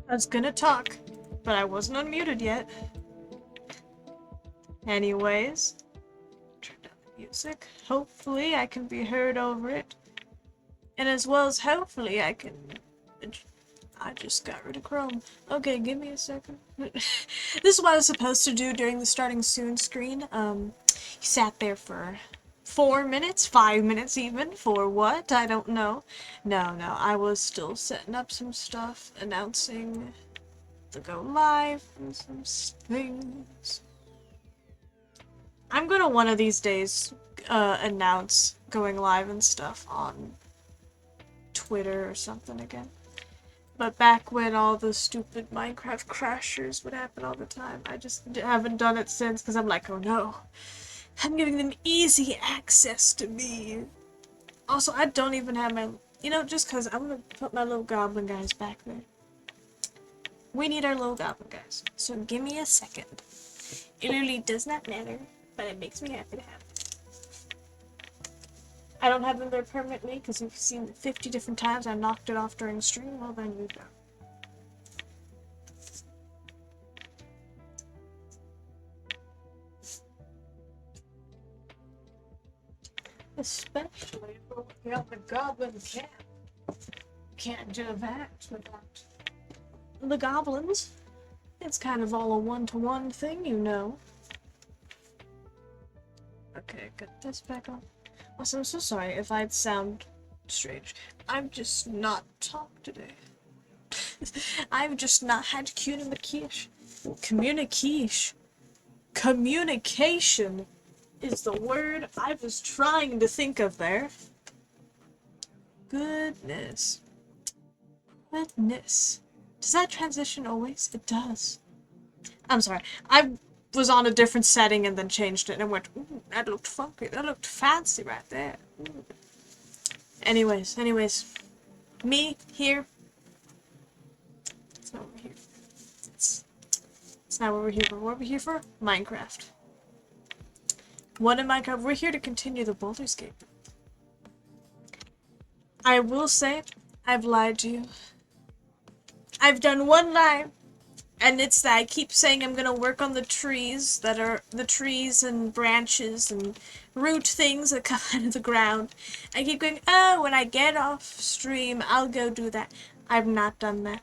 I was gonna talk, but I wasn't unmuted yet. Anyways, turn down the music. Hopefully I can be heard over it. And as well as hopefully I can... I just got rid of Chrome. Okay, give me a second. This is what I was supposed to do during the starting soon screen. Sat there for 4 minutes, 5 minutes even, for what? I don't know. No, I was still setting up some stuff, announcing the go live and some things. I'm gonna one of these days announce going live and stuff on Twitter or something again. But back when all the stupid Minecraft crashers would happen all the time, I just haven't done it since because I'm like, oh no, I'm giving them easy access to me. Also, I don't even have my, just because I'm gonna put my little goblin guys back there. We need our little goblin guys. So give me a second. It literally does not matter, but it makes me happy to have them. I don't have them there permanently because you've seen it 50 different times. I knocked it off during stream. Well, then you go. Especially when we got the Goblin-Camp. Can't do that without the goblins. It's kind of all a one-to-one thing, you know. Okay, get this back on. Also, I'm so sorry if I'd sound strange. I've just not talked today. I've just not had communication. Communication is the word I was trying to think of there. Goodness. Does that transition always? It does. I'm sorry. I was on a different setting and then changed it and went, ooh, that looked funky. That looked fancy right there. Ooh. Anyways. Me, here. It's not what we're here for. It's not what we're here for. What are we here for? Minecraft. What in Minecraft? We're here to continue the Baldur's Gate. I will say, I've lied to you. I've done one lie. And it's that I keep saying I'm gonna work on the trees that are the trees and branches and root things that come out of the ground. I keep going, oh, when I get off stream, I'll go do that. I've not done that.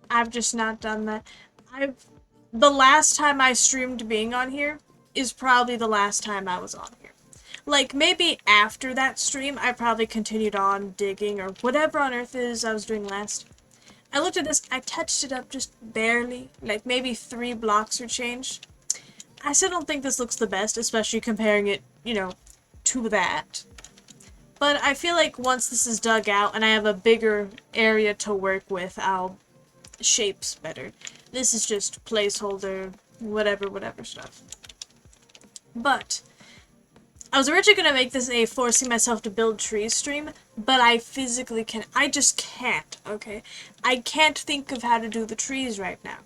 I've just not done that. The last time I streamed being on here is probably the last time I was on here. Like, maybe after that stream, I probably continued on digging or whatever on earth it is I was doing last. I looked at this, I touched it up just barely, like maybe 3 blocks were changed. I still don't think this looks the best, especially comparing it, to that. But I feel like once this is dug out and I have a bigger area to work with, I'll shapes better. This is just placeholder, whatever stuff. But I was originally going to make this a forcing myself to build trees stream, but I physically can't. I just can't, okay? I can't think of how to do the trees right now.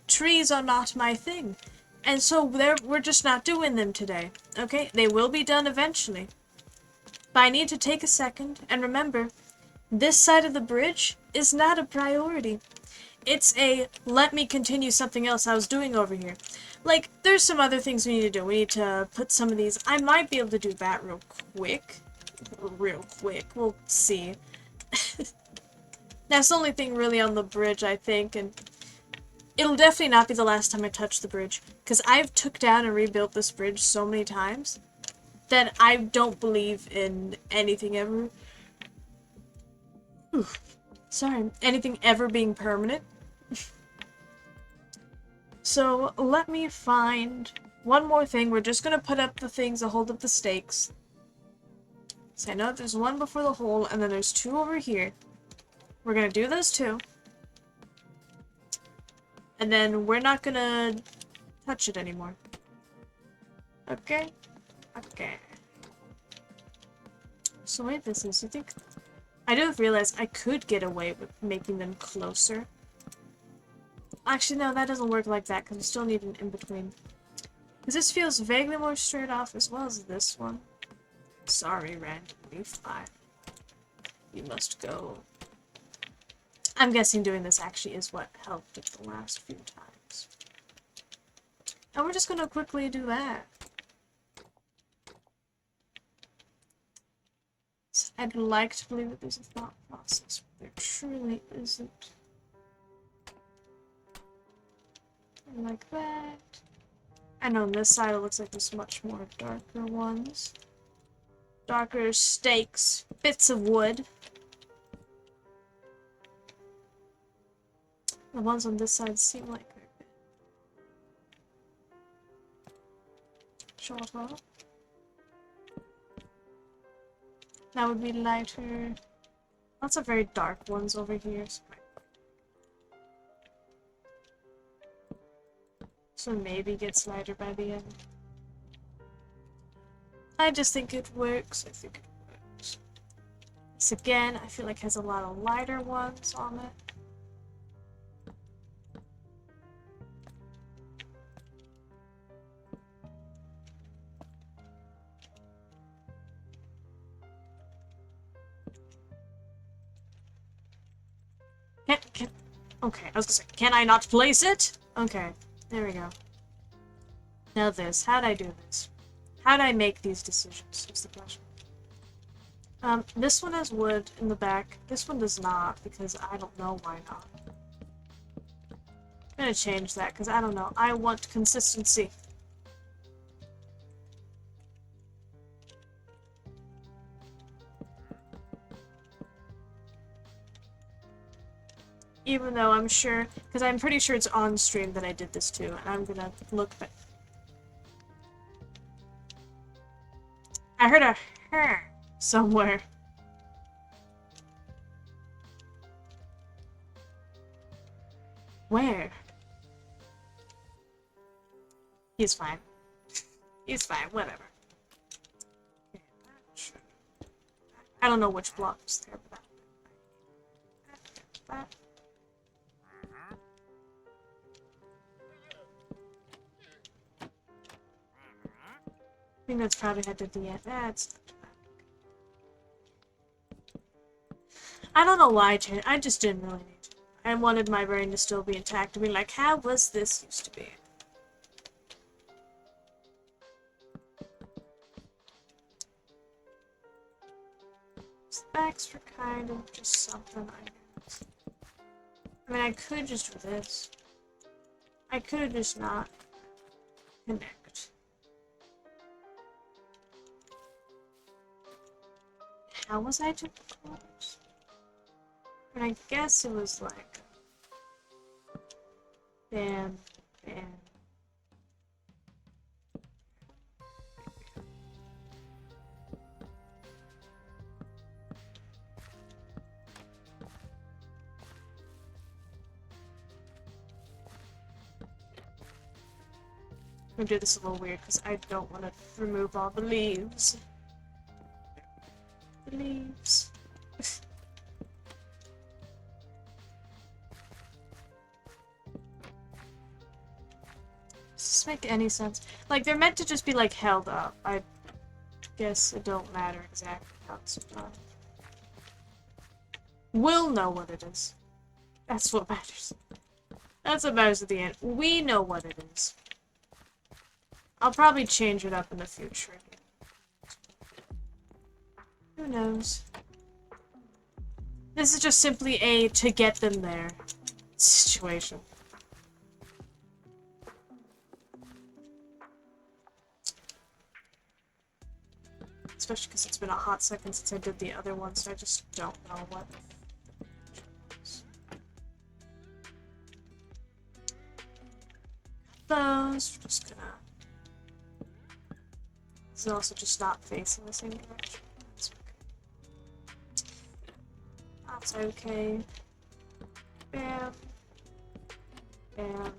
Trees are not my thing. And so we're just not doing them today, okay? They will be done eventually. But I need to take a second and remember, this side of the bridge is not a priority. It's a, let me continue something else I was doing over here. Like, there's some other things we need to do. We need to put some of these... I might be able to do that real quick. We'll see. That's the only thing really on the bridge, I think, and it'll definitely not be the last time I touch the bridge, because I've took down and rebuilt this bridge so many times that I don't believe in anything ever... anything ever being permanent. So, let me find one more thing. We're just gonna put up the things that hold up the stakes. So I know there's one before the hole, and then there's 2 over here. We're gonna do those 2. And then we're not gonna touch it anymore. Okay? Okay. So wait, this is, you think... I do realize I could get away with making them closer. Actually, no, that doesn't work like that, because we still need an in-between. Because this feels vaguely more straight off as well as this one. Sorry, random B5. You must go. I'm guessing doing this actually is what helped it the last few times. And we're just gonna quickly do that. So I'd like to believe that there's a thought process, but there truly isn't. Like that. And on this side it looks like there's much more darker ones. Darker stakes, bits of wood. The ones on this side seem like they're a bit shorter. That would be lighter. Lots of very dark ones over here. So maybe gets lighter by the end. I just think it works. I think it works. This again, I feel like has a lot of lighter ones on it. Okay, I was gonna say, can I not place it? Okay, there we go. Now this, how'd I do this? How'd I make these decisions, is the question. This one has wood in the back. This one does not, because I don't know why not. I'm gonna change that, because I don't know. I want consistency. Even though I'm sure, because I'm pretty sure it's on stream that I did this too, and I'm gonna look back. I heard a "her" somewhere. Where? He's fine. He's fine, whatever. I don't know which block was there, but that. I think that's probably had to be it. That's not too bad. I don't know why I changed. I just didn't really need to. I wanted my brain to still be intact, to be like, how was this used to be? These backs were kind of just something, I guess. I mean, I could just do this. I could have just not connect. How was I to close? And I guess it was like bam, bam. I'm gonna do this a little weird because I don't want to remove all the leaves. The leaves. Does this make any sense? Like, they're meant to just be, like, held up. I guess it don't matter exactly how it's done. We'll know what it is. That's what matters. That's what matters at the end. We know what it is. I'll probably change it up in the future again. Who knows? This is just simply a to get them there situation. Especially because it's been a hot second since I did the other one, so I just don't know what. Those, we're just gonna. This is also just not facing the same direction. That's okay. That's okay. Bam. Bam.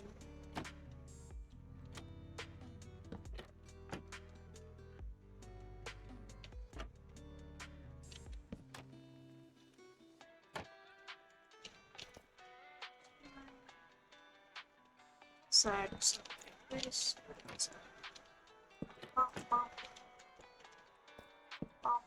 Side or something like this. Bop, bop. Bop.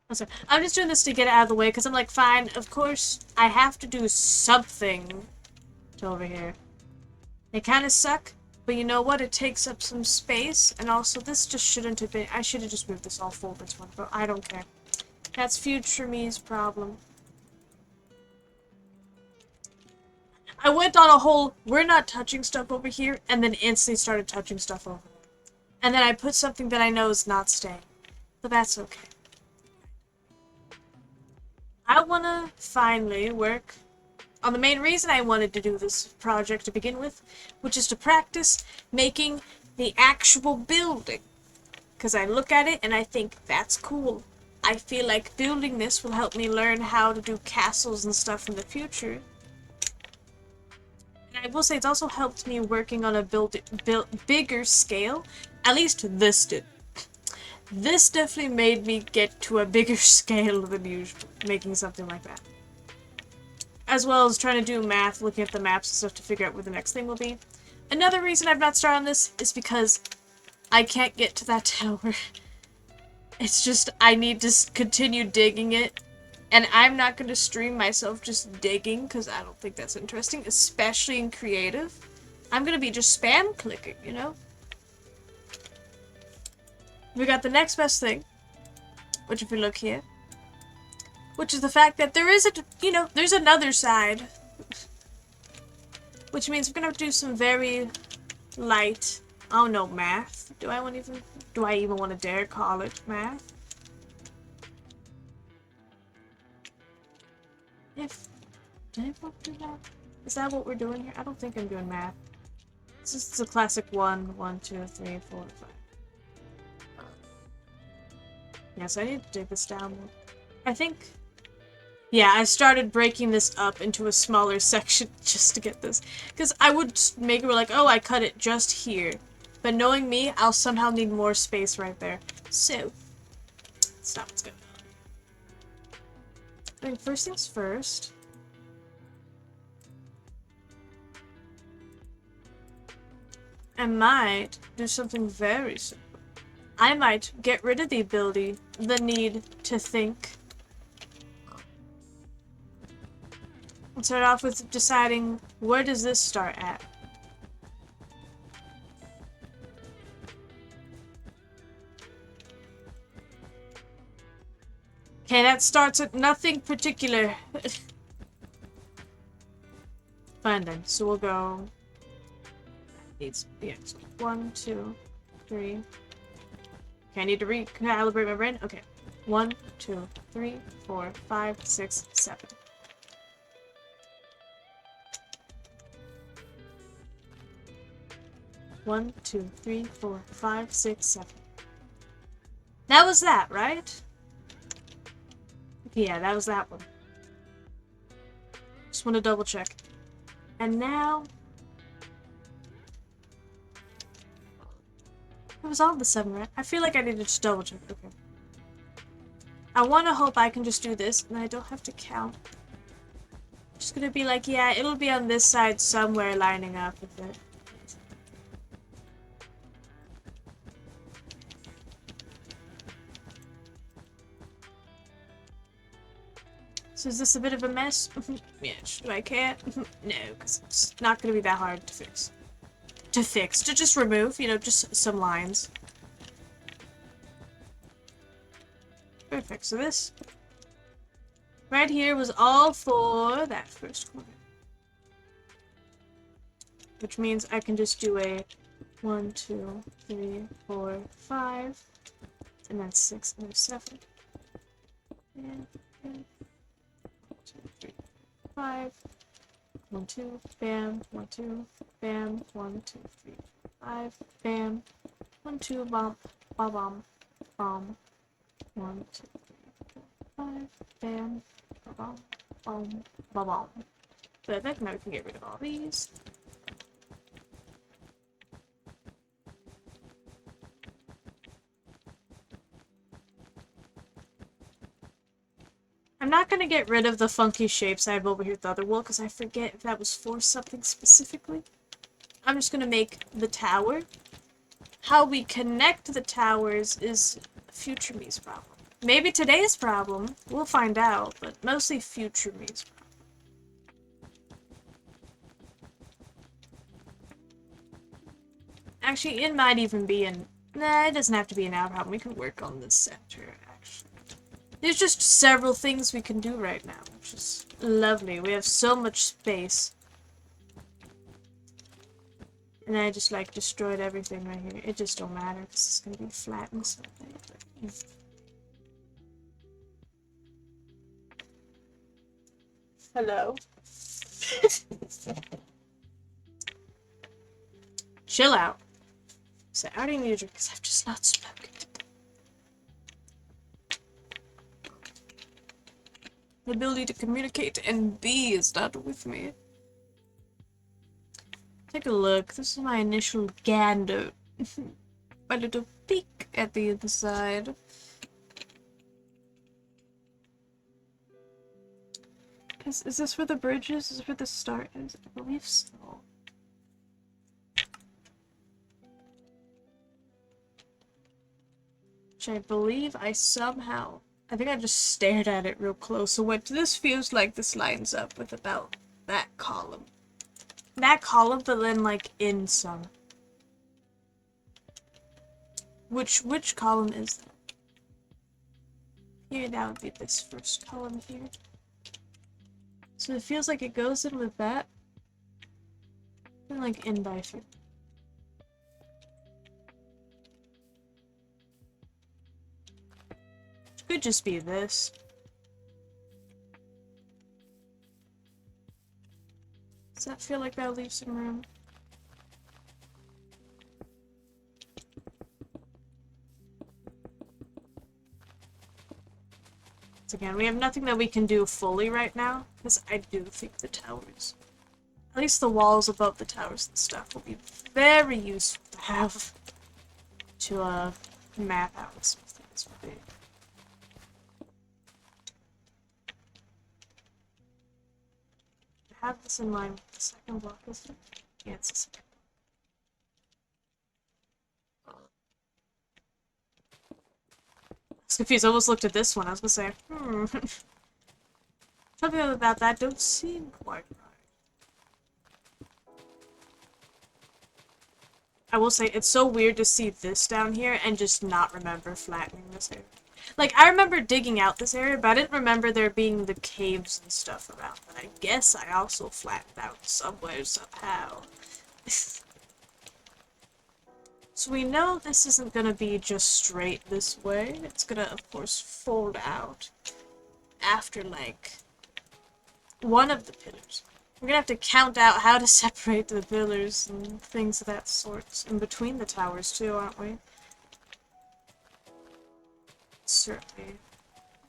I'm sorry. I'm just doing this to get it out of the way because I'm like, fine, of course, I have to do something to over here. They kind of suck, but you know what? It takes up some space, and also this just shouldn't have been. I should have just moved this all forwards one, but I don't care. That's future me's problem. I went on a whole, we're not touching stuff over here, and then instantly started touching stuff over there. And then I put something that I know is not staying. But that's okay. I want to finally work on the main reason I wanted to do this project to begin with, which is to practice making the actual building. Because I look at it and I think, that's cool. I feel like building this will help me learn how to do castles and stuff in the future. And I will say it's also helped me working on a bigger scale. At least this did. This definitely made me get to a bigger scale than usual, making something like that. As well as trying to do math, looking at the maps and stuff to figure out where the next thing will be. Another reason I've not started on this is because I can't get to that tower. It's just, I need to continue digging it. And I'm not going to stream myself just digging, because I don't think that's interesting, especially in creative. I'm going to be just spam clicking, you know? We got the next best thing, which if we look here, which is the fact that there is there's another side. Which means we're going to have to do some very light, oh no, math. Do I even want to dare call it math? Did I want to do math? Is that what we're doing here? I don't think I'm doing math. This is the classic 1, 1, 2, 3, 4, 5. Yeah, so I need to dig this down more. I think... Yeah, I started breaking this up into a smaller section just to get this. Because I would make it like, oh, I cut it just here. But knowing me, I'll somehow need more space right there. So, that's not what's going on. I mean, first things first. I might do something very simple. I might get rid of the need to think. And start off with deciding, where does this start at? Okay, that starts at nothing particular. Fine then, so we'll go... Needs, yeah, 1, 2, 3... Okay, I need to recalibrate my brain. Okay. 1, 2, 3, 4, 5, 6, 7. One, 2, 3, 4, 5, 6, 7. That was that, right? Yeah, that was that one. Just want to double check. And now... It was on the 7, right? I feel like I need to just double check. Okay. I want to hope I can just do this, and I don't have to count. Just gonna be like, yeah, it'll be on this side somewhere lining up with it. So is this a bit of a mess? Yeah, do I care? No, because it's not gonna be that hard to fix. To just remove, just some lines. Perfect, so this right here was all for that first corner. Which means I can just do a 1, 2, 3, 4, 5, and then 6, and then 7. And 1, 2, 3, 5. 1, 2, bam, 1, 2, bam, 1, 2, 3, 5, bam, 1, 2, bump, ba bum, bum, 1, 2, 3, 4, 5, bam, ba bum, bum, ba bum. Perfect, now we can get rid of all these. I'm not going to get rid of the funky shapes I have over here at the other wall, because I forget if that was for something specifically. I'm just going to make the tower. How we connect the towers is future me's problem. Maybe today's problem. We'll find out, but mostly future me's problem. Actually, it might even be an... Nah, it doesn't have to be an out problem. We can work on the center, actually. There's just several things we can do right now, which is lovely. We have so much space. And I just, like, destroyed everything right here. It just don't matter, because it's gonna be flat and something. Hello? Chill out. So I already need a drink because I've just not spoken. The ability to communicate and be is not with me. Take a look. This is my initial gander. My little peek at the other side. Is this where the bridge is? Is it where the start is? I believe so. Which I believe I somehow... I think I just stared at it real close. So what this feels like this lines up with about that column. That column, but then like in some. Which column is that? Here, that would be this first column here. So it feels like it goes in with that. And like in by 3. Could just be this. Does that feel like that'll leave some room? Once again, we have nothing that we can do fully right now, because I do think the towers, at least the walls above the towers and stuff, will be very useful to have to map out what some things will be. Have this in mind with the second block, isn't it? Yeah, it's the second block. I was confused. I almost looked at this one. I was gonna say, something about that don't seem quite right. I will say, it's so weird to see this down here and just not remember flattening this area. Like, I remember digging out this area, but I didn't remember there being the caves and stuff around. But I guess I also flattened out somewhere, somehow. So we know this isn't gonna be just straight this way. It's gonna, of course, fold out after, like, one of the pillars. We're gonna have to count out how to separate the pillars and things of that sort. In between the towers, too, aren't we? Certainly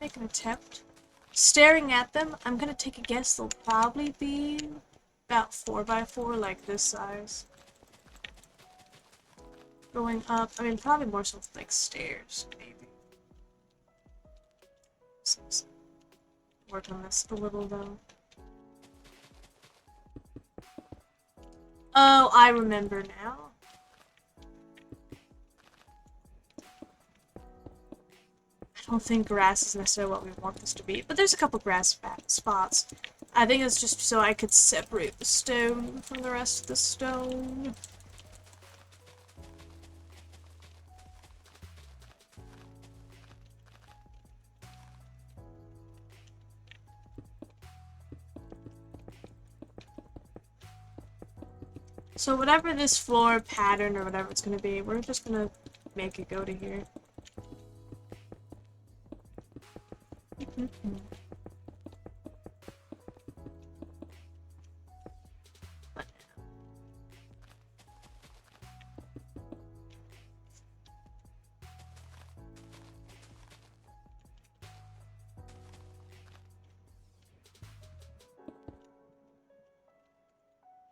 make an attempt. Staring at them, I'm gonna take a guess they'll probably be about 4x4, like this size. Going up, I mean, probably more so like stairs, maybe. Work on this a little, though. Oh, I remember now. I don't think grass is necessarily what we want this to be, but there's a couple grass spots. I think it's just so I could separate the stone from the rest of the stone. So whatever this floor pattern or whatever it's going to be, we're just going to make it go to here.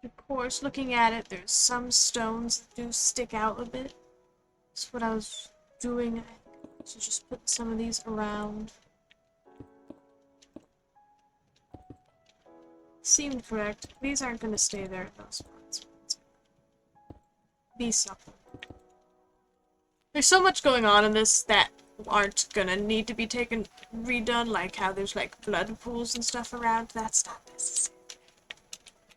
Of course, looking at it, there's some stones that do stick out a bit. That's what I was doing. So just put some of these around. Seemed correct. These aren't going to stay there at those spots. Be something. There's so much going on in this that aren't gonna need to be redone, like how there's like blood pools and stuff around. That's not necessary.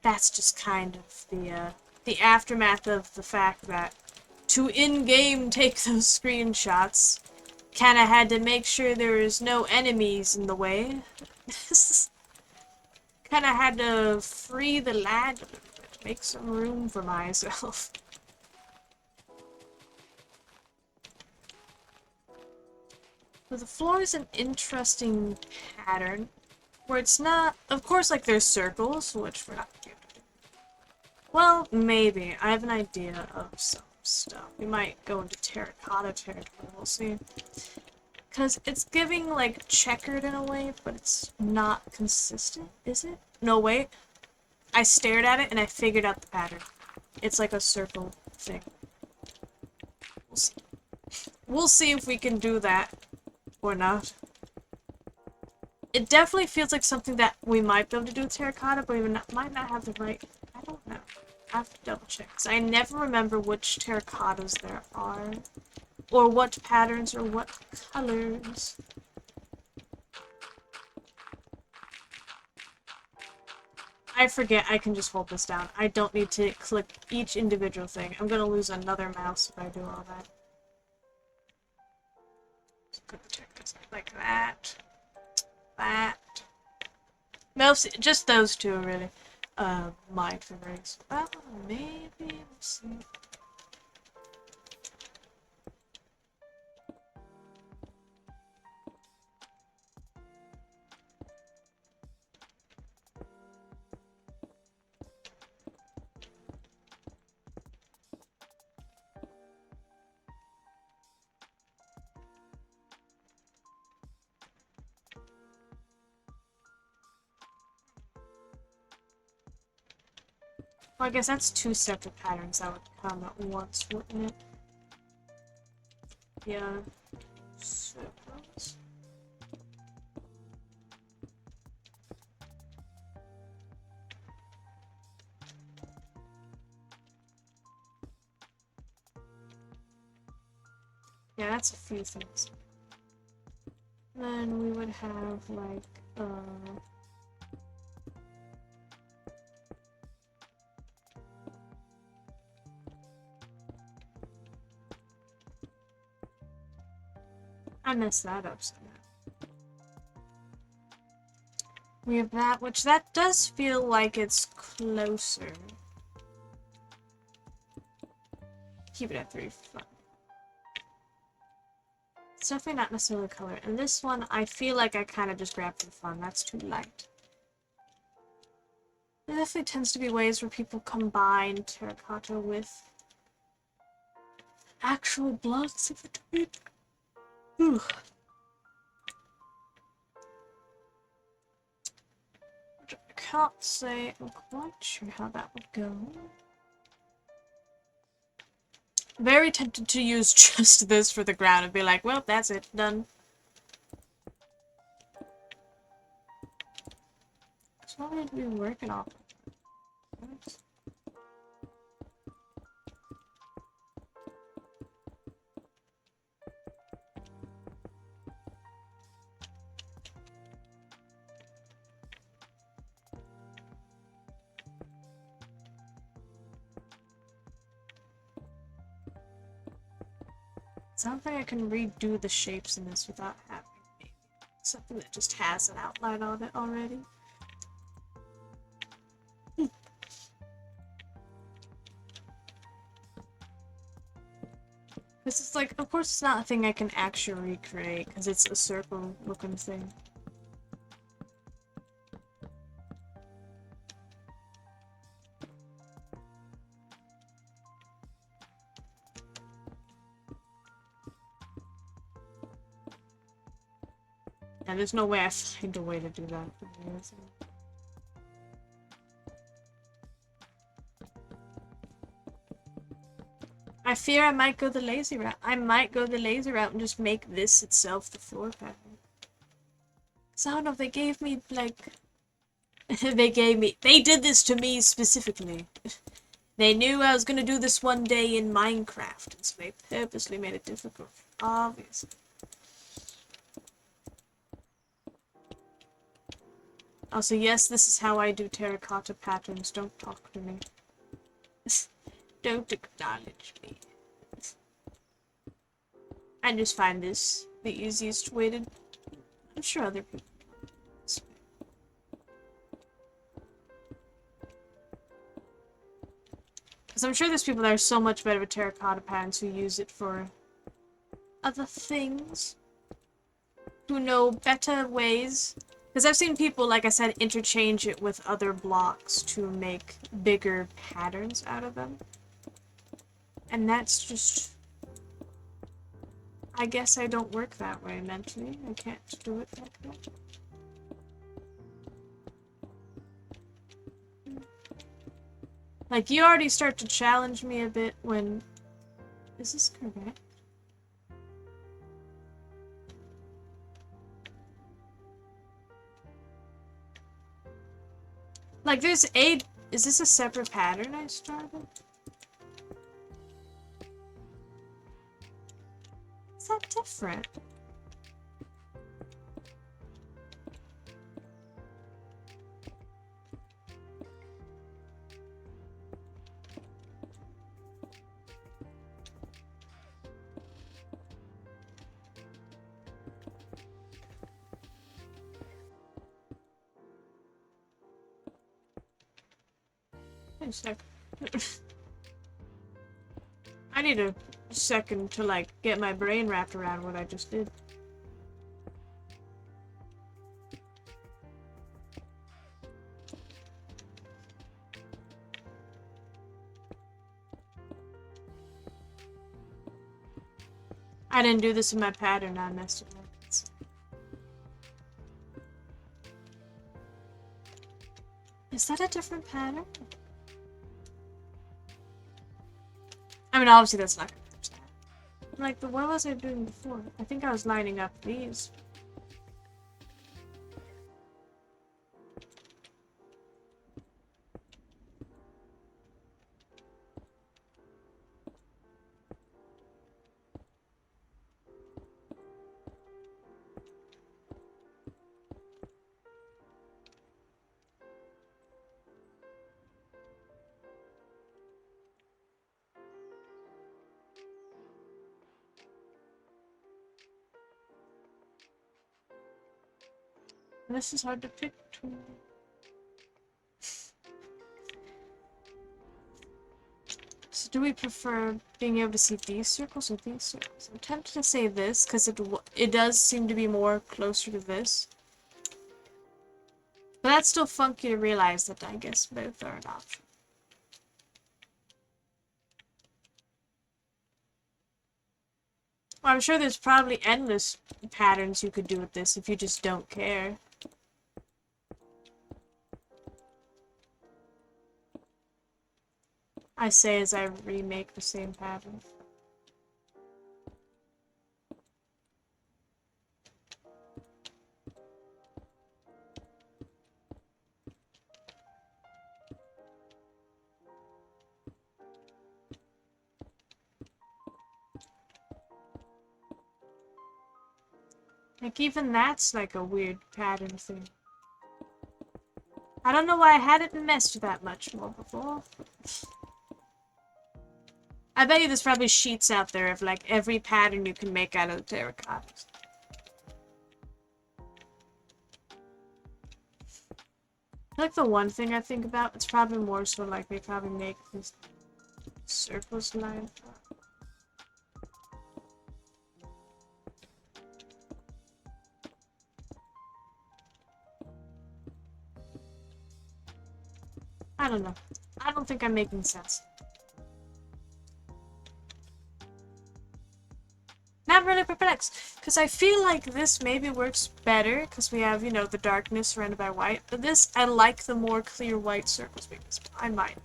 That's just kind of the aftermath of the fact that to in-game take those screenshots, kinda had to make sure there is no enemies in the way. Kinda had to free the land a little bit, make some room for myself. So the floor is an interesting pattern, where it's not, of course, like there's circles, which we're not gonna do. Well, maybe. I have an idea of some stuff. We might go into terracotta territory, we'll see. Because it's giving, like, checkered in a way, but it's not consistent, is it? No, wait. I stared at it and I figured out the pattern. It's like a circle thing. We'll see. We'll see if we can do that or not. It definitely feels like something that we might be able to do with terracotta, but we might not have the right... I don't know. I have to double check, because I never remember which terracottas there are. Or what patterns or what colors. I forget I can just hold this down. I don't need to click each individual thing. I'm gonna lose another mouse if I do all that. Just gonna check this out like that. That. Most, just those two, really. My favorites. Well, maybe, we'll see. Well, I guess that's two separate patterns that would come at once, wouldn't it? Yeah. Circles. Yeah, that's a few things. Then we would have, like, I messed that up somehow. We have that, which that does feel like it's closer. Keep it at 3 for fun. It's definitely not necessarily color. And this one, I feel like I kind of just grabbed for fun. That's too light. There definitely tends to be ways where people combine terracotta with actual blocks of it. Ooh. I can't say I'm quite sure how that would go. Very tempted to use just this for the ground and be like, well, that's it, done. So what would we be working on? I don't think I can redo the shapes in this without having maybe something that just has an outline on it already. This is like, of course it's not a thing I can actually recreate, because it's a circle looking thing. And there's no way I find a way to do that. I fear I might go the lazy route. I might go the lazy route and just make this itself the floor pattern. Cause I don't know if they gave me, like... they did this to me specifically. They knew I was gonna do this one day in Minecraft, and so they purposely made it difficult. Obviously. Also, yes, this is how I do terracotta patterns. Don't talk to me. Don't acknowledge me. I just find this the easiest way to... I'm sure other people... Because I'm sure there's people that are so much better with terracotta patterns who use it for other things. Who know better ways. Because I've seen people, like I said, interchange it with other blocks to make bigger patterns out of them. And that's just... I guess I don't work that way mentally. I can't do it like that. Like, you already start to challenge me a bit when... Is this correct? Like, there's a... Is this a separate pattern I started? Is that different? Wait a sec. I need a second to, like, get my brain wrapped around what I just did. I didn't do this in my pattern, I messed it up. Is that a different pattern? I mean, obviously that's not gonna fix that. Like, but what was I doing before? I think I was lining up these. This is hard to pick between. So do we prefer being able to see these circles or these circles? I'm tempted to say this because it does seem to be more closer to this. But that's still funky to realize that I guess both are an option. Well, I'm sure there's probably endless patterns you could do with this if you just don't care. I say as I remake the same pattern. Like, even that's like a weird pattern thing. I don't know why I hadn't messed that much more before. I bet you there's probably sheets out there of like every pattern you can make out of the terracottas. Like the one thing I think about, it's probably more so like they probably make these circles line up. I don't know. I don't think I'm making sense. Not really perplexed, because I feel like this maybe works better, because we have, you know, the darkness surrounded by white, but this, I like the more clear white circles, because I might.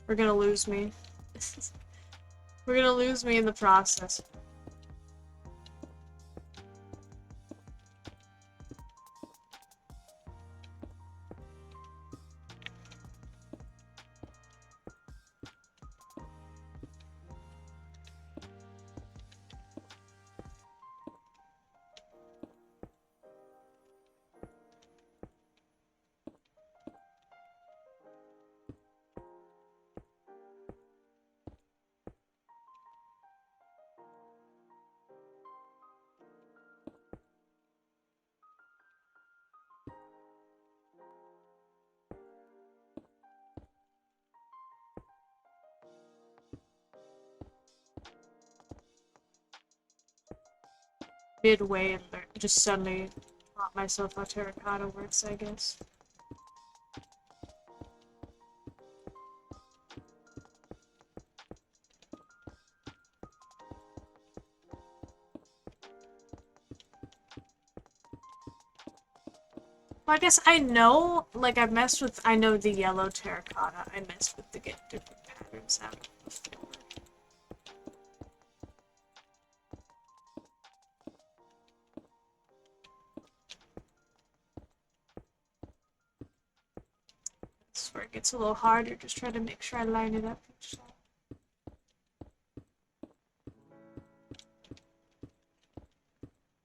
We're gonna lose me. We're gonna lose me in the process. midway and just suddenly taught myself how terracotta works, I guess. Well, I guess I know, like, I know the yellow terracotta. I messed with to get different patterns out before. That's where it gets a little harder, just try to make sure I line it up each time.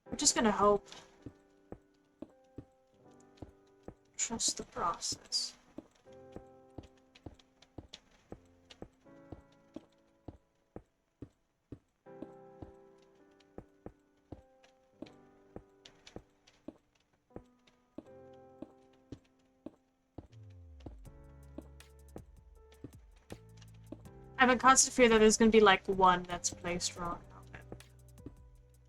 We're just gonna hope. Trust the process. I'm in constant fear that there's gonna be like one that's placed wrong.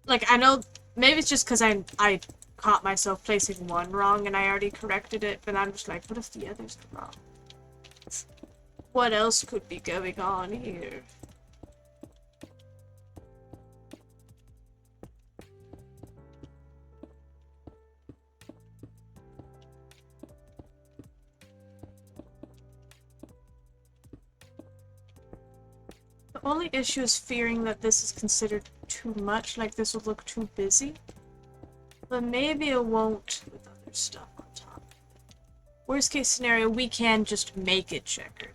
Like, I know, maybe it's just because I caught myself placing one wrong and I already corrected it, but I'm just like, what if the others are wrong? What else could be going on here? The only issue is fearing that this is considered too much, like this will look too busy. But maybe it won't with other stuff on top. Worst case scenario, we can just make it checkered.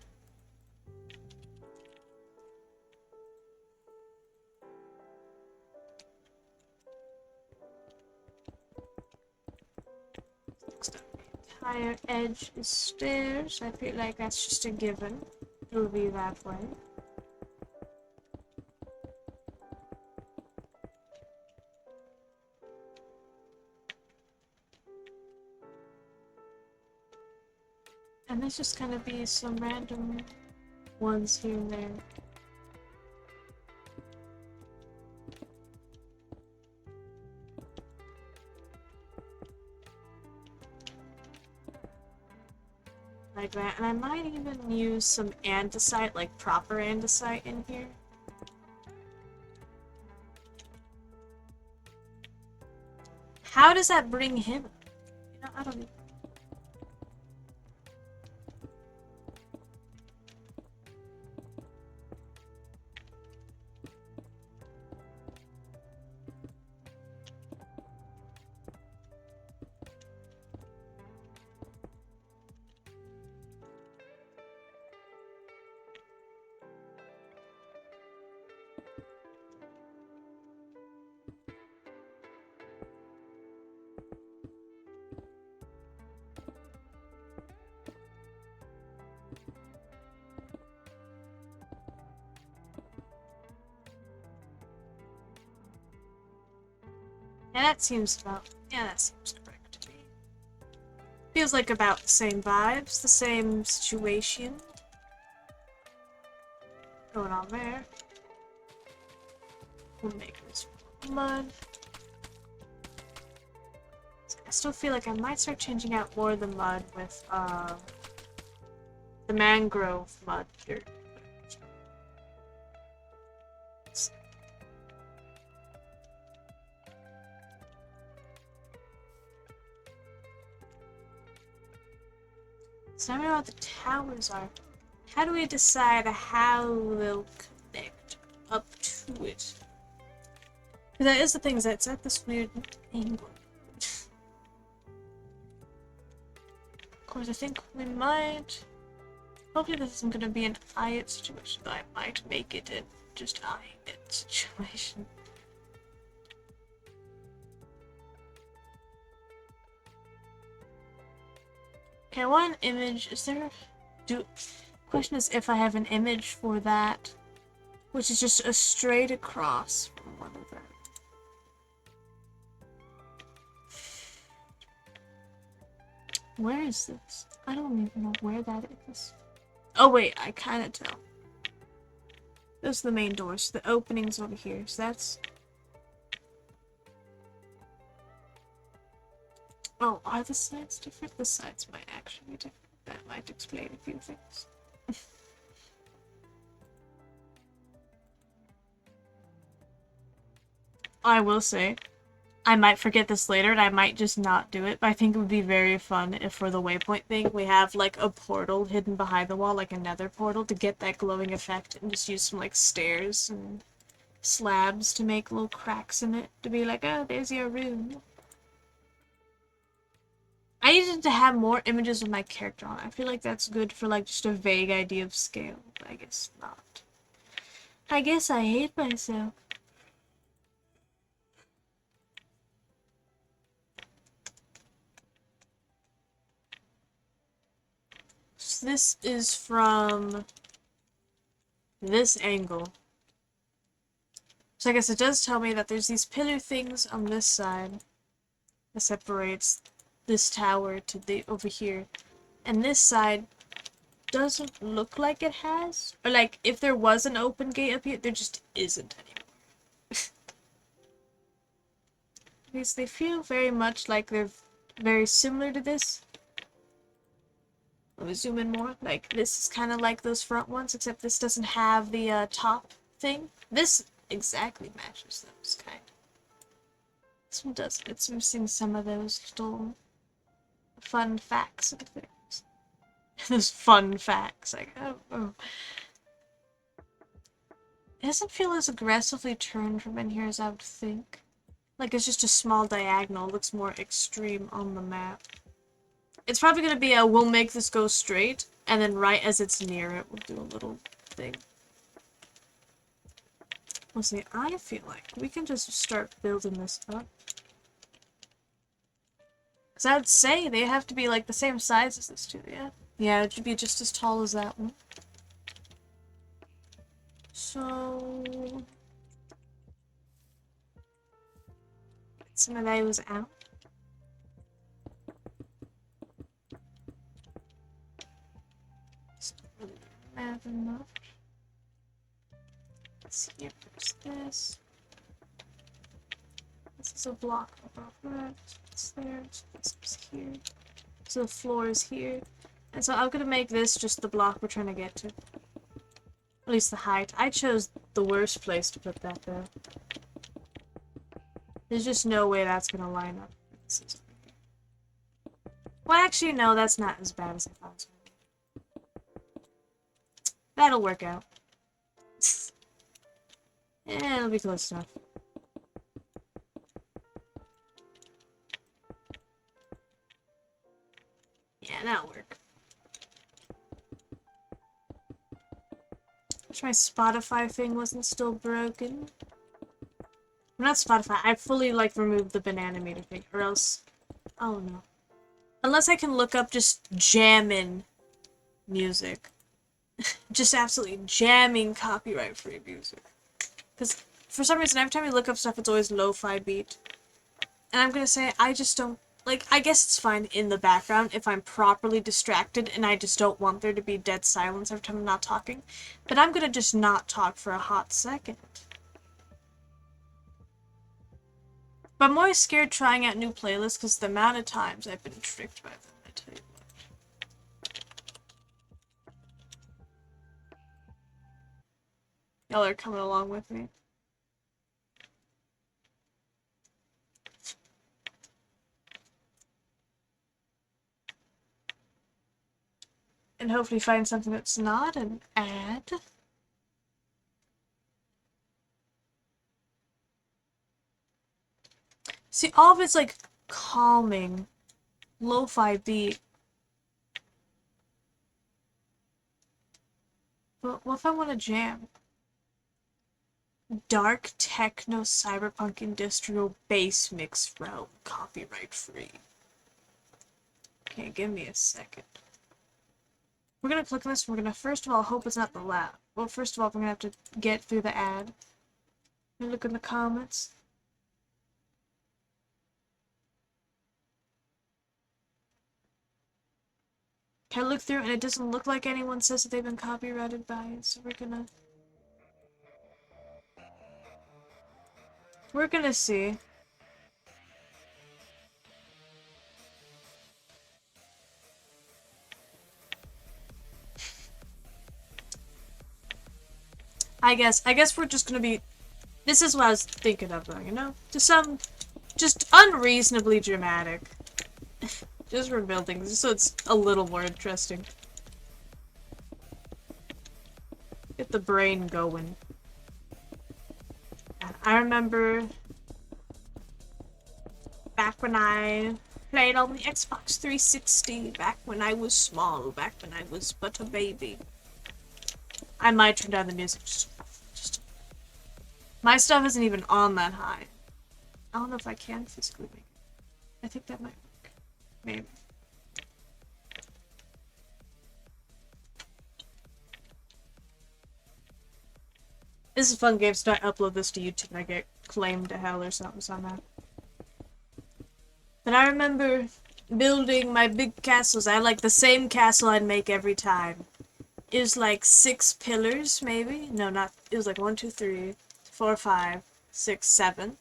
Next up, the entire edge is stairs. I feel like that's just a given. It'll be that way. And there's just gonna be some random ones here and there. Like that, and I might even use some andesite, like proper andesite in here. How does that bring him? You know, I don't know. Yeah, that seems correct to me. Feels like about the same vibes, the same situation going on there. We'll make this mud. I still feel like I might start changing out more of the mud with the mangrove mud dirt. So I don't know what the towers are. How do we decide how they'll connect up to it? Because that is the thing, is that it's at this weird angle. Of course, I think we might... Hopefully this isn't going to be an eye it situation, but I might make it a just eye it situation. Okay, I want an image. Is there... Question is if I have an image for that, which is just a straight across from one of them. Where is this? I don't even know where that is. Oh wait, I kind of tell. Those are the main doors. The opening's over here, so that's... Oh, are the sides different? The sides might actually be different. That might explain a few things. I will say, I might forget this later and I might just not do it, but I think it would be very fun if for the waypoint thing we have like a portal hidden behind the wall, like a nether portal, to get that glowing effect and just use some like stairs and slabs to make little cracks in it to be like, oh, there's your room. I needed to have more images of my character on. I feel like that's good for like just a vague idea of scale, but I guess not. I guess I hate myself. So this is from this angle. So I guess it does tell me that there's these pillar things on this side that separates this tower to the over here. And this side doesn't look like it has. Or like if there was an open gate up here, there just isn't anymore. Because they feel very much like they're very similar to this. Let me zoom in more. Like this is kind of like those front ones, except this doesn't have the top thing. This exactly matches those, kind of. This one does. It's missing some of those little fun facts and things. Those fun facts, like, oh. It doesn't feel as aggressively turned from in here as I would think. Like it's just a small diagonal. It looks more extreme on the map. It's probably gonna be a we'll make this go straight, and then right as it's near it, we'll do a little thing. We'll see, I feel like we can just start building this up. Because I would say they have to be like the same size as this too, yeah? Yeah, it should be just as tall as that one. So... get some of those out. Have enough. Let's see if there's this. This is a block above that. It's there. This is here. So the floor is here. And so I'm gonna make this just the block we're trying to get to. At least the height. I chose the worst place to put that though. There's just no way that's gonna line up. Well, actually, no, that's not as bad as I thought it was gonna be. That'll work out. Yeah, it'll be close enough. Yeah, that'll work. Wish my Spotify thing wasn't still broken. Not Spotify, I fully, like, removed the banana meter thing, or else... oh no. Unless I can look up just jammin' music. Just absolutely jamming copyright-free music. Because for some reason, every time I look up stuff, it's always lo-fi beat. And I'm gonna say, I just don't... like, I guess it's fine in the background if I'm properly distracted and I just don't want there to be dead silence every time I'm not talking. But I'm gonna just not talk for a hot second. But I'm always scared trying out new playlists because the amount of times I've been tricked by them, I tell you what. Y'all are coming along with me. And hopefully find something that's not an ad. See, all of it's like calming, lo-fi beat. But what if I want to jam? Dark techno cyberpunk industrial bass mix realm, copyright free. Okay, give me a second. We're gonna click on this. We're gonna first of all hope it's not the lab. Well, first of all, we're gonna have to get through the ad. Look in the comments. Can I look through and it doesn't look like anyone says that they've been copyrighted by it, so we're gonna see. I guess we're just gonna be... This is what I was thinking of, though, you know? Just unreasonably dramatic. Just for building, just so it's a little more interesting. Get the brain going. And I remember... back when I played on the Xbox 360, back when I was small, back when I was but a baby. I might turn down the music just... My stuff isn't even on that high. I don't know if I can physically make it. I think that might work. Maybe. This is a fun game, so I upload this to YouTube and I get claimed to hell or something somehow. But I remember building my big castles. I had like the same castle I'd make every time. It was like 6 pillars, maybe? No, not... It was like 1, 2, 3, 4, 5, 6, 7.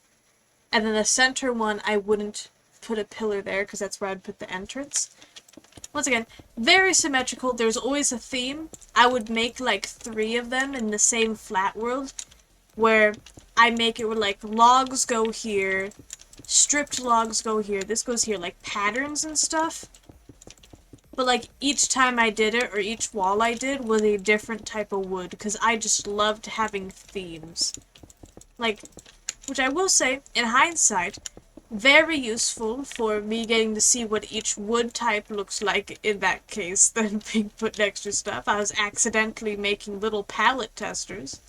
And then the center one, I wouldn't put a pillar there, because that's where I'd put the entrance. Once again, very symmetrical. There's always a theme. I would make like 3 of them in the same flat world, where I make it where like logs go here, stripped logs go here, this goes here, like patterns and stuff. But like each time I did it, or each wall I did, was a different type of wood, because I just loved having themes. Like, which I will say, in hindsight, very useful for me getting to see what each wood type looks like in that case, than being put next to stuff. I was accidentally making little palette testers.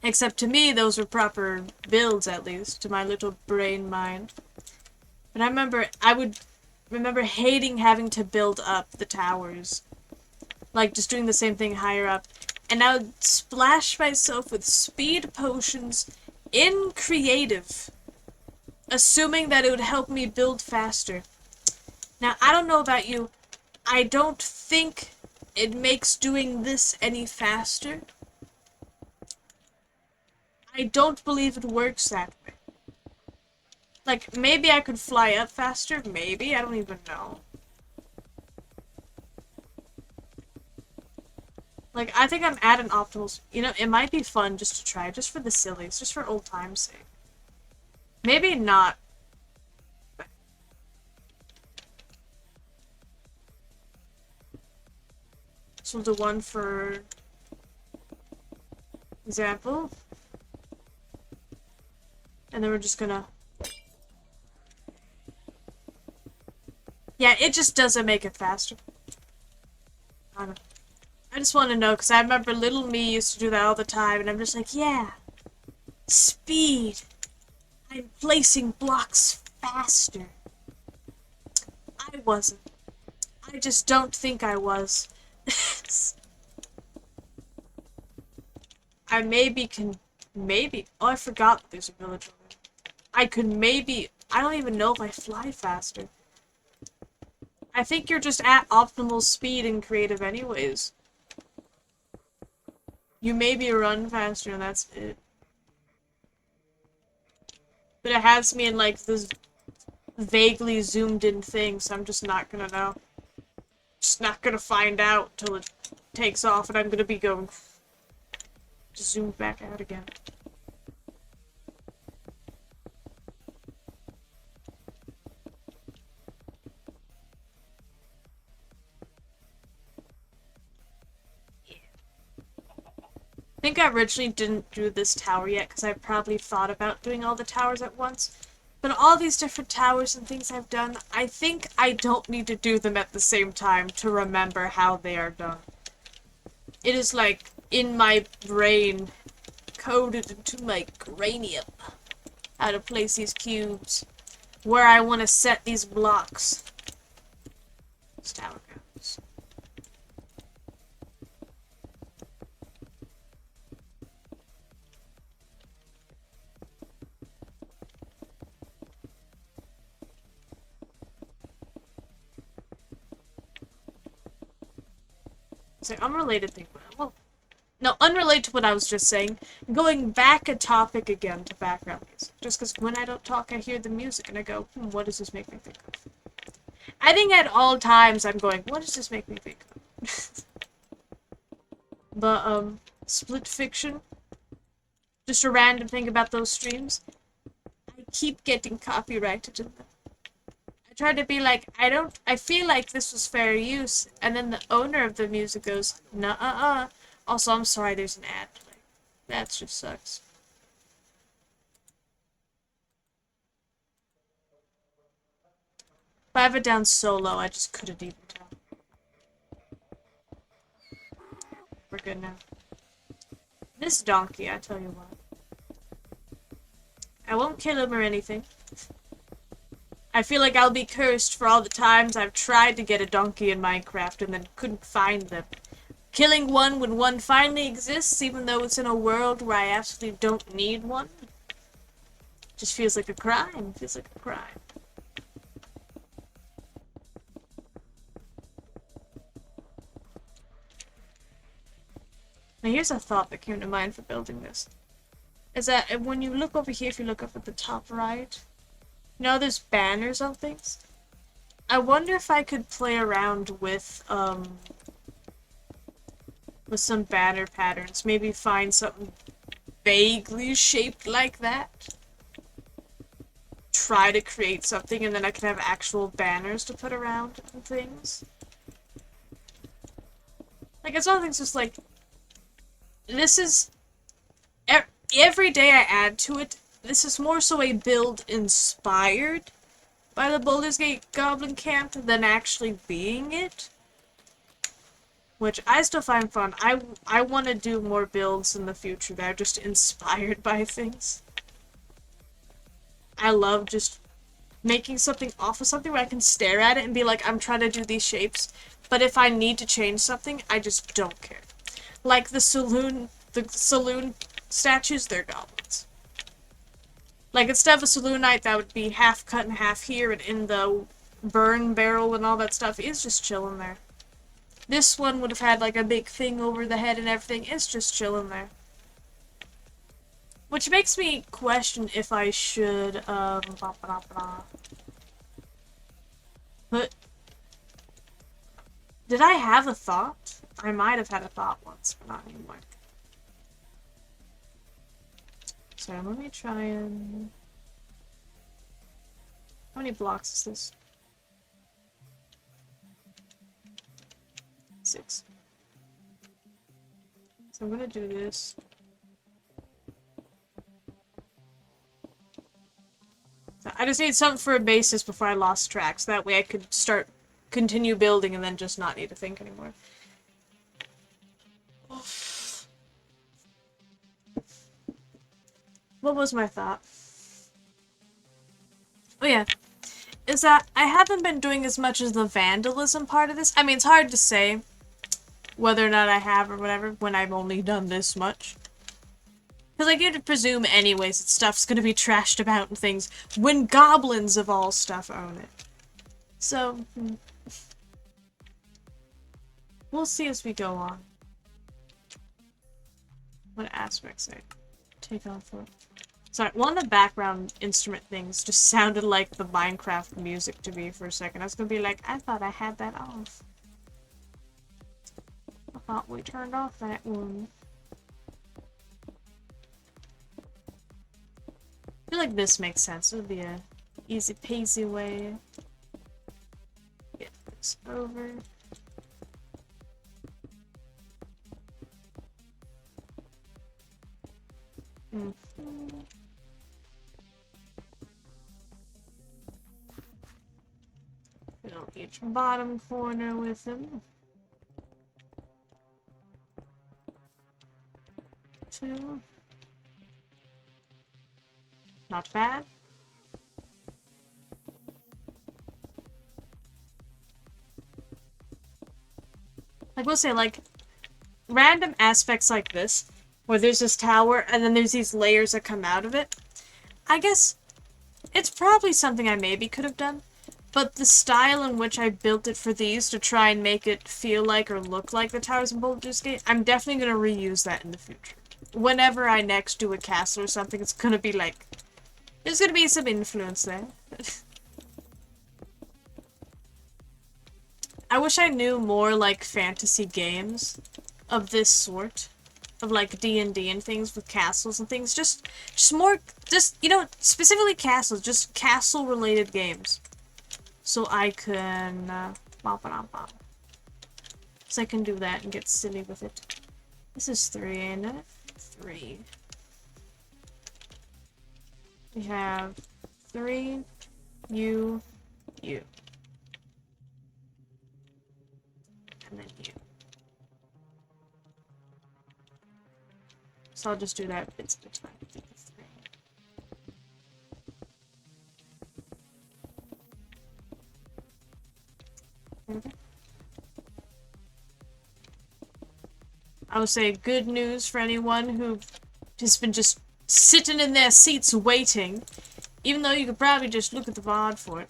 Except to me, those were proper builds, at least, to my little brain mind. But I would remember hating having to build up the towers. Like, just doing the same thing higher up. And I would splash myself with speed potions in creative, assuming that it would help me build faster. Now, I don't know about you, I don't think it makes doing this any faster. I don't believe it works that way. Like, maybe I could fly up faster, maybe, I don't even know. Like, I think I'm at an optimal... You know, it might be fun just to try, just for the sillies, just for old time's sake. Maybe not. So we'll do one for example. And then we're just gonna... Yeah, it just doesn't make it faster. I don't know. I just want to know, because I remember little me used to do that all the time, and I'm just like, yeah, speed. I'm placing blocks faster. I wasn't. I just don't think I was. I maybe can... Maybe... Oh, I forgot there's a village over there. I could maybe... I don't even know if I fly faster. I think you're just at optimal speed in creative anyways. You maybe run faster and that's it. But it has me in like this vaguely zoomed in thing, so I'm just not gonna know. Just not gonna find out till it takes off and I'm gonna be going... Just zoom back out again. I think I originally didn't do this tower yet because I probably thought about doing all the towers at once. But all these different towers and things I've done, I think I don't need to do them at the same time to remember how they are done. It is like in my brain, coded into my cranium, how to place these cubes, where I want to set these blocks. This tower goes. It's an unrelated thing. Well, no, unrelated to what I was just saying. Going back a topic again to background music. Just because when I don't talk, I hear the music and I go, what does this make me think of? I think at all times I'm going, what does this make me think of? But, Split Fiction. Just a random thing about those streams. I keep getting copyrighted in them. I try to be like, I feel like this was fair use, and then the owner of the music goes, nuh-uh-uh. Also, I'm sorry there's an ad play. That just sucks. If I have it down so low, I just couldn't even tell. We're good now. This donkey, I tell you what. I won't kill him or anything. I feel like I'll be cursed for all the times I've tried to get a donkey in Minecraft and then couldn't find them. Killing one when one finally exists, even though it's in a world where I absolutely don't need one, just feels like a crime. Feels like a crime. Now here's a thought that came to mind for building this. Is that when you look over here, if you look up at the top right, you know there's banners on things? I wonder if I could play around with some banner patterns. Maybe find something vaguely shaped like that. Try to create something and then I can have actual banners to put around and things. Like, it's all things just like, this is, every day I add to it, this is more so a build inspired by the Baldur's Gate Goblin-Camp than actually being it. Which I still find fun. I want to do more builds in the future that are just inspired by things. I love just making something off of something where I can stare at it and be like, I'm trying to do these shapes. But if I need to change something, I just don't care. Like the saloon statues, they're goblins. Like, instead of a saloon knight that would be half cut in half here and in the burn barrel and all that stuff, it's just chilling there. This one would have had like a big thing over the head and everything. It's just chilling there. Which makes me question if I should, But did I have a thought? I might have had a thought once, but not anymore. Sorry, let me try and... How many blocks is this? 6. So I'm gonna do this. So I just need something for a basis before I lost track, so that way I could continue building and then just not need to think anymore. What was my thought? Oh yeah. Is that I haven't been doing as much as the vandalism part of this. I mean, it's hard to say whether or not I have or whatever when I've only done this much. Because like you'd presume anyways that stuff's gonna be trashed about and things when goblins of all stuff own it. So, we'll see as we go on. What aspects I take on for. Sorry, one of the background instrument things just sounded like the Minecraft music to me for a second. I was gonna be like, I thought I had that off. I thought we turned off that one. I feel like this makes sense. It would be a easy peasy way. Get this over. Fill each bottom corner with them. 2. Not bad. Like, we'll say, like, random aspects like this, where there's this tower, and then there's these layers that come out of it. I guess it's probably something I maybe could have done, but the style in which I built it for these to try and make it feel like or look like the towers in Baldur's Gate, I'm definitely going to reuse that in the future. Whenever I next do a castle or something, it's going to be like, there's going to be some influence there. I wish I knew more, like, fantasy games of this sort. of like D&D and things with castles and things. Just more, just, you know, specifically castles, just castle related games. So I can, so I can do that and get silly with it. This is 3, ain't it? 3. We have 3, you, and then you. So I'll just do that bits at a time. 3. Okay. I would say good news for anyone who has been just sitting in their seats waiting, even though you could probably just look at the VOD for it.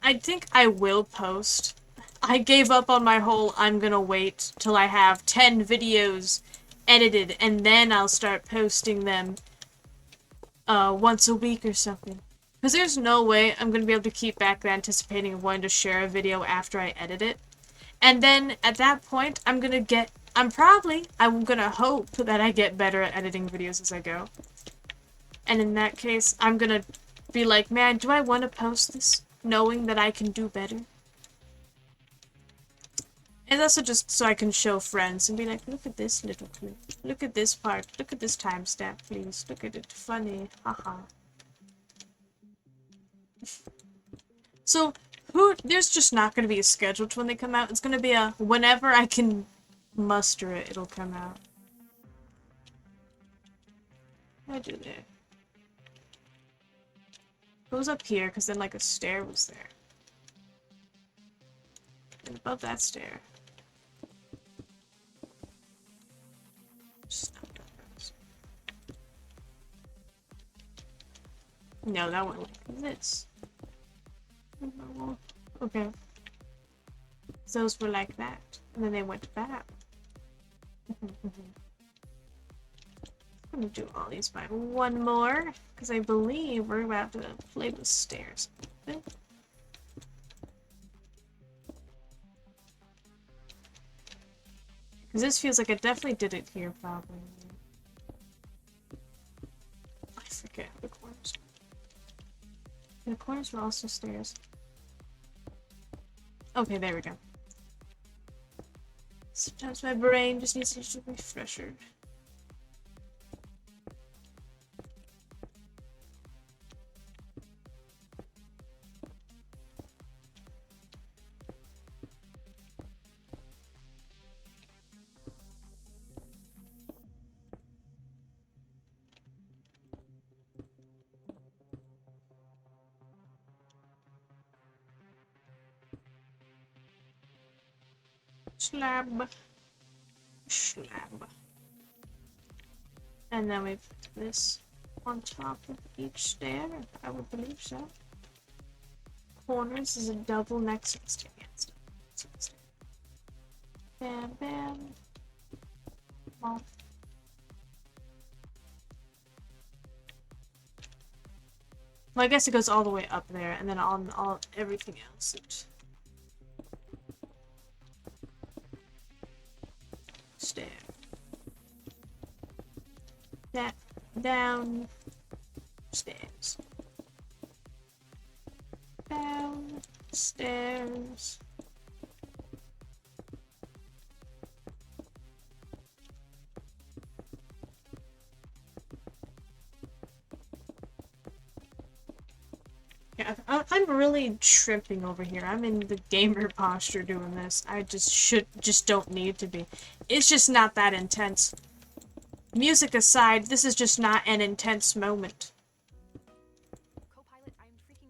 I think I will post. I gave up on my whole I'm gonna wait till I have 10 videos edited and then I'll start posting them once a week or something. Because there's no way I'm gonna be able to keep back the anticipating of wanting to share a video after I edit it. And then at that point, I'm gonna hope that I get better at editing videos as I go. And in that case, I'm gonna be like, man, do I want to post this knowing that I can do better? And also just so I can show friends and be like, look at this little clip. Look at this part. Look at this timestamp, please. Look at it. Funny. Haha. So, there's just not going to be a schedule to when they come out. It's going to be a whenever I can muster it, it'll come out. What do I do there? Goes up here, because then like a stair was there. And above that stair. No, that went like this. Okay. Those were like that. And then they went back. I'm gonna do all these by one more, because I believe we're about to play with stairs. Because this feels like I definitely did it here, probably. I forget the corners. The corners were also stairs. Okay, there we go. Sometimes my brain just needs a refresher. Slab. Slab. And then we put this on top of each stair. I would believe so. Corners is a double next to the stair. Bam, bam. Well, I guess it goes all the way up there, and then on everything else. Stair. That down stairs. Down stairs. Yeah, I'm really tripping over here. I'm in the gamer posture doing this. I just don't need to be. It's just not that intense. Music aside, this is just not an intense moment.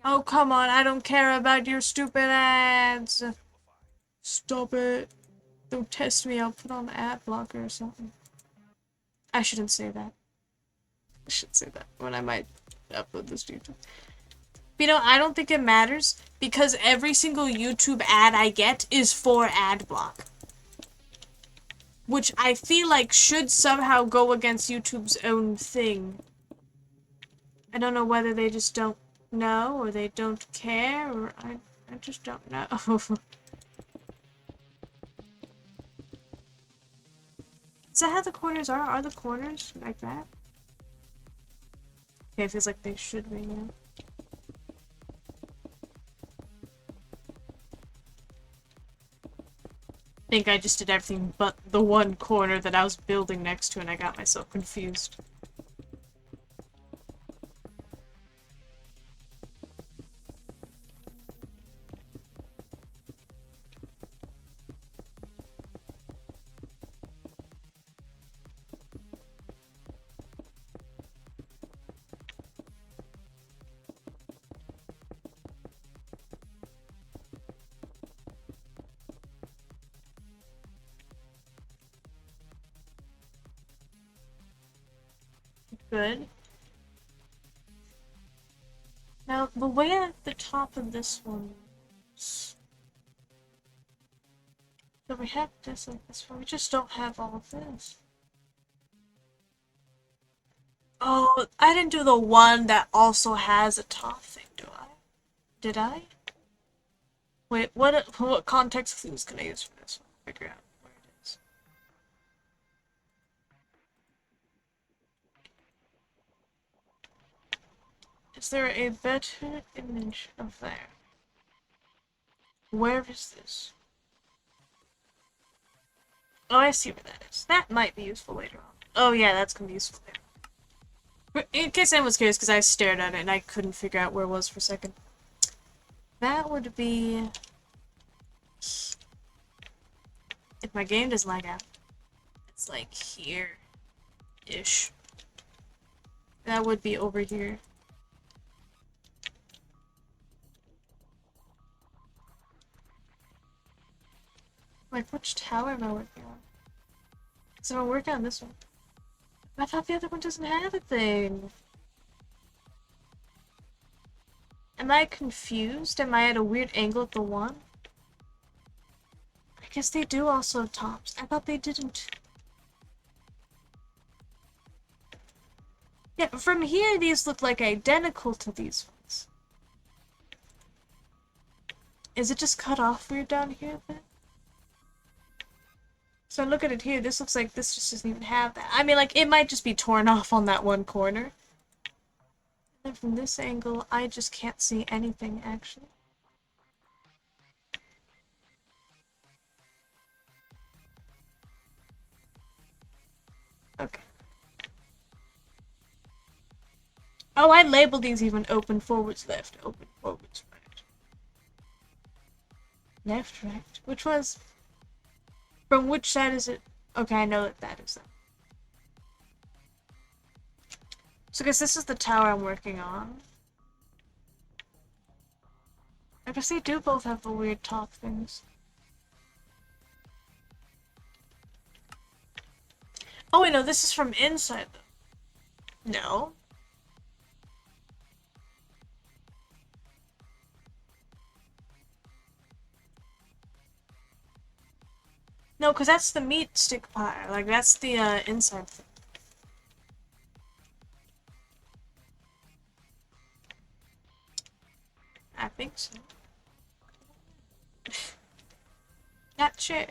Oh, come on, I don't care about your stupid ads. Stop it. Don't test me, I'll put on the ad blocker or something. I shouldn't say that. I should say that when I might upload this to YouTube. But, you know, I don't think it matters because every single YouTube ad I get is for ad block. Which I feel like should somehow go against YouTube's own thing. I don't know whether they just don't know or they don't care or I just don't know. Is that how the corners are? Are the corners like that? Okay, it feels like they should be, yeah. I think I just did everything but the one corner that I was building next to and I got myself confused. Good. Now, the way at the top of this one is... So we have this like this, but we just don't have all of this. Oh, I didn't do the one that also has a top thing, do I? Did I? Wait, what context clues can I use for this one? Figure out where it is. Is there a better image of there? Where is this? Oh, I see where that is. That might be useful later on. Oh yeah, that's gonna be useful later. In case anyone's curious, because I stared at it and I couldn't figure out where it was for a second. That would be... If my game doesn't lag out, it's like here-ish. That would be over here. Like, which tower am I working on? So I'm working on this one. I thought the other one doesn't have a thing. Am I confused? Am I at a weird angle at the one? I guess they do also have tops. I thought they didn't. Yeah, from here these look like identical to these ones. Is it just cut off weird down here then? So look at it here, this looks like this just doesn't even have that. I mean, like, it might just be torn off on that one corner. And from this angle, I just can't see anything, actually. Okay. Oh, I labeled these even open forwards left, open forwards right. Left, right. Which was... From which side is it? Okay, I know that that is them. So I guess this is the tower I'm working on. I guess they do both have the weird top things. Oh wait, no, this is from inside though. No. No, because that's the meat stick pie. Like, that's the inside thing. I think so. Not sure.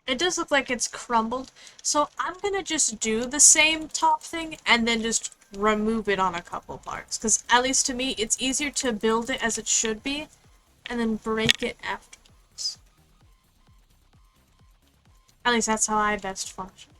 It does look like it's crumbled, so I'm gonna just do the same top thing and then just remove it on a couple parts, because at least to me it's easier to build it as it should be and then break it afterwards. At least that's how I best function.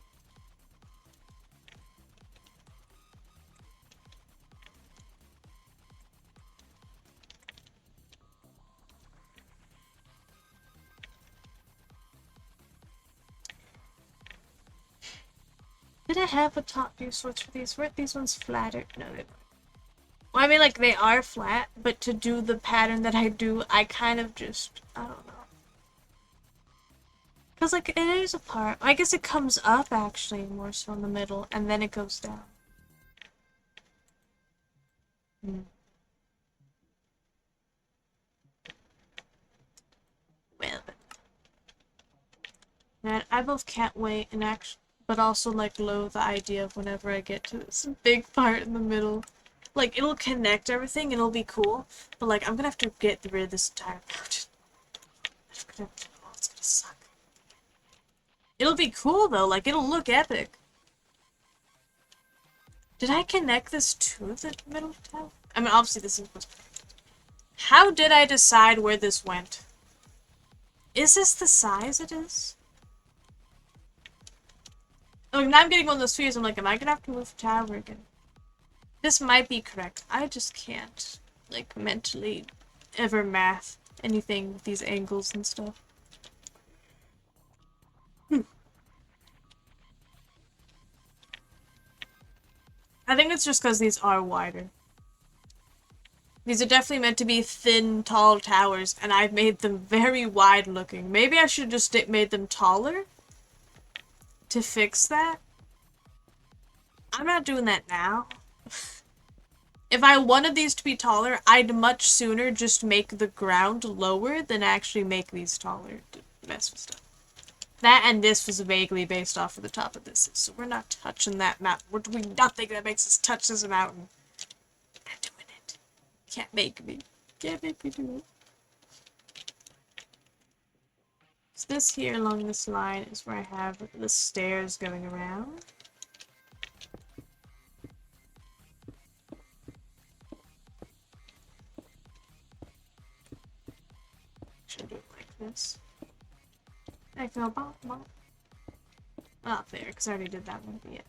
Did I have a top view sorts for these? Weren't these ones flatter? No, they weren't. Well, I mean, like, they are flat, but to do the pattern that I do, I kind of just, I don't know. Because, like, it is a part. I guess it comes up, actually, more so in the middle, and then it goes down. Well, man, I both can't wait and actually, but also, like, loathe the idea of whenever I get to this big part in the middle. Like, it'll connect everything and it'll be cool. But, like, I'm gonna have to get rid of this entire mountain. Oh, it's gonna suck. It'll be cool, though. Like, it'll look epic. Did I connect this to the middle tower? I mean, obviously this is... How did I decide where this went? Is this the size it is? Like, now I'm getting one of those fears. I'm like, am I gonna have to move the tower again? This might be correct. I just can't, like, mentally ever math anything with these angles and stuff. I think it's just because these are wider. These are definitely meant to be thin, tall towers, and I've made them very wide looking. Maybe I should just made them taller to fix that. I'm not doing that now. If I wanted these to be taller, I'd much sooner just make the ground lower than actually make these taller to mess with stuff. That and this was vaguely based off of the top of this, so we're not touching that mountain. We're doing nothing that makes us touch this mountain. I'm not doing it. Can't make me. Can't make me do it. So this here along this line is where I have the stairs going around. Should I do it like this? I go bop bop. Not there, because I already did that one, but yeah.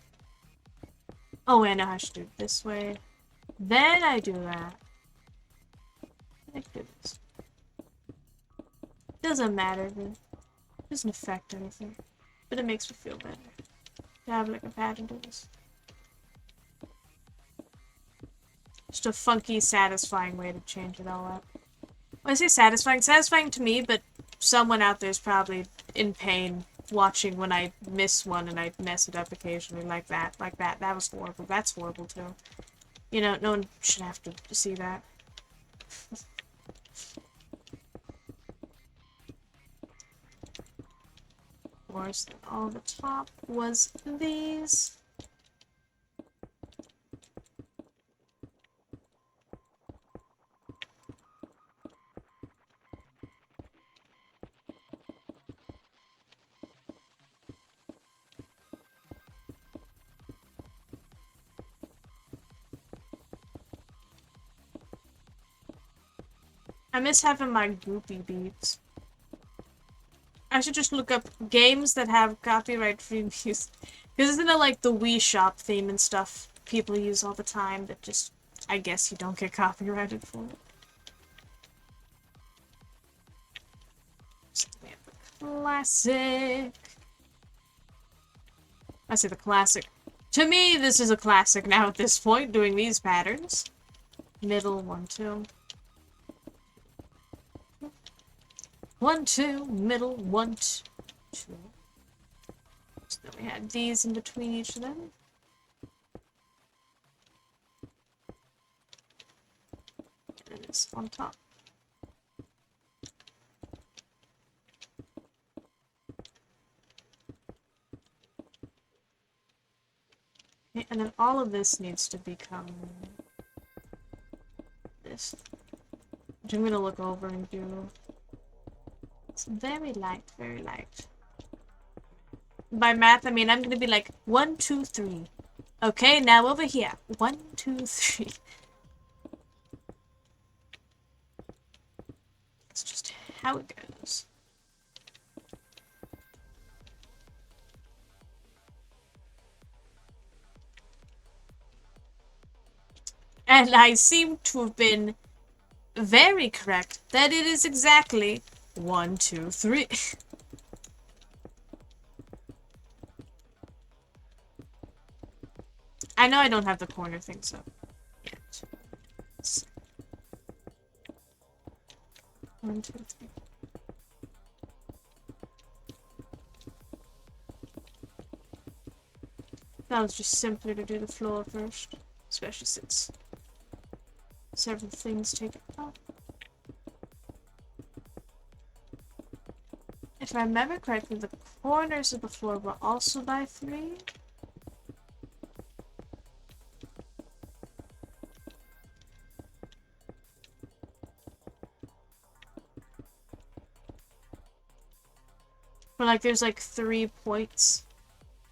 Oh wait, I know how I should do it this way. Then I do that. I can do this. Doesn't matter, it doesn't affect anything. But it makes me feel better to have like a pattern to this. Just a funky, satisfying way to change it all up. When I say satisfying, satisfying to me, but someone out there is probably in pain watching when I miss one and I mess it up occasionally like that. That was horrible. That's horrible too. You know, no one should have to see that. Of course, all the top was these. I miss having my goopy beats. I should just look up games that have copyright-free music. Because isn't it like the Wii Shop theme and stuff people use all the time that just, I guess you don't get copyrighted for it. So we have the classic. I say the classic. To me, this is a classic now at this point, doing these patterns. Middle, 1, 2. 1, 2, middle, 1, 2. So then we had these in between each of them. And this on top. Okay, and then all of this needs to become this. Which I'm going to look over and do. It's very light, very light. By math, I mean I'm gonna be like 1, 2, 3. Okay, now over here. 1, 2, 3. That's just how it goes. And I seem to have been very correct that it is exactly 1, 2, 3. I know I don't have the corner things up yet. So, 1, 2, 3. That was just simpler to do the floor first, especially since several things take it up. If I remember correctly, the corners of the floor were also by 3. But like there's like 3 points.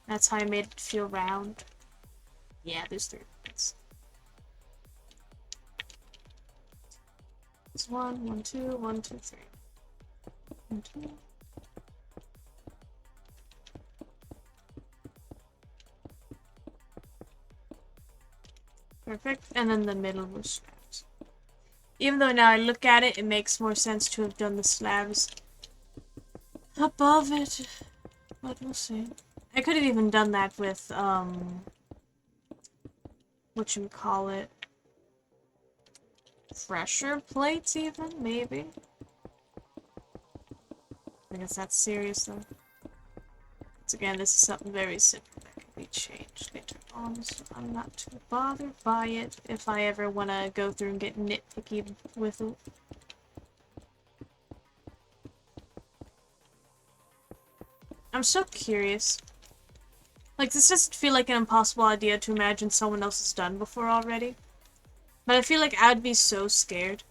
That's how I made it feel round. Yeah, there's 3 points. It's 1, 1, 2, 1, 2, 3. 1, 2. Perfect. And then the middle was slabs. Even though now I look at it, it makes more sense to have done the slabs above it. But we'll see. I could have even done that with, whatchamacallit, pressure plates even, maybe? I guess that's serious though. Once again, this is something very simple that can be changed later on, so I'm not too bothered by it if I ever want to go through and get nitpicky with it. I'm so curious. Like, this doesn't feel like an impossible idea to imagine someone else has done before already. But I feel like I'd be so scared.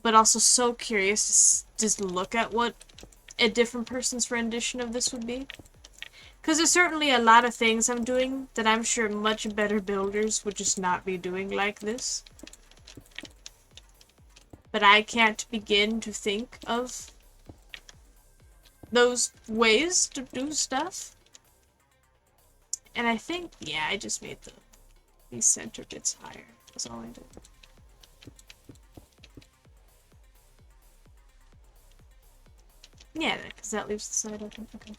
But also so curious to just look at what a different person's rendition of this would be. Because there's certainly a lot of things I'm doing that I'm sure much better builders would just not be doing like this. But I can't begin to think of those ways to do stuff. And I think, yeah, I just made these center bits higher. That's all I did. Yeah, because that leaves the side open. Okay.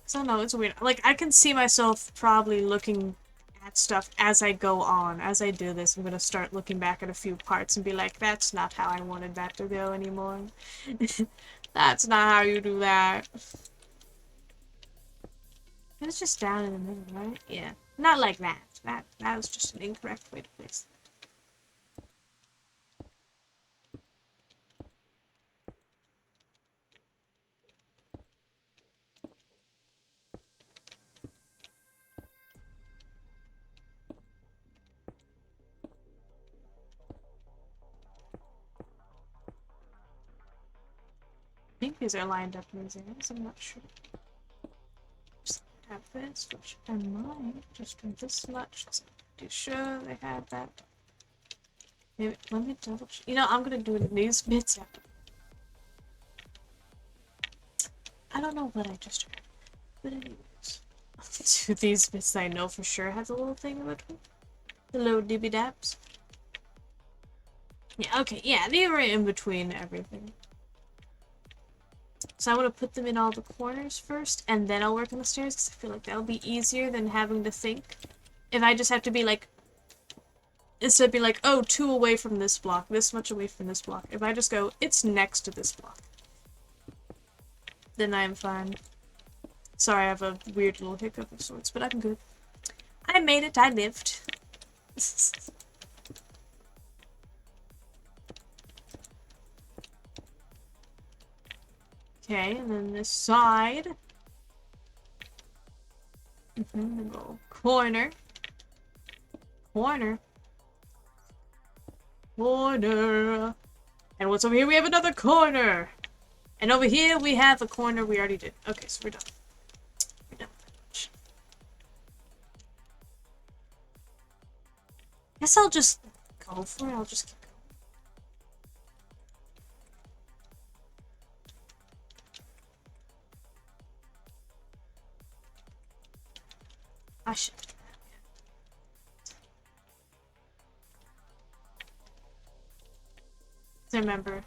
So I don't know, it's weird. Like, I can see myself probably looking at stuff as I go on. As I do this, I'm gonna start looking back at a few parts and be like, that's not how I wanted that to go anymore. That's not how you do that. It's just down in the middle, right? Yeah. Not like that. That was just an incorrect way to place it. I think these are lined up in exams, I'm not sure. Just have this, which I might just do this much. I'm pretty sure they have that. Maybe, let me double check. You know, I'm gonna do it in these bits after. I don't know what I just heard. But anyways. I'll do these bits that I know for sure have the little thing in between. The little dibby dabs. Yeah, okay, yeah, they were in between everything. So I want to put them in all the corners first, and then I'll work on the stairs, because I feel like that'll be easier than having to think. If I just have to be like, instead of being like, oh, 2 away from this block, this much away from this block. If I just go, it's next to this block, then I'm fine. Sorry, I have a weird little hiccup of sorts, but I'm good. I made it, I lived. Okay, and then this side. Then go corner. Corner. Corner. And what's over here? We have another corner. And over here we have a corner we already did. Okay, so we're done. We're done with that much. Guess I'll just go for it. I'll just keep going. I should do that, yeah. Remember,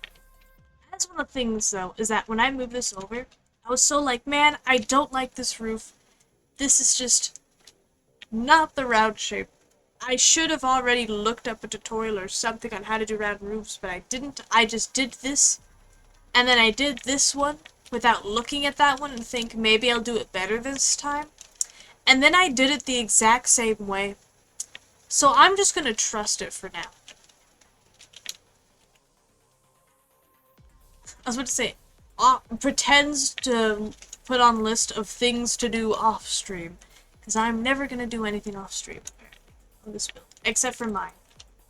that's one of the things, though, is that when I moved this over, I was so like, man, I don't like this roof. This is just not the round shape. I should have already looked up a tutorial or something on how to do round roofs, but I didn't. I just did this, and then I did this one without looking at that one and think maybe I'll do it better this time. And then I did it the exact same way. So I'm just gonna trust it for now. I was about to say, pretends to put on list of things to do off stream. Because I'm never going to do anything off stream on this build. Except for mine.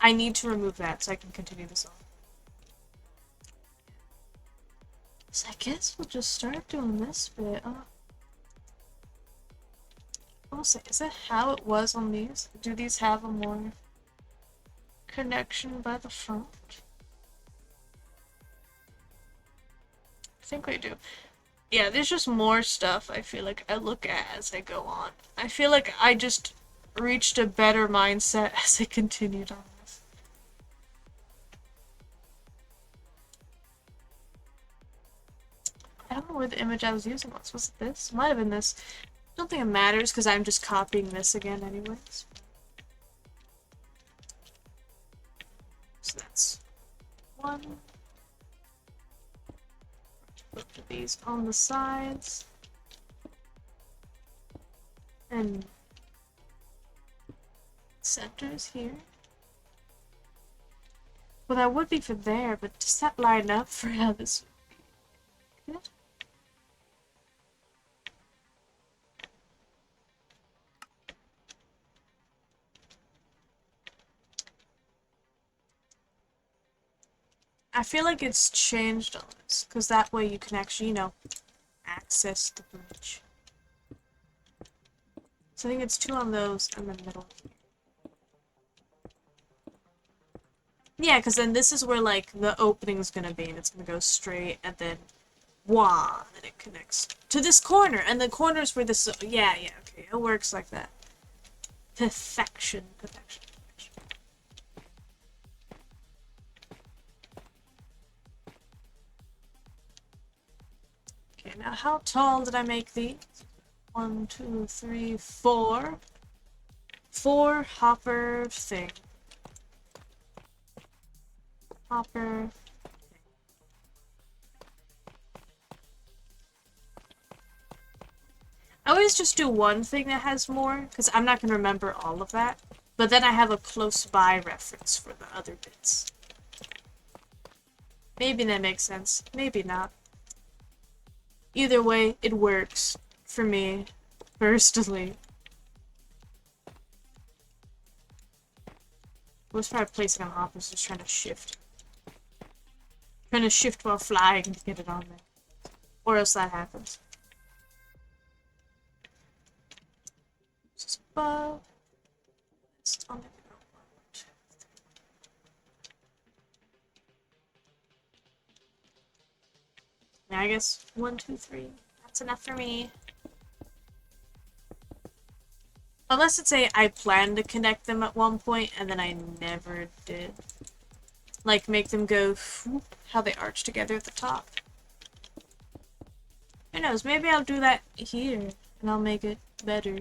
I need to remove that so I can continue this on. So I guess we'll just start doing this bit. I will say, is that how it was on these? Do these have a more connection by the front? I think they do. Yeah, there's just more stuff I feel like I look at as I go on. I feel like I just reached a better mindset as I continued on this. I don't know where the image I was using was. Was it this? Might have been this. I don't think it matters because I'm just copying this again anyways. So that's one. Both of these on the sides. And centers here. Well, that would be for there, but does that line up for how this would be good? I feel like it's changed on this, because that way you can actually, you know, access the bridge. So I think it's 2 on those and the middle. Yeah, because then this is where, like, the opening's gonna be, and it's gonna go straight, and then, wah, and then it connects to this corner, and the corner's where this, yeah, okay, it works like that. Perfection. Okay, now how tall did I make these? 1, 2, 3, 4. 4 hopper thing. Hopper. I always just do one thing that has more, because I'm not going to remember all of that. But then I have a close by reference for the other bits. Maybe that makes sense. Maybe not. Either way, it works for me, personally. Most part of placing on hop is just trying to shift. Trying to shift while flying to get it on there. Or else that happens. This is above. It's on the yeah, I guess 1, 2, 3. That's enough for me. Unless it's I planned to connect them at one point and then I never did. Like make them go whoop, how they arch together at the top. Who knows, maybe I'll do that here and I'll make it better.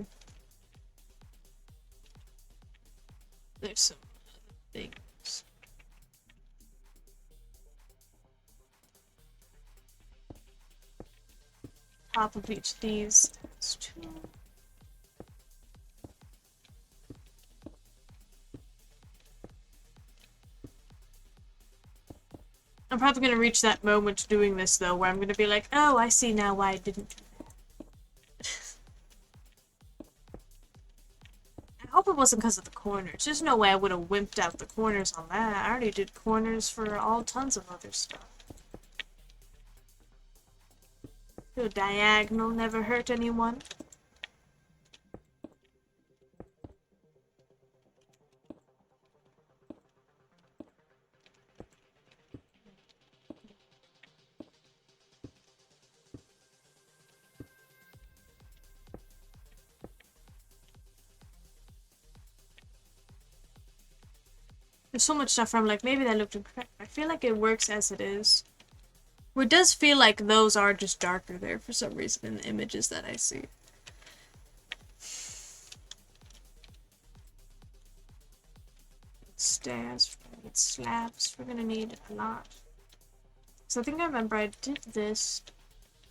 There's some other things. Top of each of these is 2. I'm probably going to reach that moment doing this, though, where I'm going to be like, oh, I see now why I didn't do that. I hope it wasn't because of the corners. There's no way I would have wimped out the corners on that. I already did corners for all tons of other stuff. No diagonal never hurt anyone. There's so much stuff where I'm like, maybe that looked incorrect. I feel like it works as it is. Where it does feel like those are just darker there for some reason in the images that I see. Stairs, we're gonna need slabs, we're gonna need a lot. So I think I remember I did this.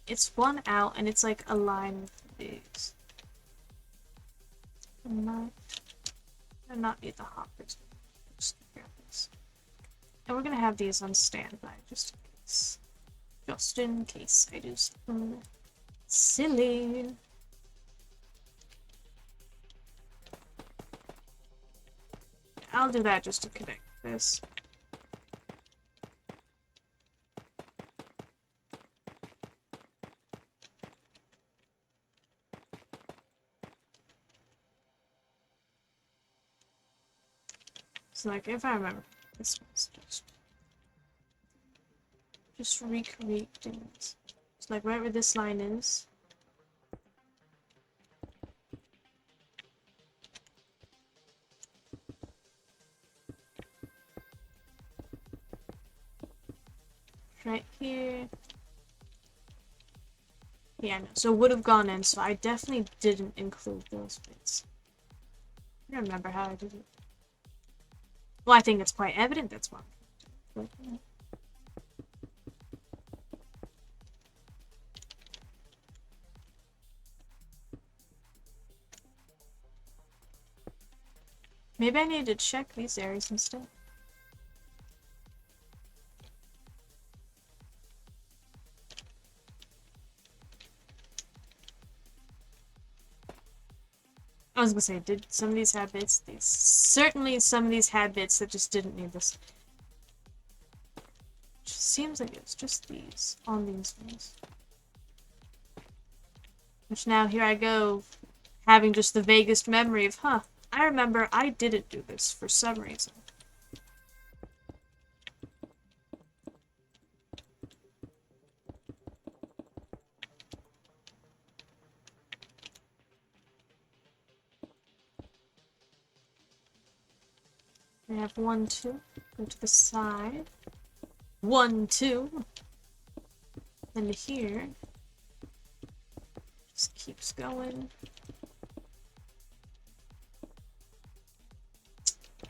It's one out and it's like a line with these. I not need the hoppers. And we're gonna have these on standby just in case. Just in case I do something silly. I'll do that just to connect this. So like if I remember, this was just recreate things. So like right where this line is. Right here. Yeah, no. So it would have gone in, so I definitely didn't include those bits. I don't remember how I did it. Well, I think it's quite evident that's why. But, yeah. Maybe I need to check these areas instead. I was gonna say, did some of these have bits? These certainly some of these had bits that just didn't need this. Just seems like it's just these on these ones. Which now here I go, having just the vaguest memory of, huh, I remember I didn't do this for some reason. I have 1, 2. Go to the side. 1, 2. Then to here. Just keeps going.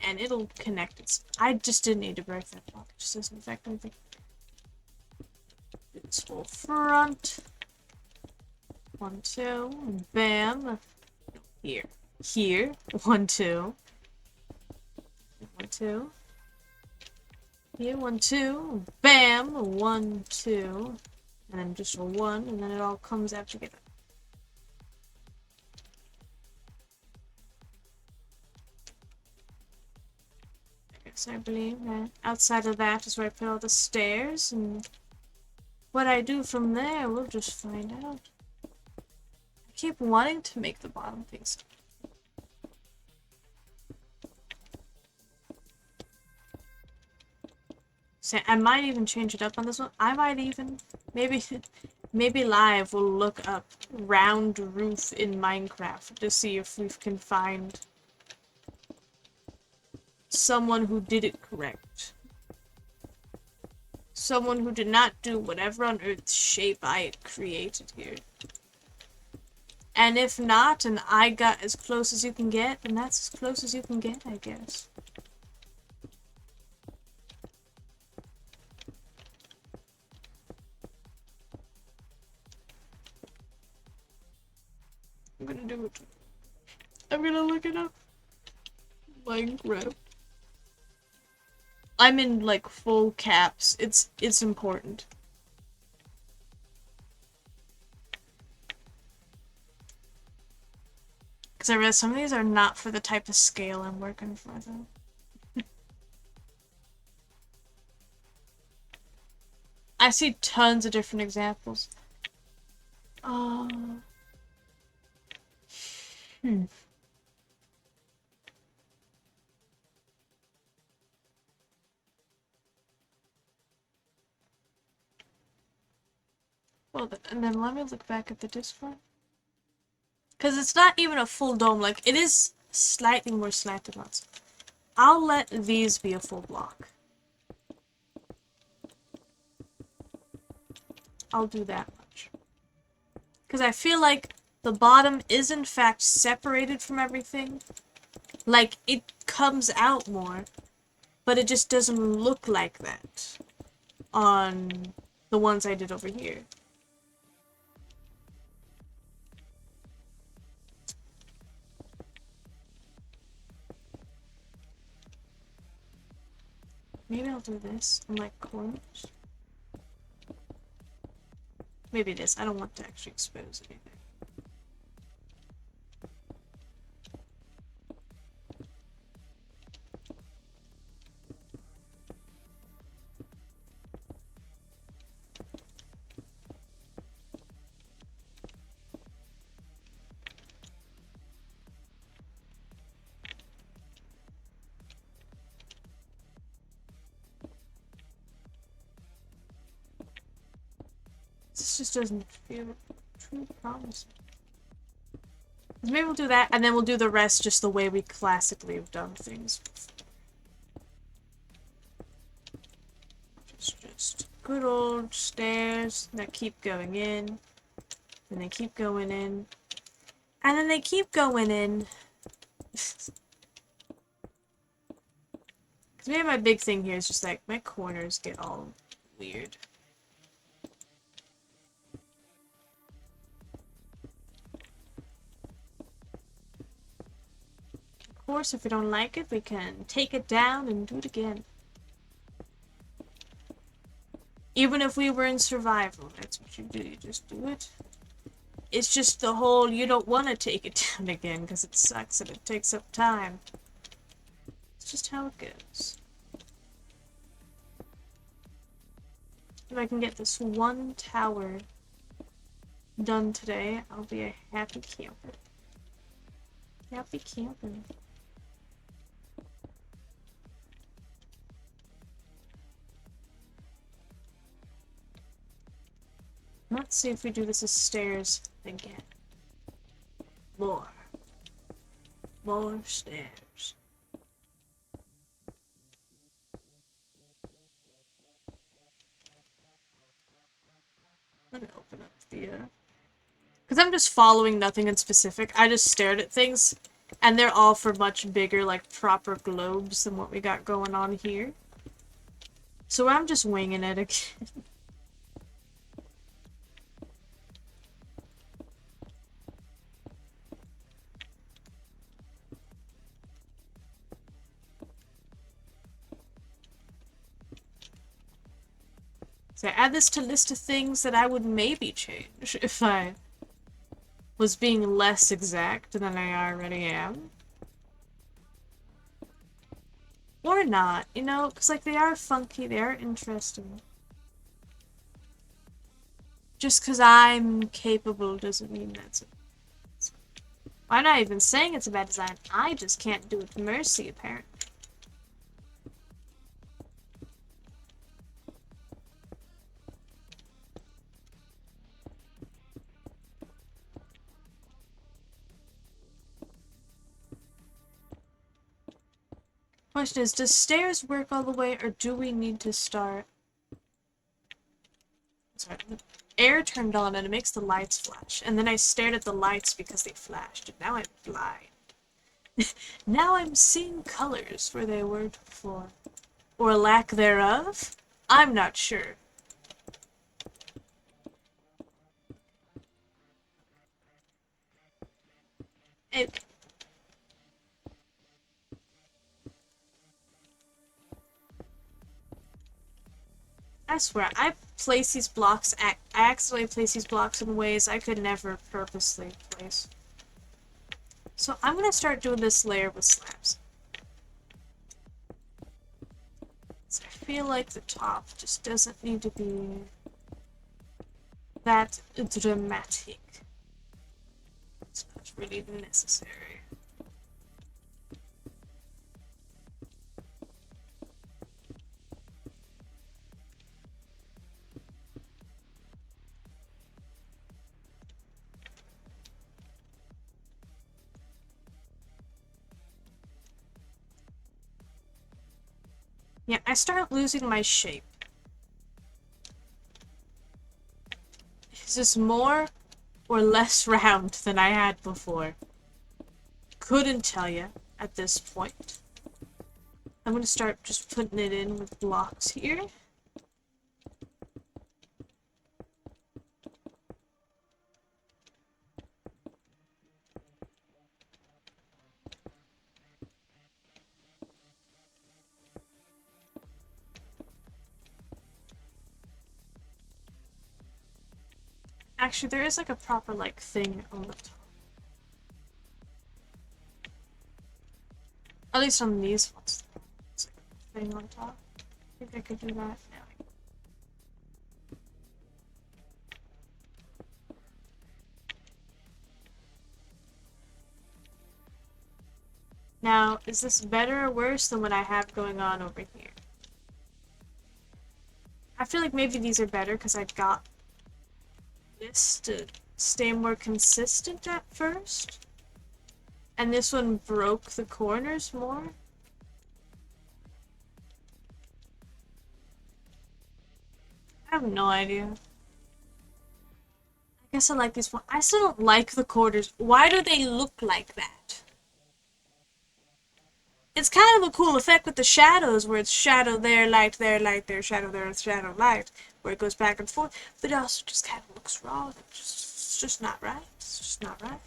And it'll connect it. I just didn't need to break that block. It just doesn't affect anything. Do this full front. 1, 2. Bam. Here. Here. 1, 2. 1, 2. Here, 1, 2. Bam! 1, 2. And then just a 1, and then it all comes out together. I guess I believe that outside of that is where I put all the stairs, and what I do from there, we'll just find out. I keep wanting to make the bottom things. So I might even change it up on this one. I might even, maybe live will look up round roof in Minecraft to see if we can find someone who did it correct. Someone who did not do whatever on earth shape I had created here. And if not, and I got as close as you can get, then that's as close as you can get, I guess. I'm gonna do it. I'm gonna look it up. Minecraft. I'm in like full caps. It's important. Because I realized some of these are not for the type of scale I'm working for though. I see tons of different examples. Well, and then let me look back at the Discord. Because it's not even a full dome. Like, it is slightly more slanted ones. I'll let these be a full block. I'll do that much. Because I feel like the bottom is in fact separated from everything. Like, it comes out more. But it just doesn't look like that on the ones I did over here. Maybe I'll do this on my corners. Maybe it is. I don't want to actually expose anything. This just doesn't feel too promising. Maybe we'll do that, and then we'll do the rest just the way we classically have done things before. Just good old stairs that keep going in, and they keep going in, and then they keep going in. Because maybe my big thing here is just like my corners get all weird. Of course, if we don't like it, we can take it down and do it again. Even if we were in survival, that's what you do, you just do it. It's just the whole, you don't want to take it down again because it sucks and it takes up time. It's just how it goes. If I can get this one tower done today, I'll be a happy camper. Happy camper. Let's see if we do this as stairs again. More stairs. I'm gonna open up the, because I'm just following nothing in specific. I just stared at things, and they're all for much bigger, like, proper globes than what we got going on here. So I'm just winging it again. So I add this to list of things that I would maybe change if I was being less exact than I already am. Or not, you know, because like they are funky, they are interesting. Just because I'm capable doesn't mean that's it. I'm not even saying it's a bad design, I just can't do it with mercy, apparently. Question is, does stairs work all the way, or do we need to start... Sorry, the air turned on and it makes the lights flash, and then I stared at the lights because they flashed, and now I'm blind. Now I'm seeing colors where they weren't before. Or lack thereof? I'm not sure. Okay. I swear, I place these blocks, I accidentally place these blocks in ways I could never purposely place. So I'm gonna start doing this layer with slabs. So I feel like the top just doesn't need to be that dramatic. It's not really necessary. Yeah, I start losing my shape. Is this more or less round than I had before? Couldn't tell you at this point. I'm gonna start just putting it in with blocks here. Actually, there is like a proper like thing on the top. At least on these ones. It's like a thing on top. I think I could do that now. Now, is this better or worse than what I have going on over here? I feel like maybe these are better because I've got this to stay more consistent at first. And this one broke the corners more. I have no idea. I guess I like these one. I still don't like the corners. Why do they look like that? It's kind of a cool effect with the shadows, where it's shadow there, light there, light there, shadow there, shadow, light, where it goes back and forth. But it also just kind of looks wrong. It's just not right. It's just not right.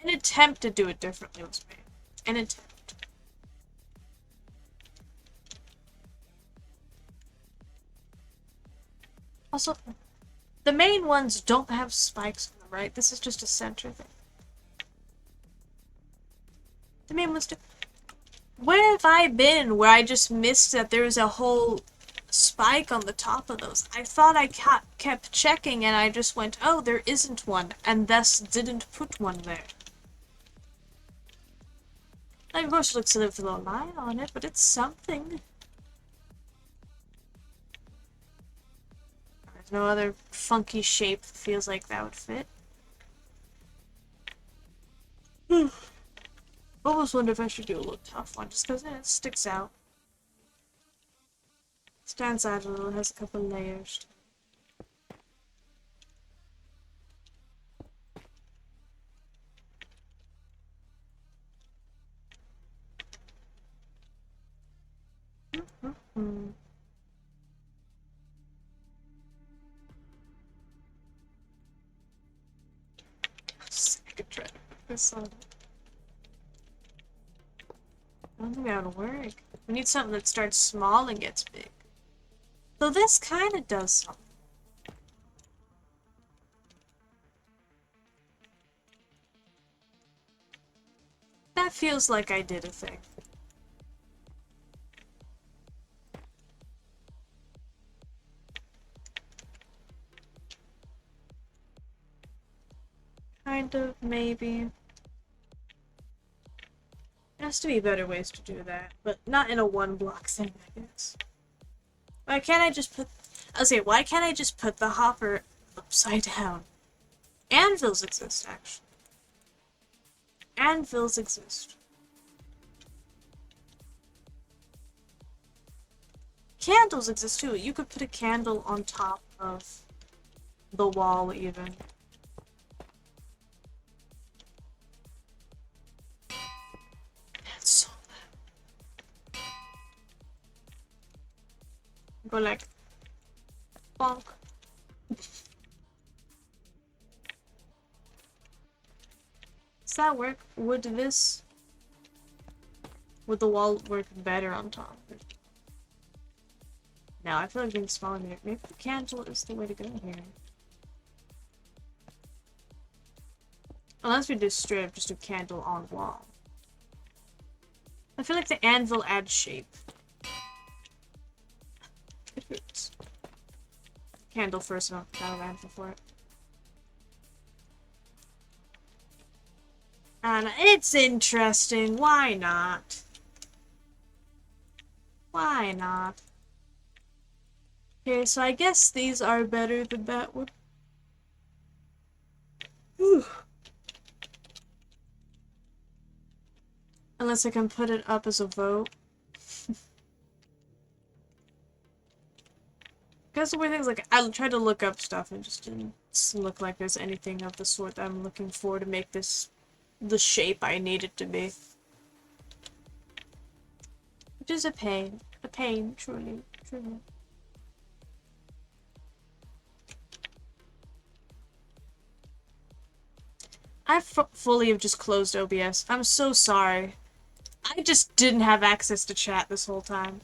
An attempt to do it differently was made. An attempt. Also, the main ones don't have spikes on them, right? This is just a center thing. The main ones do. Where have I been where I just missed that there was a whole spike on the top of those? I thought I kept checking and I just went, oh, there isn't one, and thus didn't put one there. Like, of course it looks a little with a line on it, but it's something. There's no other funky shape that feels like that would fit. Almost wonder if I should do a little tough one, just because it sticks out. Stands out a little, has a couple layers. I could try to put this on. I don't think that would work. We need something that starts small and gets big. So this kind of does something. That feels like I did a thing. Kind of, maybe. There has to be better ways to do that, but not in a one block thing, I guess. Why can't I just put... why can't I just put the hopper upside down? Anvils exist, actually. Anvils exist. Candles exist too. You could put a candle on top of the wall, even. That's so loud. Go like... bonk. Does that work? Would the wall work better on top? No, I feel like being smaller here. Maybe the candle is the way to go here. Unless we just straight up just do candle on wall. I feel like the anvil adds shape. It hurts. Candle first, not an anvil for it. And it's interesting. Why not? Why not? Okay, so I guess these are better than that one. Whew. Unless I can put it up as a vote. Guess the weird thing is, like, I tried to look up stuff and it just didn't look like there's anything of the sort that I'm looking for to make this the shape I need it to be. Which is a pain. A pain, truly. Truly. I fully have just closed OBS. I'm so sorry. I just didn't have access to chat this whole time.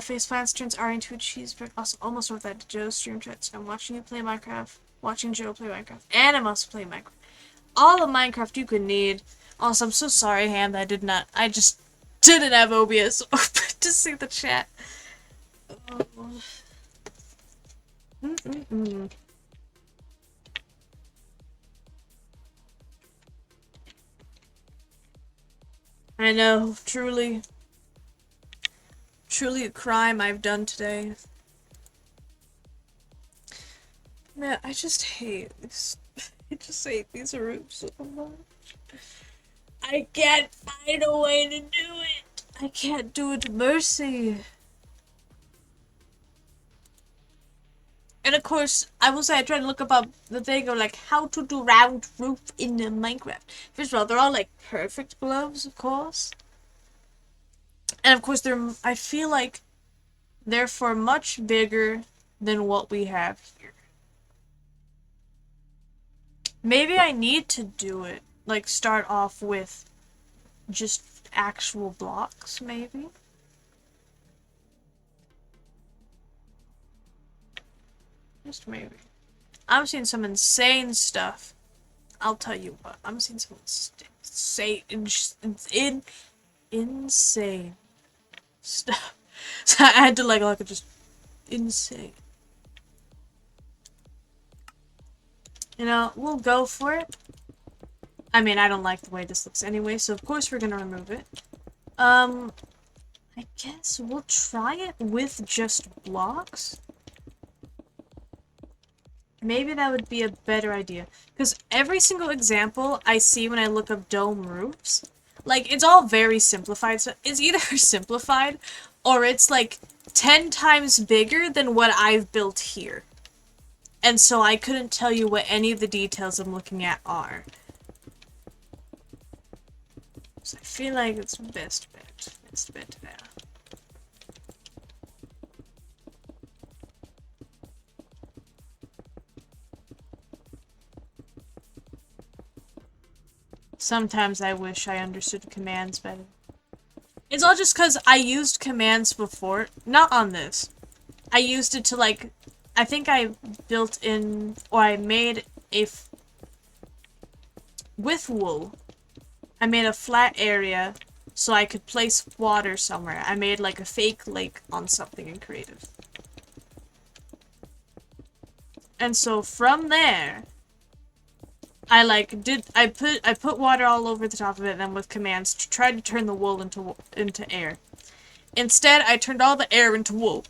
Face plants turns R into a cheeseburger. Also, almost wrote that to Joe's stream chat. So I'm watching you play Minecraft. Watching Joe play Minecraft. And I'm also playing Minecraft. All of Minecraft you could need. Also, I'm so sorry, Ham, that I just didn't have OBS open to see the chat. Oh. I know, truly a crime I've done today. Man, I just hate this. I just hate these rooms so much. I can't find a way to do it. I can't do it, Mercy. And of course, I will say I tried to look up the thing of like how to do round roof in Minecraft. First of all, they're all like perfect gloves, of course. And of course, I feel like they're for much bigger than what we have here. Maybe I need to do it. Like start off with just actual blocks, maybe. Just maybe. I'm seeing some insane stuff. I'll tell you what. I'm seeing some insane stuff. So I had to like just insane. You know, we'll go for it. I mean, I don't like the way this looks anyway, so of course we're gonna remove it. I guess we'll try it with just blocks. Maybe that would be a better idea. Because every single example I see when I look up dome roofs, like, it's all very simplified. So it's either simplified, or it's, like, 10 times bigger than what I've built here. And so I couldn't tell you what any of the details I'm looking at are. So I feel like it's best bet. Best bet now. Sometimes I wish I understood commands better. It's all just because I used commands before. Not on this. I used it to, like, I think I built in, or I made with wool, I made a flat area so I could place water somewhere. I made, like, a fake lake on something in creative. And so from there, I put water all over the top of it, and then with commands to try to turn the wool into air. Instead, I turned all the air into wool.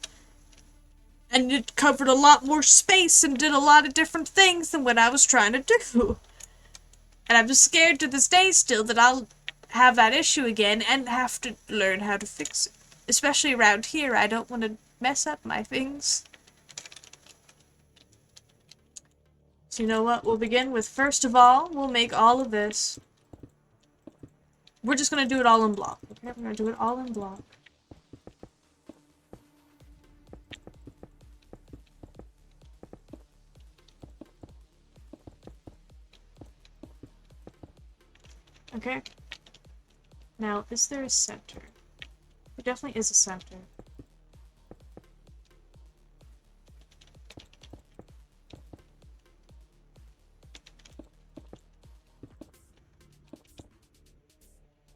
And it covered a lot more space and did a lot of different things than what I was trying to do. And I'm just scared to this day still that I'll have that issue again and have to learn how to fix it. Especially around here, I don't want to mess up my things. So you know what? We'll begin with, first of all, we'll make all of this. We're just going to do it all in block. Okay, we're going to do it all in block. Okay. Now, is there a center? There definitely is a center.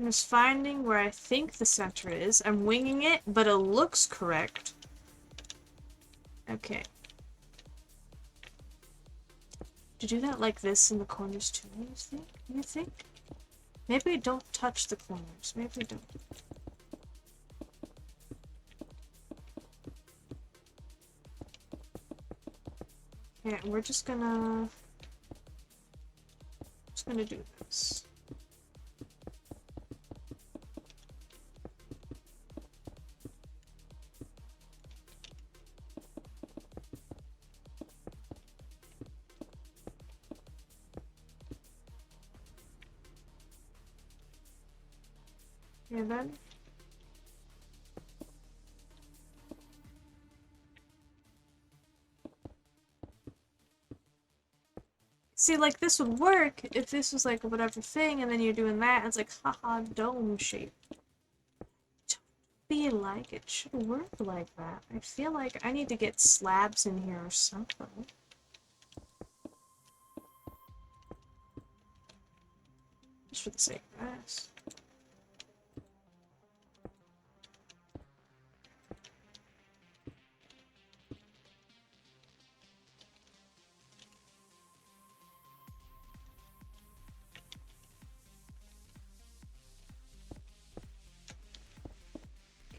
I'm just finding where I think the center is. I'm winging it, but it looks correct. Okay. To do that like this in the corners too, you think? Maybe we don't touch the corners. Maybe we don't. Okay, we're just gonna do this. And then see, like, this would work if this was like whatever thing, and then you're doing that, and it's like, haha, dome shape. Don't feel like it should work like that. I feel like I need to get slabs in here or something. Just for the sake of this.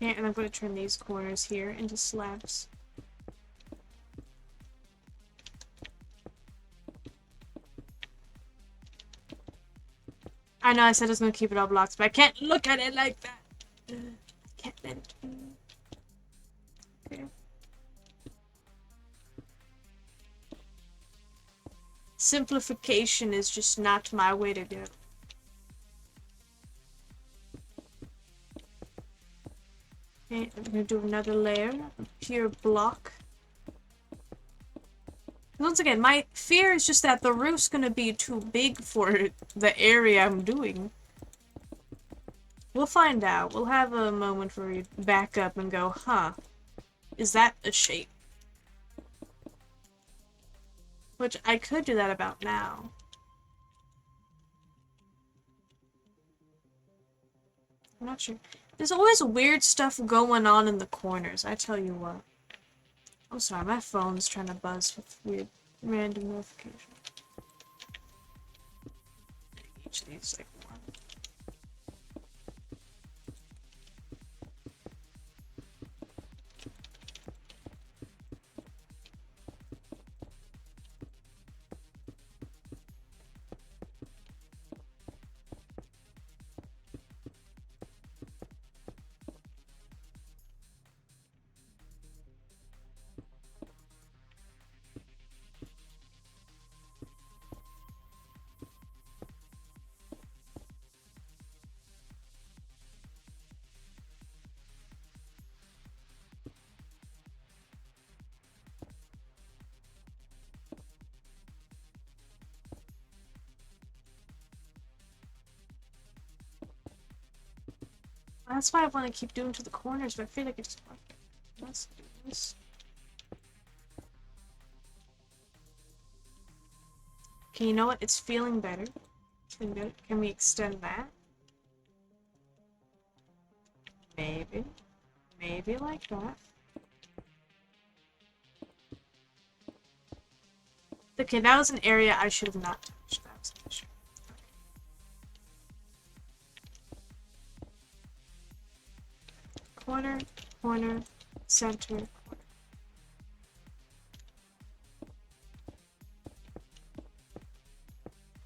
Okay, and I'm going to turn these corners here into slabs. I know I said I was going to keep it all blocks, but I can't look at it like that. I can't let it be. Okay. Simplification is just not my way to go. Okay, I'm going to do another layer of pure block. Once again, my fear is just that the roof's gonna be too big for the area I'm doing. We'll find out. We'll have a moment where we back up and go, huh, is that a shape? Which I could do that about now. I'm not sure. There's always weird stuff going on in the corners, I tell you what. I'm sorry, my phone's trying to buzz with weird random notifications. Each of these like one. That's why I want to keep doing to the corners, but I feel like it's let's do this. Okay, you know what? It's feeling better. It's feeling good. Can we extend that? Maybe. Maybe like that. Okay, that was an area I should have not touched. That was an issue. Corner, corner, center, corner.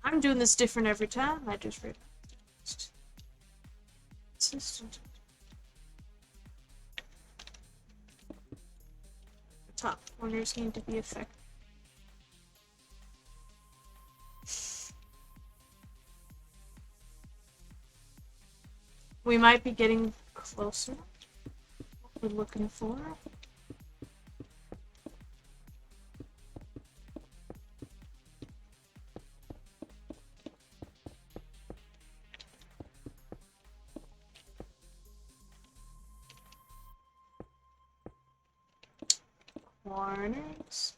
I'm doing this different every time. I just realized. Consistent. The top corners need to be effective. We might be getting closer. What we're looking for. Corners.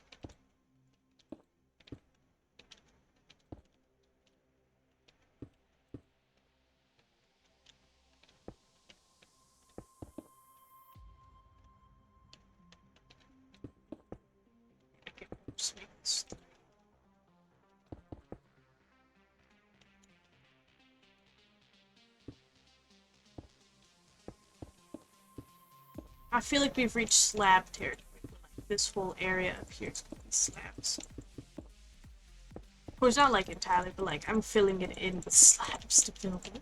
Just make this. I feel like we've reached slab territory. Like this whole area up here is gonna be slabs. Of course, not like entirely, but like I'm filling it in with slabs to fill it.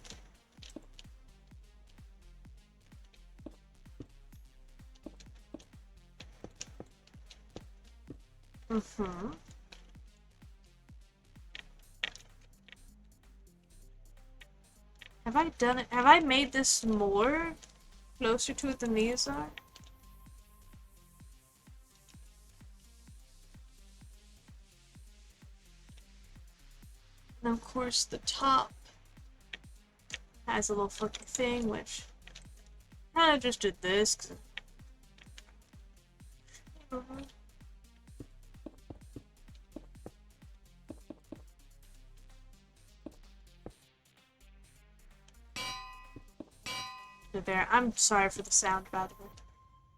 Have I done it? Have I made this more closer to it than these are? And of course, the top has a little fucking thing, which I kind of just did this. There. I'm sorry for the sound, by the way.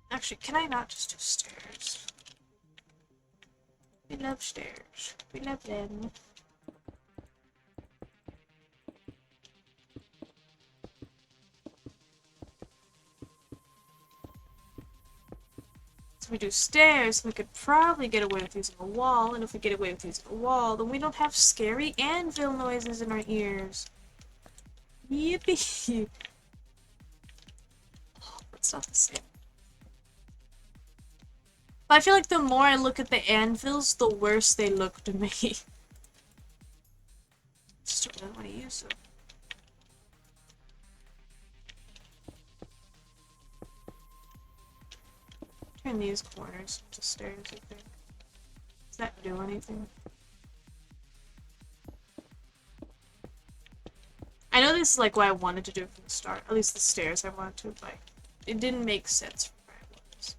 Actually, can I not just do stairs? We love stairs. We love them. So we do stairs, we could probably get away with using a wall, and if we get away with using a wall, then we don't have scary anvil noises in our ears. Yippee! Oh, that's not the same. But I feel like the more I look at the anvils, the worse they look to me. Just don't really want to use them. Turn these corners to stairs, I think. Does that do anything? I know this is like what I wanted to do from the start. At least the stairs I wanted to, but it didn't make sense from where I was.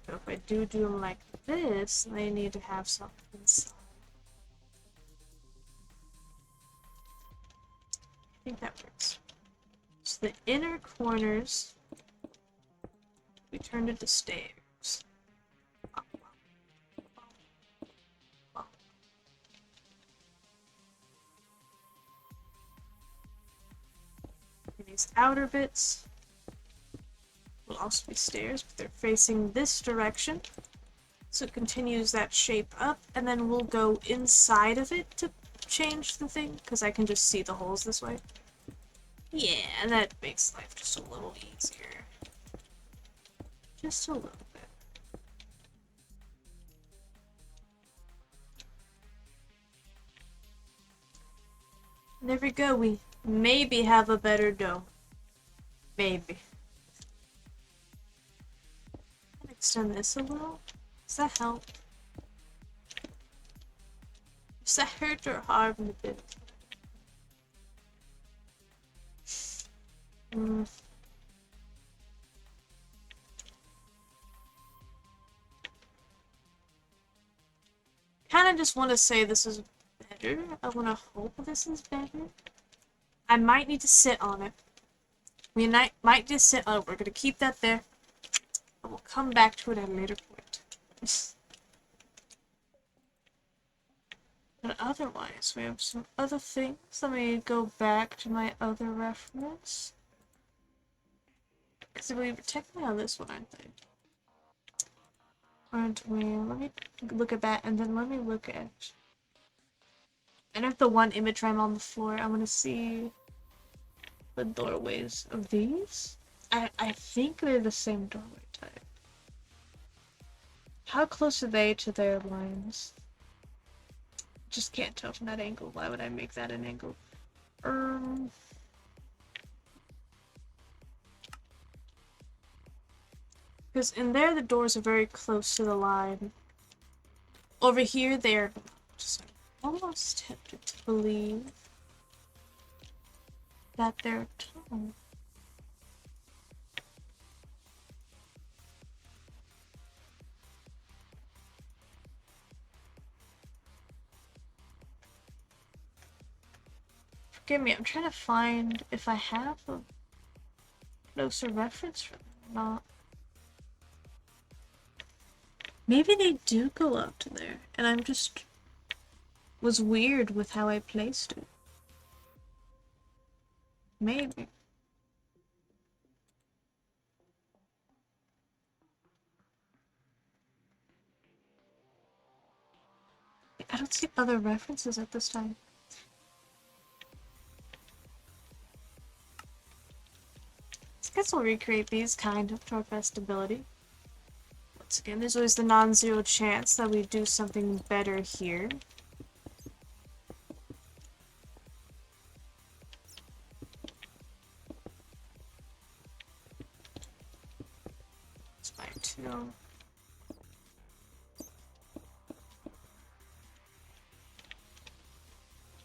But if I do them like this, they need to have something inside. I think that works. So the inner corners, we turned into stairs. And these outer bits will also be stairs, but they're facing this direction. So it continues that shape up, and then we'll go inside of it to change the thing, because I can just see the holes this way. Yeah, and that makes life just a little easier. Just a little bit. And there we go, we maybe have a better dome. Maybe. Extend this a little. Does that help? Does that hurt or harm a bit? Kinda just want to say this is better. I want to hope this is better. I might need to sit on it. We might just sit on it. We're gonna keep that there. And we'll come back to it at a later point. But otherwise, we have some other things. Let me go back to my other reference. Because we were technically on this one, aren't they? Aren't we? Let me look at that, and then let me look at... And if the one image I'm on the floor, I want to see the doorways of these. I think they're the same doorway type. How close are they to their lines? Just can't tell from that angle. Why would I make that an angle? Because in there, the doors are very close to the line. Over here, they're just almost tempted to believe that they're tall. Forgive me, I'm trying to find if I have a closer reference for them or not. Maybe they do go up to there, and I'm just was weird with how I placed it. Maybe. I don't see other references at this time. I guess we'll recreate these kind of to our best ability. Once again, there's always the non-zero chance that we do something better here. It's by 2.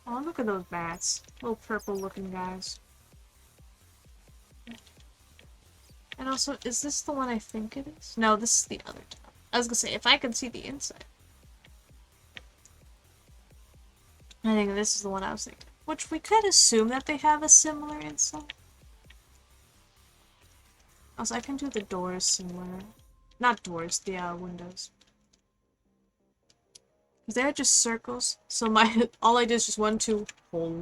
Oh, look at those bats. Little purple looking guys. And also, is this the one I think it is? No, this is the other town. I was gonna say, if I could see the inside. I think this is the one I was thinking. Which we could assume that they have a similar inside. Also, I can do the doors similar. Not doors, the windows. Because they're just circles. So my all I did is just 1, 2, hole.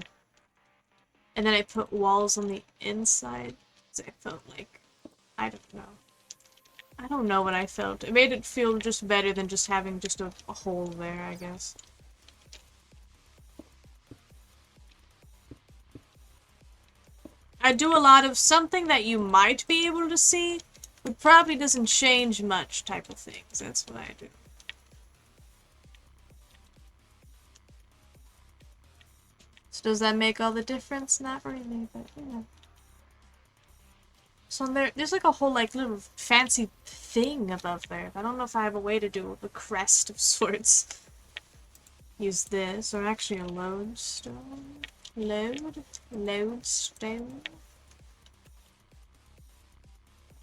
And then I put walls on the inside. So I felt like, I don't know. I don't know what I felt. It made it feel just better than just having just a hole there, I guess. I do a lot of something that you might be able to see, but probably doesn't change much type of things. That's what I do. So does that make all the difference? Not really, but yeah. So there's like a whole like little fancy thing above there. I don't know if I have a way to do a crest of sorts. Use this, or actually a lodestone. Lodestone.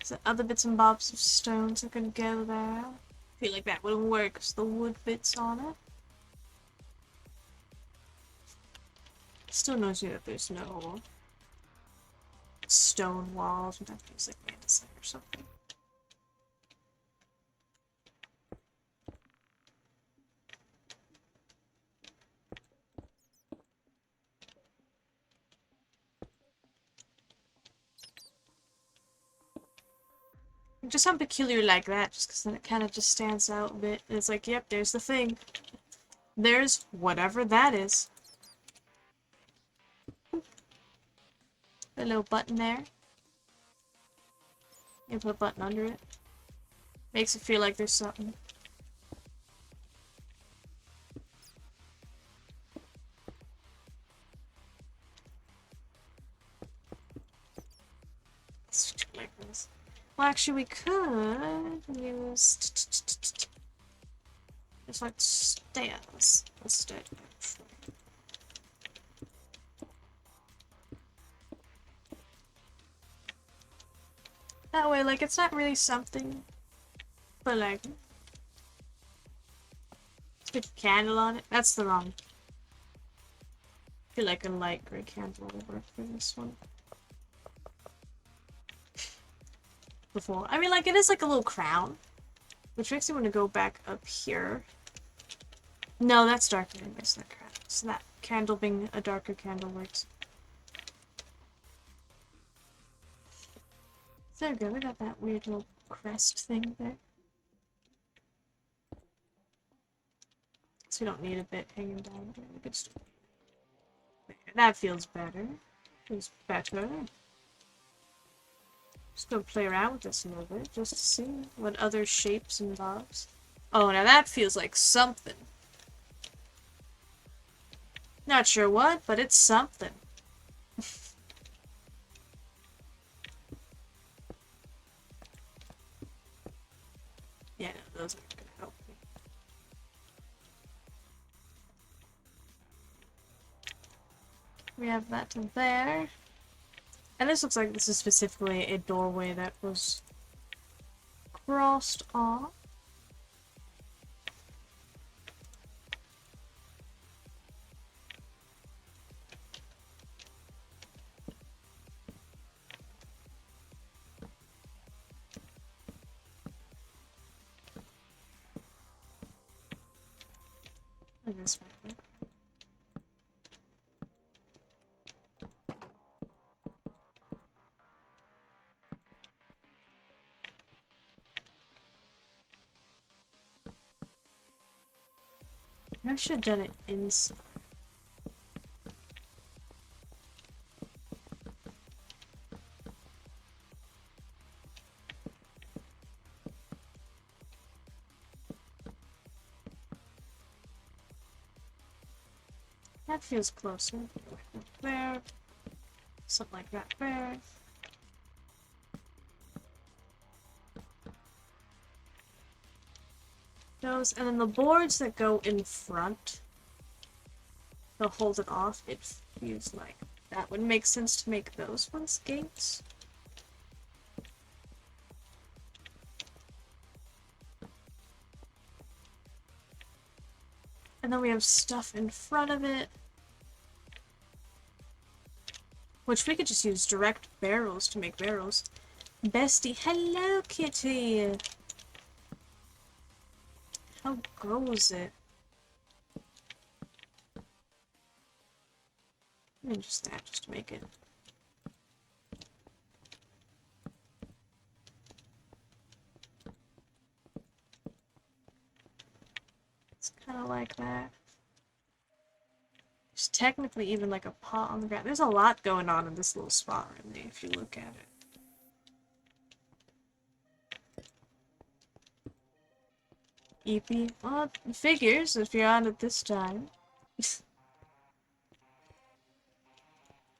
So other bits and bobs of stones are gonna go there. I feel like that wouldn't work because the wood bits on it. Still knows you that there's no stone walls. We'd have to use like andesite or something. Just something peculiar like that, just because then it kind of just stands out a bit. And it's like, yep, there's the thing. There's whatever that is. A little button there. You put a button under it. Makes it feel like there's something. Like this. Well, actually, we could use just like stairs instead. That way, like, it's not really something, but like, put a candle on it. That's the wrong. I feel like a light gray candle would work for this one. Before, I mean, like, it is like a little crown, which makes me want to go back up here. No, that's darker than this, that crown. So that candle being a darker candle works. There we go, we got that weird little crest thing there. So we don't need a bit hanging down there. We could still... That feels better. Feels better. Just go play around with this a little bit, just to see what other shapes and bobs. Oh, now that feels like something. Not sure what, but it's something. Yeah, no, those aren't gonna help me. We have that to there. And this looks like this is specifically a doorway that was crossed off. And this right there. I should have done it inside. That feels closer. There. Something like that there. Those, and then the boards that go in front, they'll hold it off. It feels like that would make sense to make those ones gates. And then we have stuff in front of it, which we could just use direct barrels to make barrels. Bestie, hello kitty! How goes it? And just that, just to make it. It's kind of like that. There's technically even like a pot on the ground. There's a lot going on in this little spot, really, if you look at it. Eepy. Well, it figures if you're on it this time.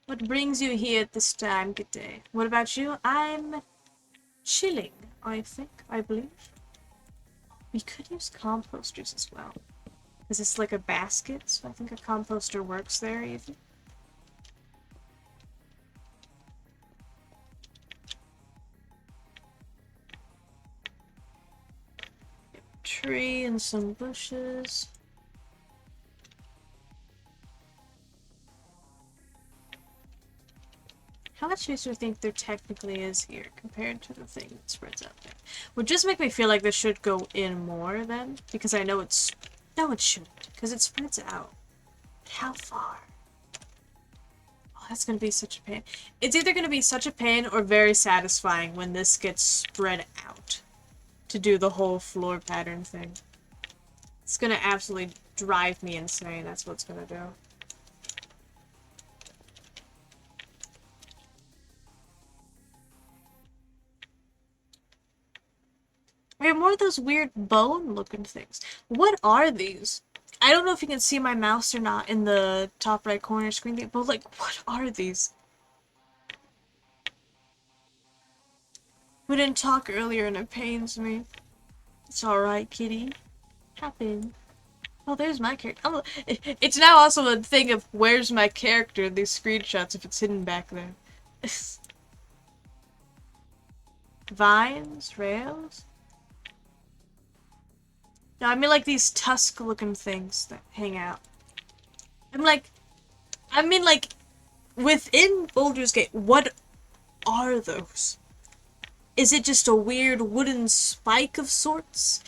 What brings you here at this time? Good day. What about you? I'm chilling, I believe. We could use composters as well. Is this like a basket? So I think a composter works there even. Tree and some bushes. How much space do you think there technically is here compared to the thing that spreads out there? Would just make me feel like this should go in more then, because I know it's... No, it shouldn't, because it spreads out. How far? Oh, that's gonna be such a pain. It's either gonna be such a pain or very satisfying when this gets spread out to do the whole floor pattern thing. It's gonna absolutely drive me insane, that's what it's gonna do. We have more of those weird bone-looking things. What are these? I don't know if you can see my mouse or not in the top right corner screen thing, but like, what are these? We didn't talk earlier and it pains me. It's alright, kitty. Happen. Oh, there's my character. It's now also a thing of where's my character in these screenshots if it's hidden back there. Vines? Rails? No, I mean like these tusk-looking things that hang out. I mean like, within Baldur's Gate, what are those? Is it just a weird wooden spike of sorts?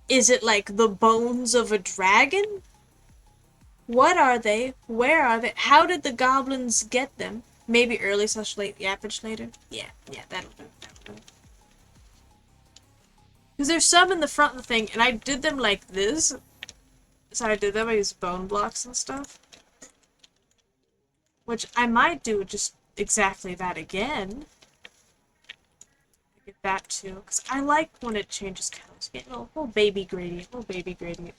Is it like the bones of a dragon? What are they? Where are they? How did the goblins get them? Maybe early / late yappage later? Yeah, that'll do. Because there's some in the front of the thing, and I did them like this. So I did them, I used bone blocks and stuff. Which I might do just exactly that again. Get that too, because I like when it changes colors. Get a little baby gradient, in there.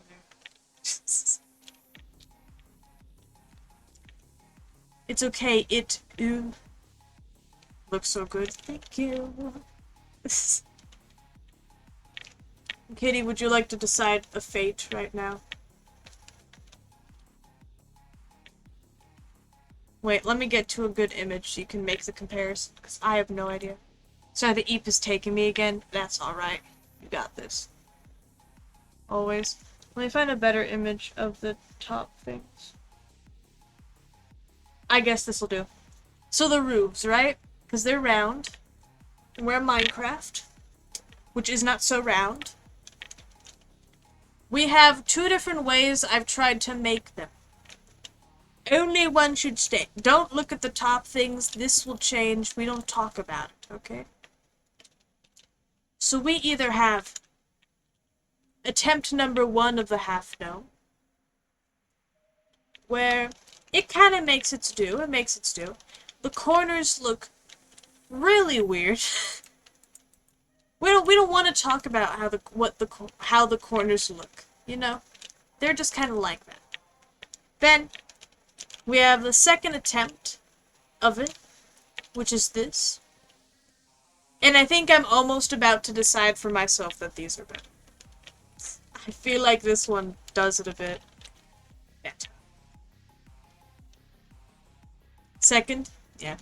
It's okay, it looks so good. Thank you. Kitty, would you like to decide a fate right now? Wait, let me get to a good image so you can make the comparison, because I have no idea. Sorry, the Eep is taking me again. That's alright. You got this. Always. Let me find a better image of the top things. I guess this'll do. So the roofs, right? Because they're round. And we're in Minecraft, which is not so round. We have two different ways I've tried to make them. Only one should stay. Don't look at the top things. This will change. We don't talk about it, okay? So we either have attempt number 1 of the half dome, where it kind of makes its due. It makes its due. The corners look really weird. We don't want to talk about how the corners look, you know? They're just kind of like that. Then we have the second attempt of it, which is this. And I think I'm almost about to decide for myself that these are better. I feel like this one does it a bit better. Second? Yeah.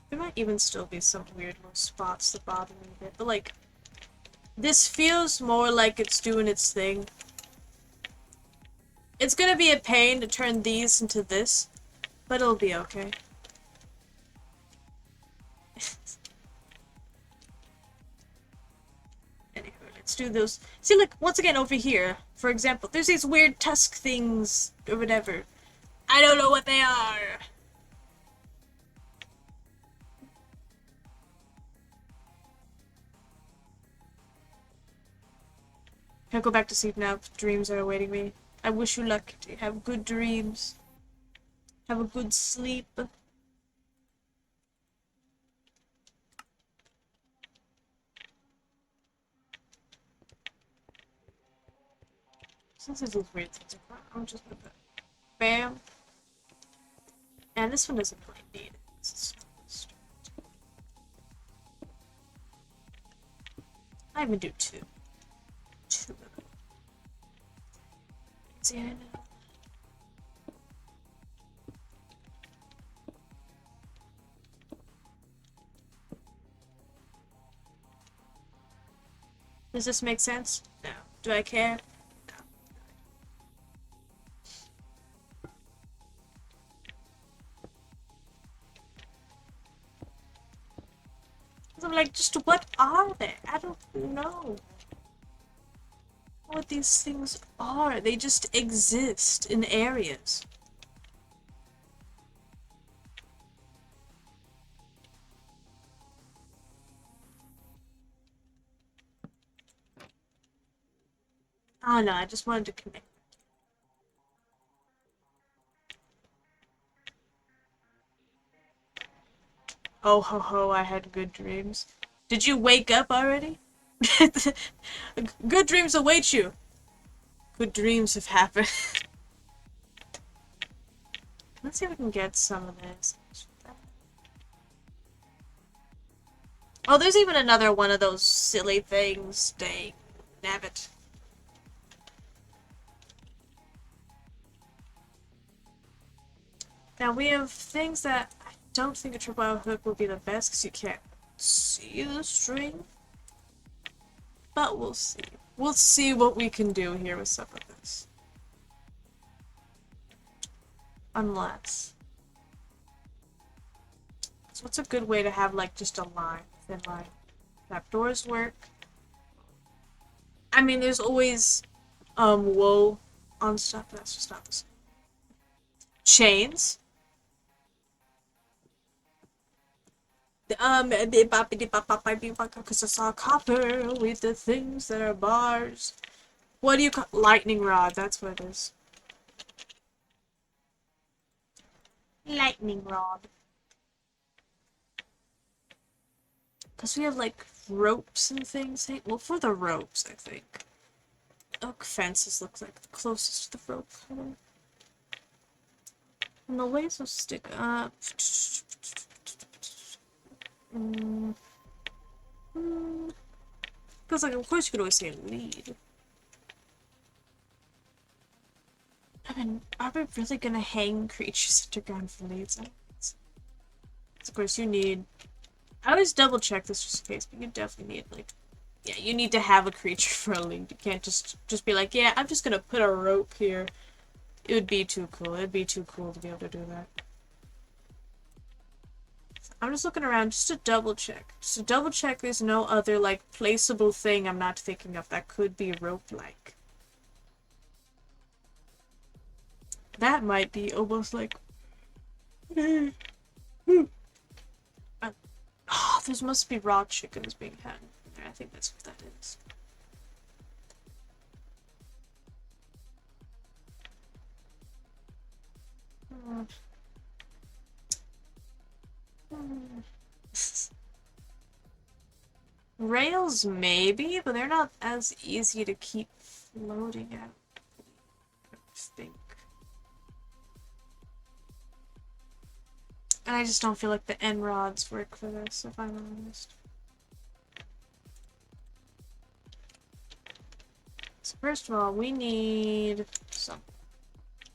There might even still be some weird little spots that bother me a bit, but like, this feels more like it's doing its thing. It's gonna be a pain to turn these into this, but it'll be okay. Anywho, let's do those. See, like, once again over here, for example, there's these weird tusk things or whatever. I don't know what they are. I'll go back to sleep now. Dreams are awaiting me. I wish you luck. Have good dreams. Have a good sleep. Since there's these weird things, I'm just gonna put bam. And this one doesn't really need it. I even do two. Two of them. See, I know. Does this make sense? No. Do I care? I'm like, just what are they? I don't know what these things are. They just exist in areas. Oh no, I just wanted to connect. Oh ho ho, I had good dreams. Did you wake up already? Good dreams await you. Good dreams have happened. Let's see if we can get some of this. Oh, there's even another one of those silly things. Dang. Nabbit. Now we have things that I don't think a tripwire hook will be the best because you can't see the string. But we'll see. We'll see what we can do here with some of this. Unless. So what's a good way to have like just a line, thin line? Trapdoors work. I mean, there's always wool on stuff, but that's just not the same. Chains. Because I saw copper with the things that are bars. What do you call lightning rod? That's what it is. Lightning rod. Because we have like ropes and things. Well, for the ropes, I think. Oak fences look like the closest to the rope. And the ways will stick up. Because, like, of course you could always say lead. I mean, are we really gonna hang creatures underground for leads? Of course, you need... I always double check this just in case, but you definitely need, like... Yeah, you need to have a creature for a lead. You can't just be like, yeah, I'm just gonna put a rope here. It would be too cool. It'd be too cool to be able to do that. I'm just looking around just to double check. Just to double check there's no other, like, placeable thing I'm not thinking of that could be rope-like. That might be almost like... Oh, there must be raw chickens being had. I think that's what that is. Rails, maybe, but they're not as easy to keep floating out, I think. And I just don't feel like the end rods work for this, if I'm honest. So first of all, we need some.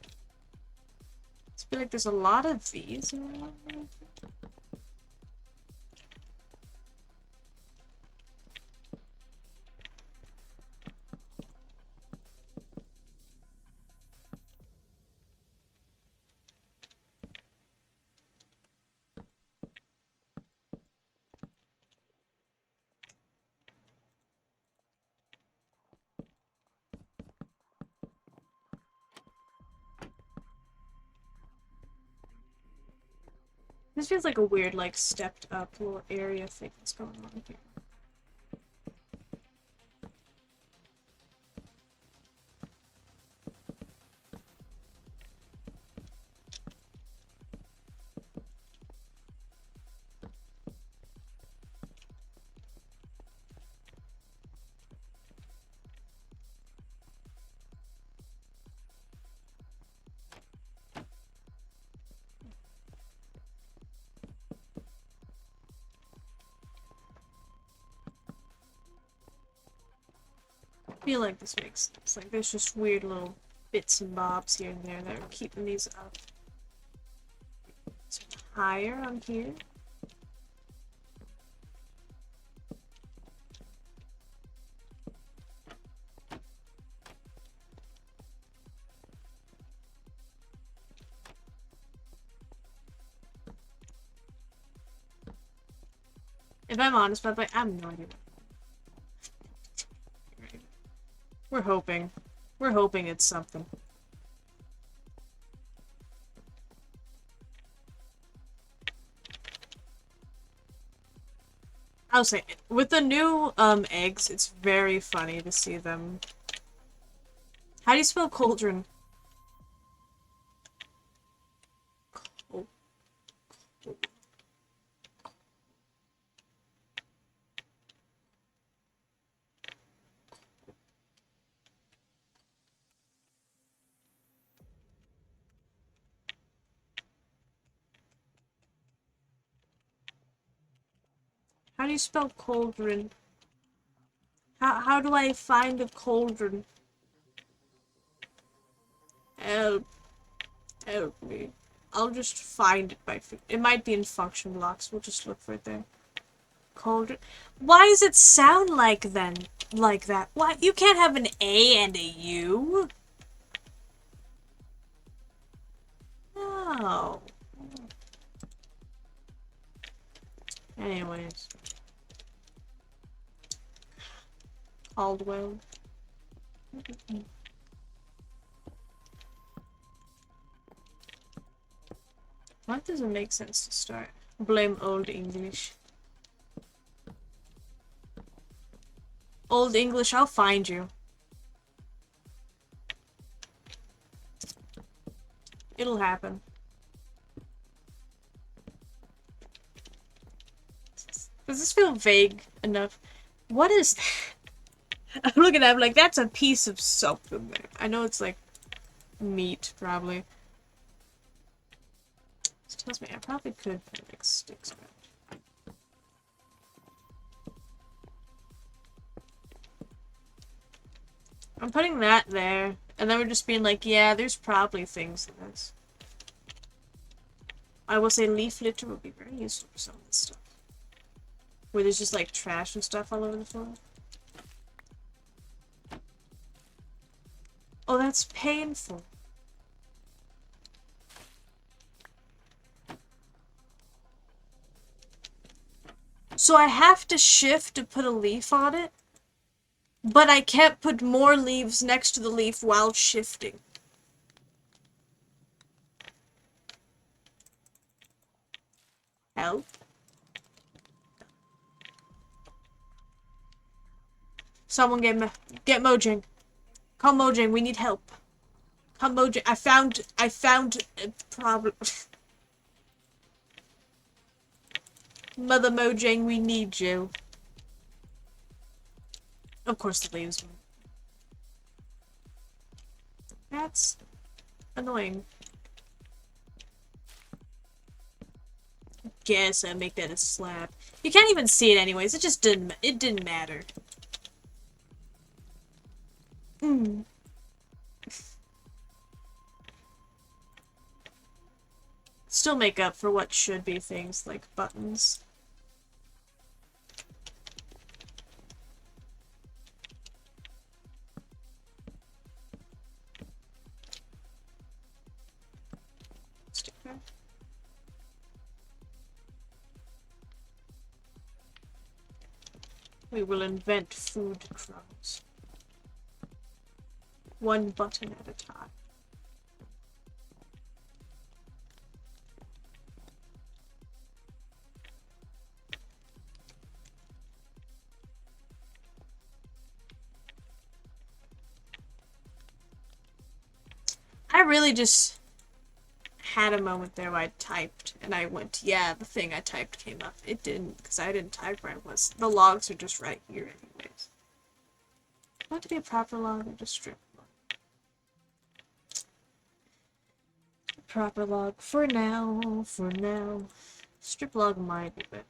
I feel like there's a lot of these around. This feels like a weird, like, stepped up little area thing that's going on here. I feel like this makes sense. Like, there's just weird little bits and bobs here and there that are keeping these up. So higher on here. If I'm honest, by the way, I have no idea. We're hoping. We're hoping it's something. I'll say, with the new eggs, it's very funny to see them. How do you spell cauldron? How do you spell cauldron? How do I find a cauldron? Help. Help me. I'll just find it by... It might be in function blocks. We'll just look for it there. Cauldron. Why does it sound like then? Like that? Why? You can't have an A and a U. No. Anyways. Caldwell. Why does it make sense to start? Blame Old English. Old English, I'll find you. It'll happen. Does this feel vague enough? What is that? I'm looking at it like, that's a piece of something there. I know it's like meat, probably. This tells me I probably could put like sticks around. I'm putting that there, and then we're just being like, yeah, there's probably things in this. I will say leaf litter would be very useful for some of this stuff. Where there's just like trash and stuff all over the floor. Oh, that's painful. So I have to shift to put a leaf on it, but I can't put more leaves next to the leaf while shifting. Help. Someone get Mojang. Call Mojang, we need help. Call Mojang. I found a problem. Mother Mojang, we need you. Of course the leaves won't. That's annoying. Guess I make that a slab. You can't even see it anyways. It just didn't matter. Still make up for what should be things like buttons. Sticker. We will invent food crumbs. One button at a time. I really just had a moment there where I typed and I went, yeah, the thing I typed came up. It didn't, because I didn't type where it was. The logs are just right here anyways. Want it to be a proper log or just strip log? Proper log for now, for now. Strip log might be better.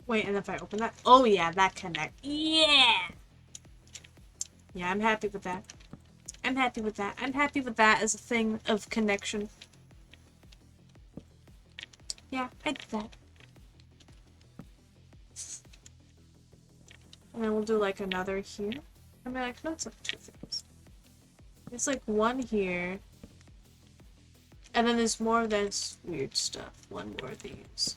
Wait, and if I open that? Oh yeah, that connect. Yeah! Yeah, I'm happy with that. I'm happy with that. I'm happy with that as a thing of connection. Yeah, I did that. And then we'll do like another here. I mean, like, no, it's like two things. It's like one here. And then there's more of this weird stuff. One more of these.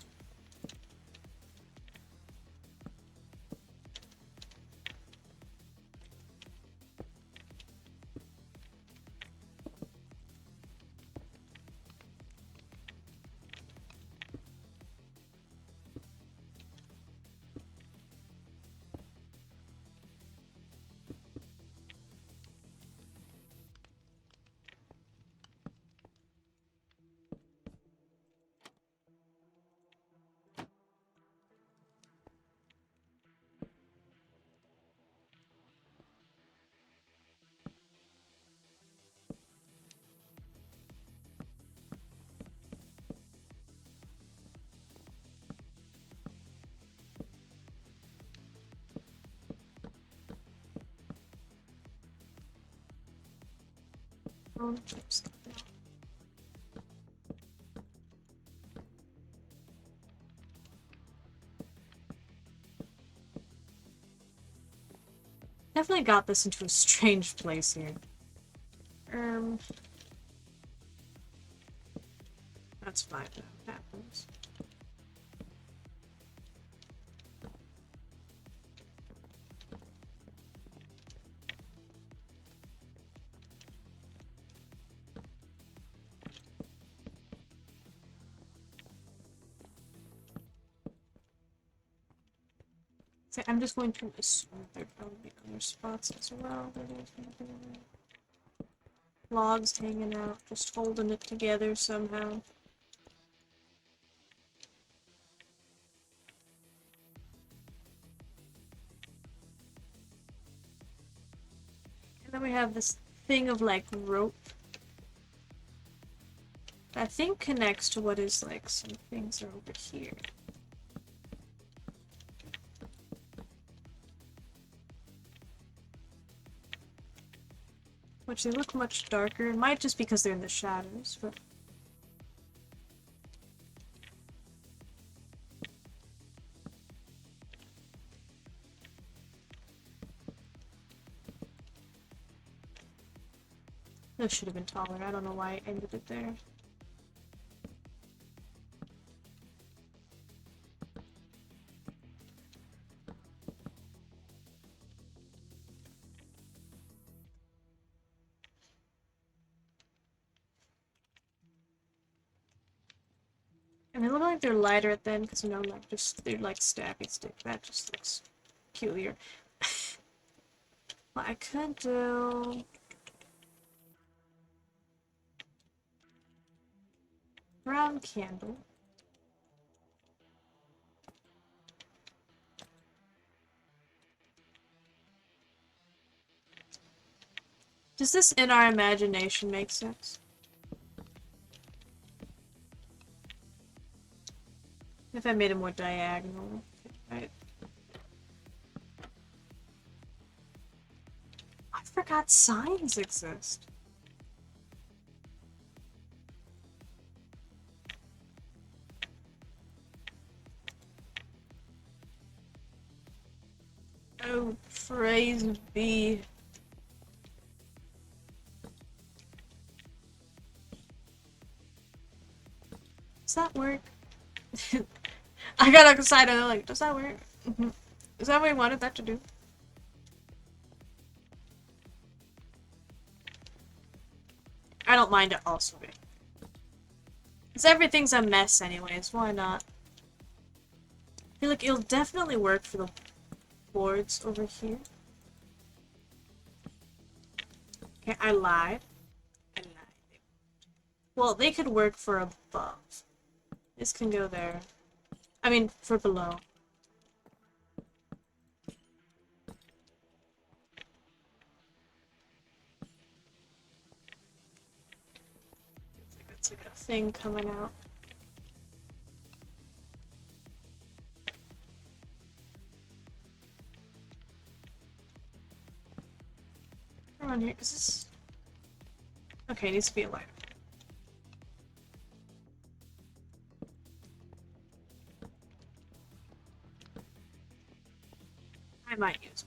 Oh, oops. Definitely got this into a strange place here. That's fine. That happens. So I'm just going to assume there are probably other spots as well. Logs hanging out, just holding it together somehow. And then we have this thing of like rope that I think connects to what is like some things are over here. Which they look much darker. It might just because they're in the shadows, but this should have been taller. I don't know why I ended it there. And they look like they're lighter at the end because, you know, like just they're like stabby stick. That just looks peculiar. What I could do. Brown candle. Does this in our imagination make sense? If I made it more diagonal, right? I forgot signs exist. Oh, praise be. Does that work? I got excited. I'm like, does that work? Is that what we wanted that to do? I don't mind it also being. Because everything's a mess anyways, why not? I feel like it'll definitely work for the boards over here. Okay, I lied. Well, they could work for above. This can go there. I mean, for below. It's like a thing coming out. Come on here, is this... Okay, it needs to be a lighter. I might use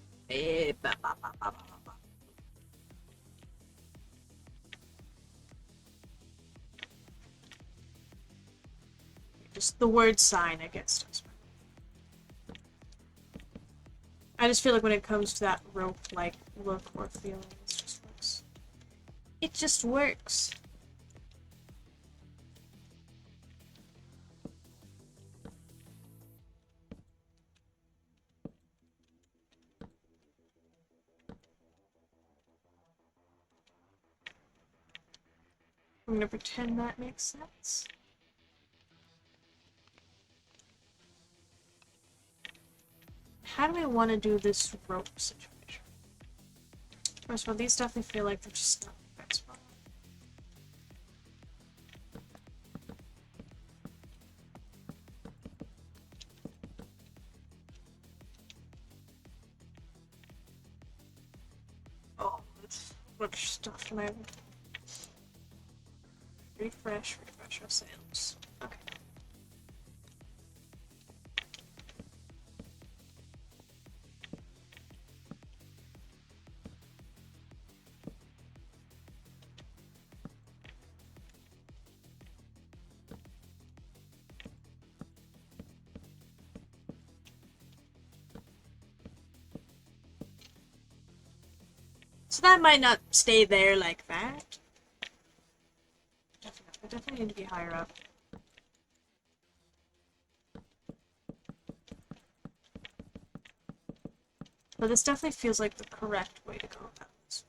just the word sign against us. I just feel like when it comes to that rope-like look or feeling, it just works. It just works. I'm gonna pretend that makes sense. How do we want to do this rope situation? First of all, these definitely feel like they're just not the right spot. Oh, that's much stuff and I refresh our sails. Okay. So that might not stay there like that. Definitely need to be higher up. But this definitely feels like the correct way to go about this.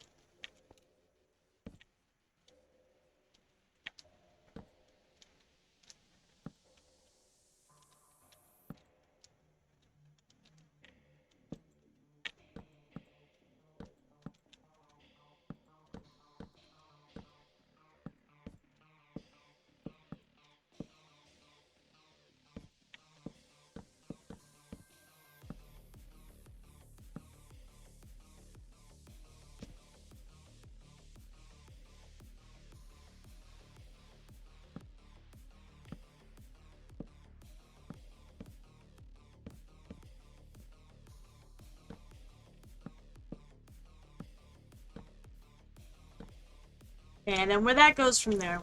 And then where that goes from there.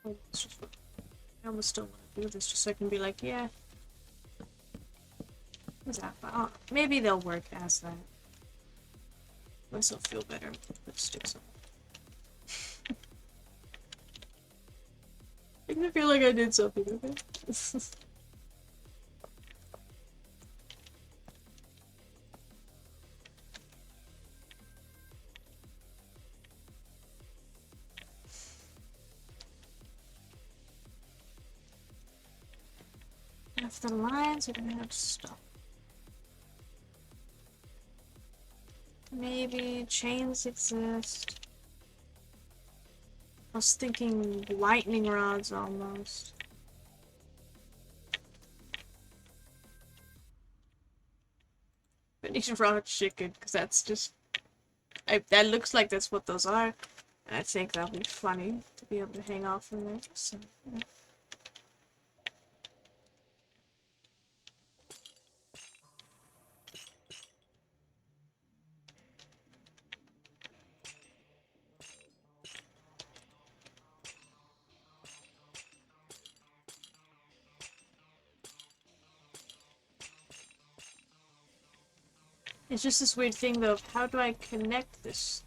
Oh, it's just, I almost don't want to do this just so I can be like, yeah, what's that? But maybe they'll work as that. Once I'll feel better with lipsticks on. Make me feel like I did something, okay? If the lines are gonna have to stop. Maybe chains exist. I was thinking lightning rods almost. But these raw chicken, because that's just... that looks like that's what those are. And I think that'll be funny to be able to hang off from there. So, yeah. It's just this weird thing though of how do I connect this?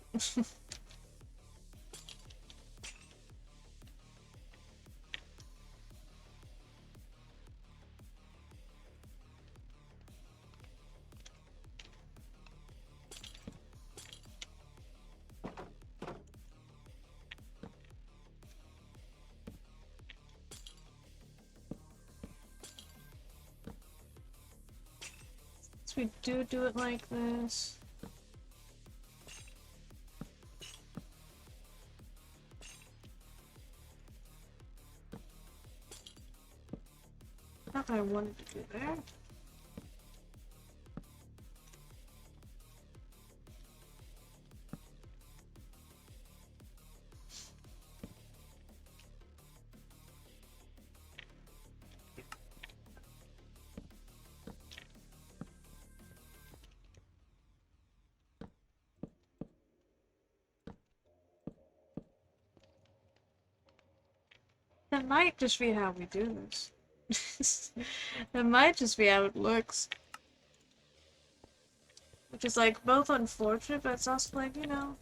So we do it like this. Not what I wanted to do there. That might just be how we do this. That might just be how it looks. Which is like both unfortunate, but it's also like, you know,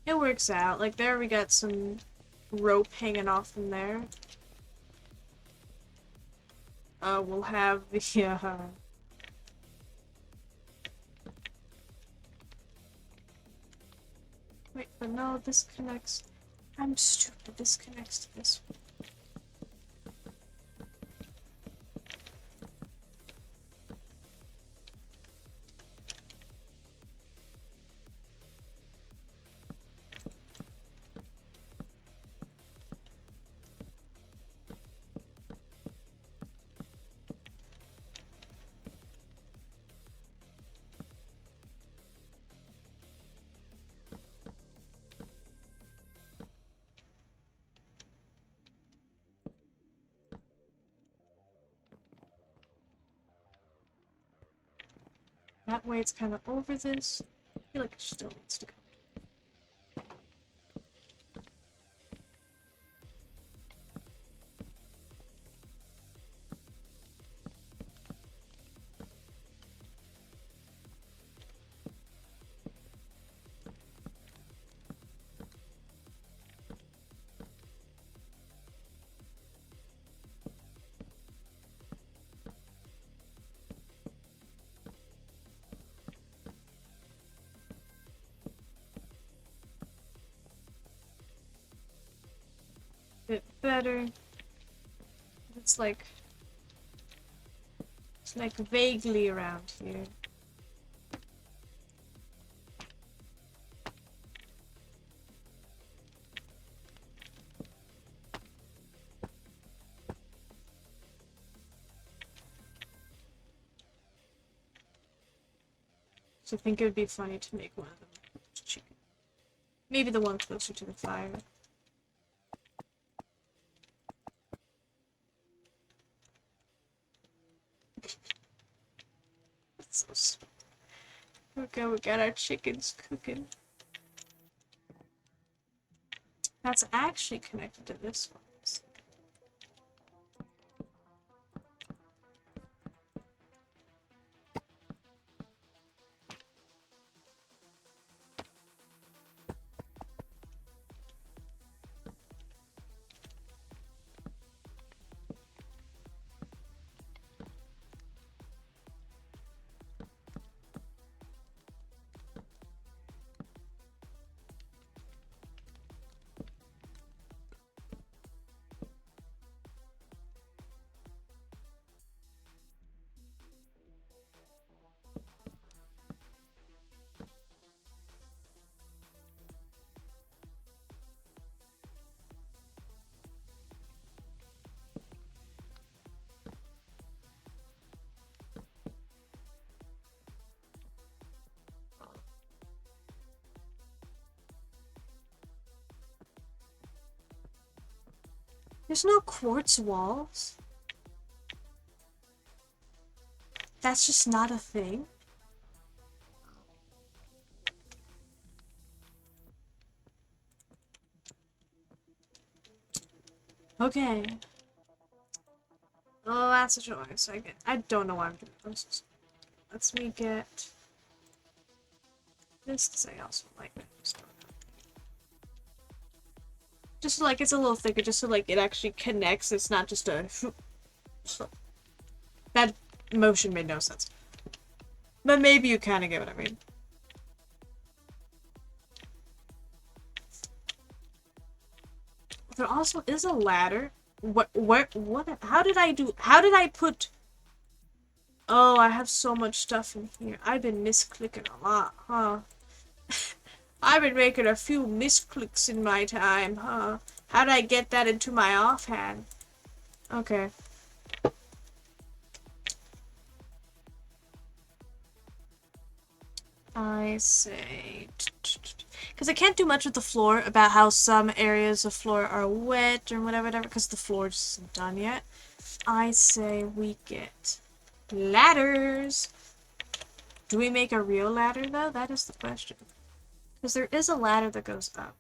it works out. Like there we got some rope hanging off from there. We'll have the wait, but no, this connects. I'm stupid. This connects to this one. That way it's kind of over this. I feel like it still needs to go. Bit better. It's like vaguely around here. So I think it would be funny to make one of them chicken. Maybe the one closer to the fire. That's so sweet. Okay, we got our chickens cooking. That's actually connected to this one. There's no quartz walls. That's just not a thing. Okay. Oh, that's a choice. I don't know why I'm doing this. Let's me get this because I also like it. Just so, like, it's a little thicker, just so like it actually connects. It's not just a. That motion made no sense. But maybe you kind of get what I mean. There also is a ladder. What, how did I put... Oh, I have so much stuff in here. I've been misclicking a lot, huh? I've been making a few misclicks in my time, huh? How did I get that into my offhand? Okay. I say... Because I can't do much with the floor about how some areas of floor are wet or whatever, because the floor just isn't done yet. I say we get ladders. Do we make a real ladder, though? That is the question. Because there is a ladder that goes up.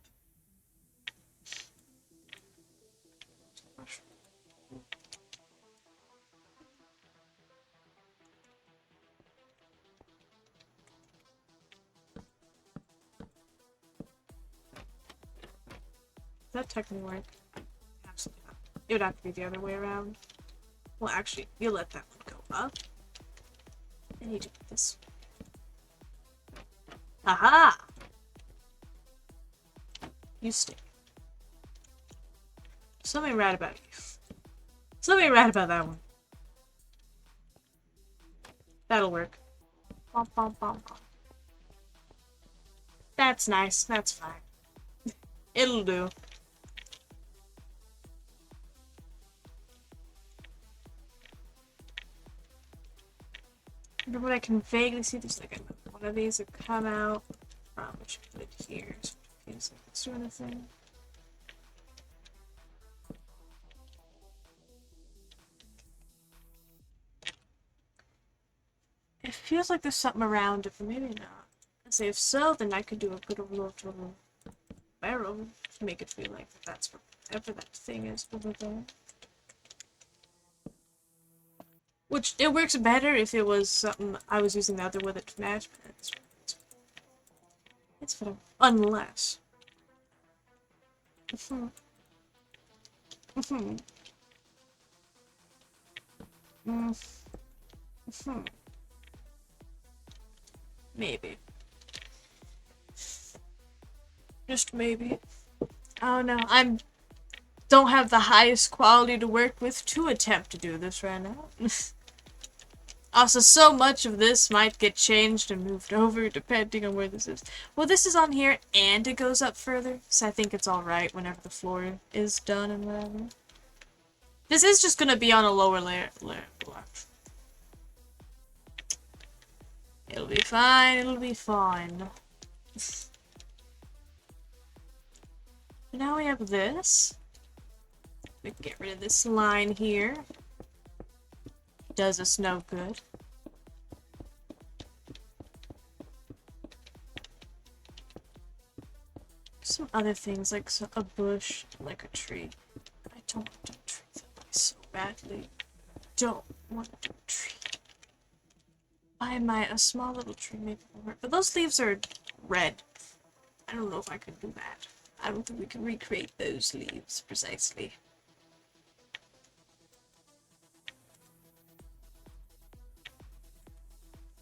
Does that technically work? Absolutely not. It would have to be the other way around. Well, actually, you let that one go up. And you do this. Aha! You stay. Something right about you. Something right about that one. That'll work. Bom, bom, bom, bom. That's nice. That's fine. It'll do. Remember what I can vaguely see? There's like one of these that come out. Probably should put it here. So it's like this sort of thing. It feels like there's something around it, but maybe not. I say if so, then I could do a good little barrel to make it feel like that's whatever that thing is over there. Which, it works better if it was something I was using the other with it to match, but it's fine. Unless. Maybe. Just maybe. Oh no, don't have the highest quality to work with to attempt to do this right now. Also, so much of this might get changed and moved over depending on where this is. Well, this is on here and it goes up further, so I think it's alright whenever the floor is done and whatever. This is just gonna be on a lower layer. It'll be fine, it'll be fine. Now we have this. We can get rid of this line here. Does us no good. Some some other things, like a bush, like a tree. I don't want a tree so badly. Don't want a tree. A small little tree maybe will work. But those leaves are red. I don't know if I could do that. I don't think we can recreate those leaves precisely.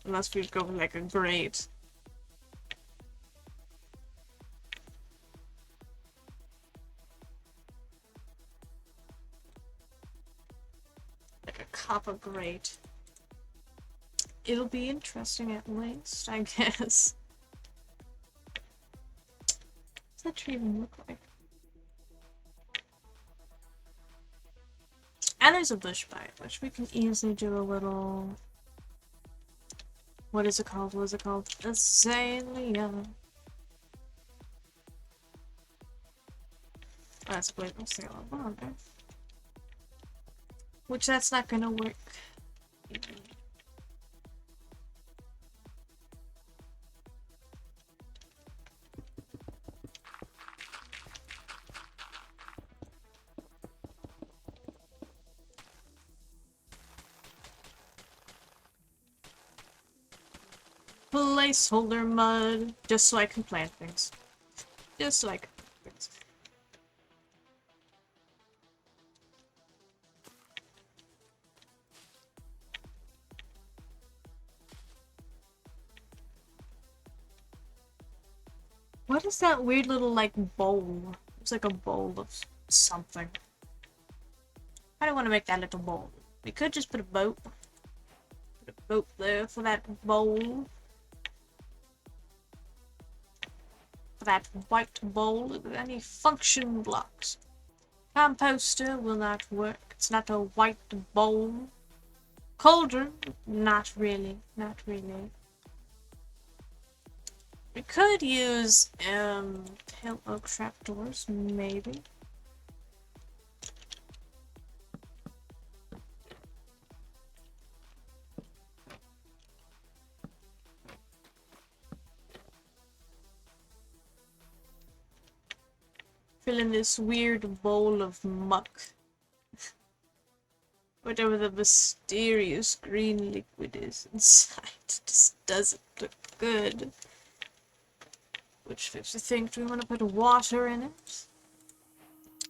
Unless we go with like a grate. Like a copper grate. It'll be interesting at least, I guess. What's that tree even look like? And there's a bush by it, which we can easily do a little... What is it called? What is it called? Azalea. Oh, that's a blade. Oh, okay. Which that's not gonna work. Placeholder mud, just so I can plant things. Just so I can plant things. What is that weird little, like, bowl? It's like a bowl of something. I don't want to make that little bowl. We could just put a boat. Put a boat there for that bowl. For that white bowl with any function blocks. Composter will not work. It's not a white bowl. Cauldron? Not really. Not really. We could use, pale oak trapdoors, maybe. Fill in this weird bowl of muck. Whatever the mysterious green liquid is inside. It just doesn't look good. Which makes you think, do we want to put water in it?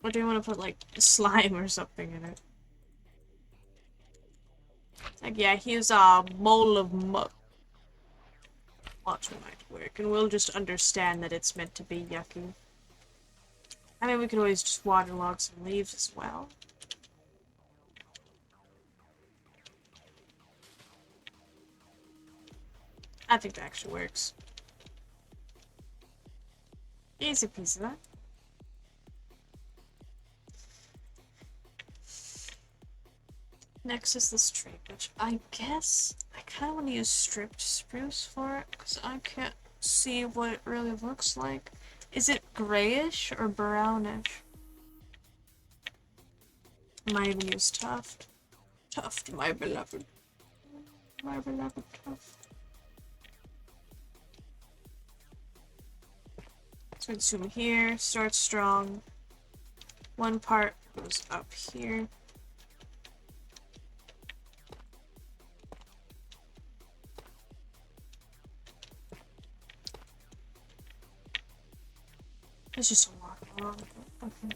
Or do we want to put, like, slime or something in it? Like, yeah, here's a bowl of muck. Water might work, and we'll just understand that it's meant to be yucky. I mean, we could always just waterlog some leaves as well. I think that actually works. Easy piece of that. Next is this tree, which I guess I kind of want to use stripped spruce for it, because I can't see what it really looks like. Is it grayish or brownish? Might even use tuft. Tuft, my beloved. My beloved tuft. So we zoom here, start strong. One part goes up here. It's just a lot long. Okay.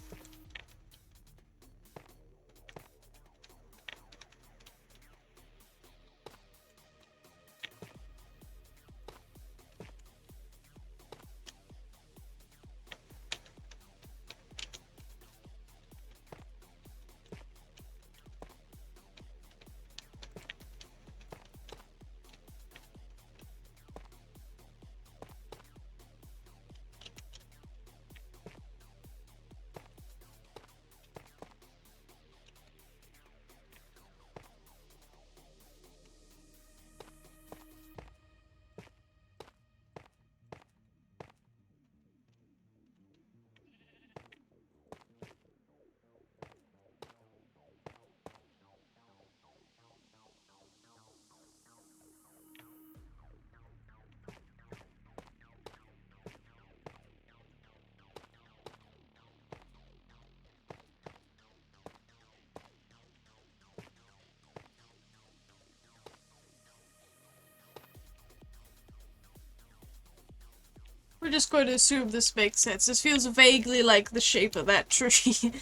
We're just going to assume this makes sense. This feels vaguely like the shape of that tree.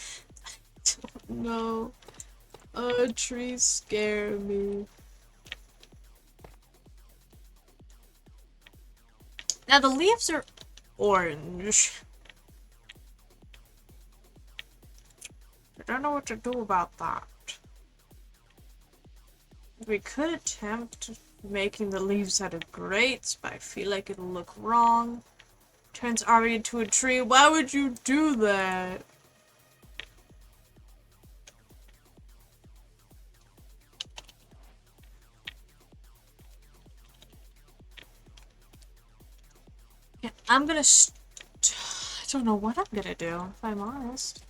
Don't know. Trees scare me. Now the leaves are orange. I don't know what to do about that. We could attempt making the leaves out of grates, but I feel like it'll look wrong. Turns Ari into a tree. Why would you do that? Yeah, I'm gonna I don't know what I'm gonna do, if I'm honest.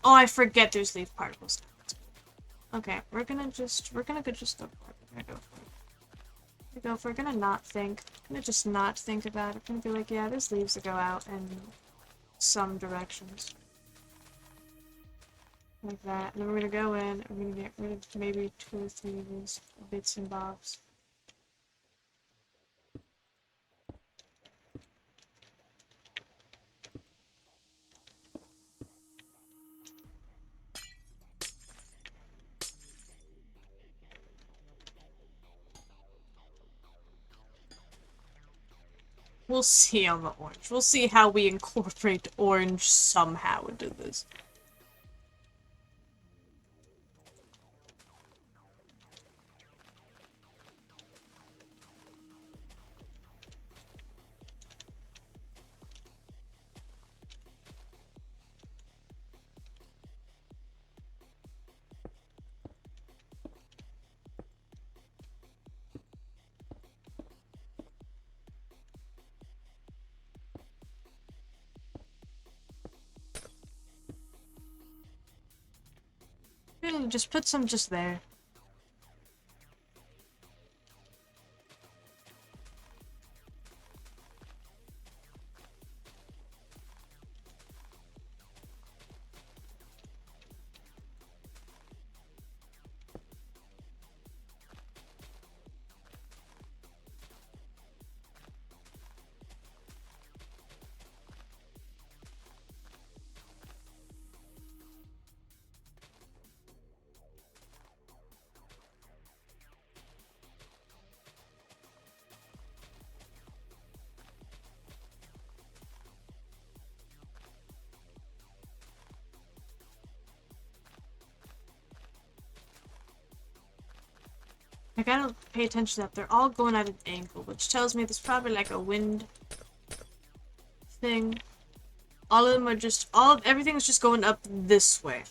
Oh, I forget there's leaf particles. Okay, we're gonna go for it. We're gonna not think. We're gonna just not think about it. We're gonna be like, yeah, there's leaves that go out in some directions. Like that. And then we're gonna go in, and we're gonna get rid of maybe 2 or 3 of these bits and bobs. We'll see on the orange. We'll see how we incorporate orange somehow into this. Really, just put some just there. I gotta pay attention that they're all going at an angle, which tells me there's probably like a wind thing. All of them are just, everything's just going up this way.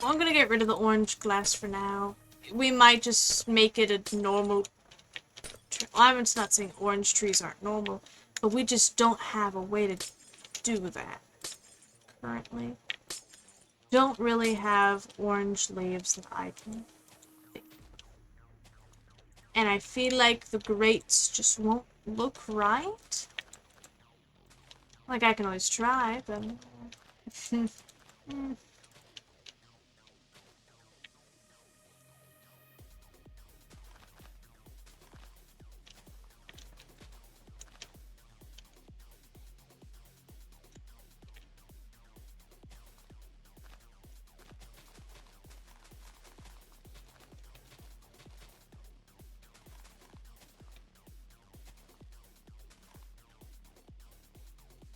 Well, I'm gonna get rid of the orange glass for now. We might just make it a normal, I'm not saying orange trees aren't normal, but we just don't have a way to do that currently. Don't really have orange leaves that I can think. And I feel like the grates just won't look right. Like, I can always try, but...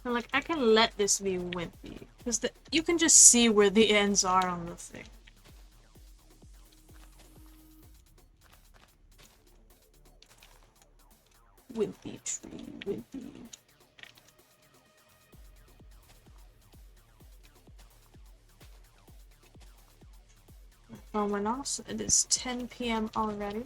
like, I can let this be wimpy. Because you can just see where the ends are on the thing. Wimpy tree, wimpy. Oh my gosh, it is 10 p.m. already.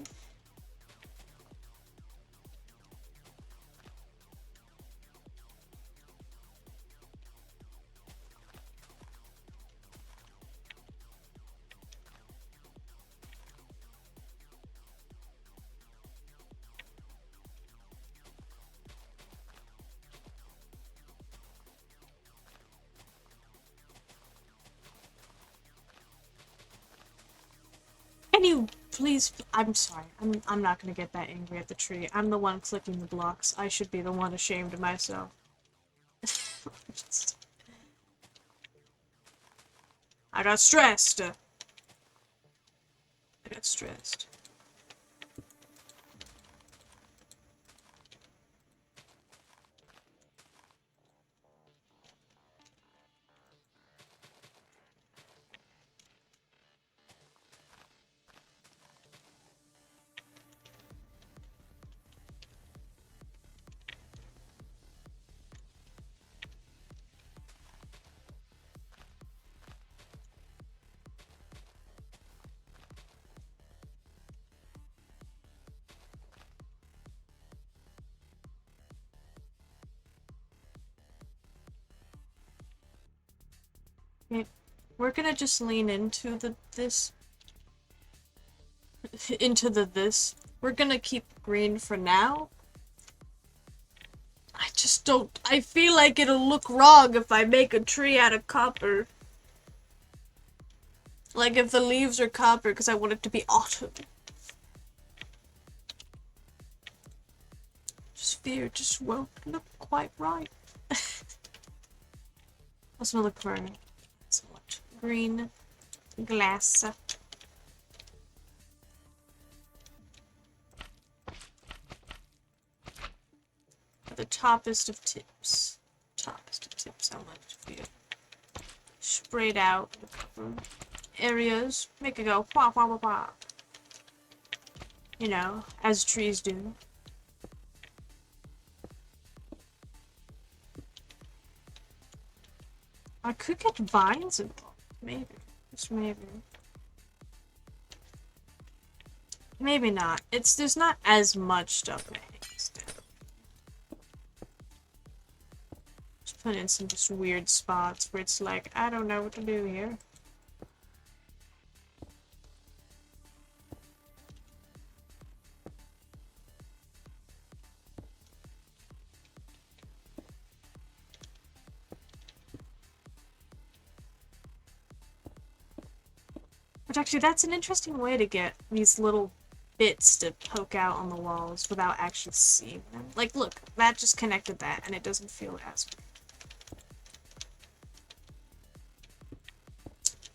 Can you please? I'm sorry. I'm not gonna get that angry at the tree. I'm the one clicking the blocks. I should be the one ashamed of myself. I got stressed. I got stressed. Okay, we're gonna just lean into this. We're gonna keep green for now. I just don't. I feel like it'll look wrong if I make a tree out of copper. Like if the leaves are copper, because I want it to be autumn. Just fear it just won't look quite right. Let's look for somewhat green glass. The toppest of tips. Toppest of tips, I want it to be sprayed out areas. Make it go wah wah wah wah. You know, as trees do. I could get vines involved. Maybe. Just maybe. Maybe not. There's not as much stuff to hang still. Just put in some just weird spots where it's like, I don't know what to do here. Which actually, that's an interesting way to get these little bits to poke out on the walls without actually seeing them. Like, look, that just connected that, and it doesn't feel as weird.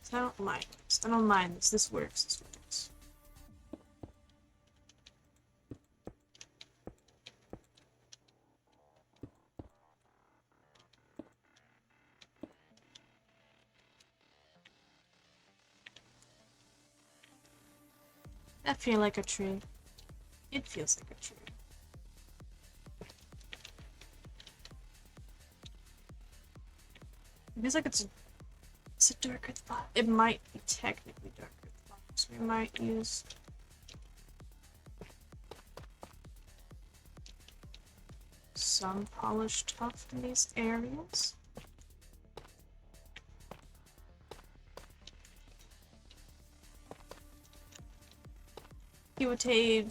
So I don't mind this. I don't mind this. This works. This works. That feel like a tree. It feels like a tree. It feels like it's a darker spot. It might be technically darker spot, so we might use some polished tuff in these areas. Kiwate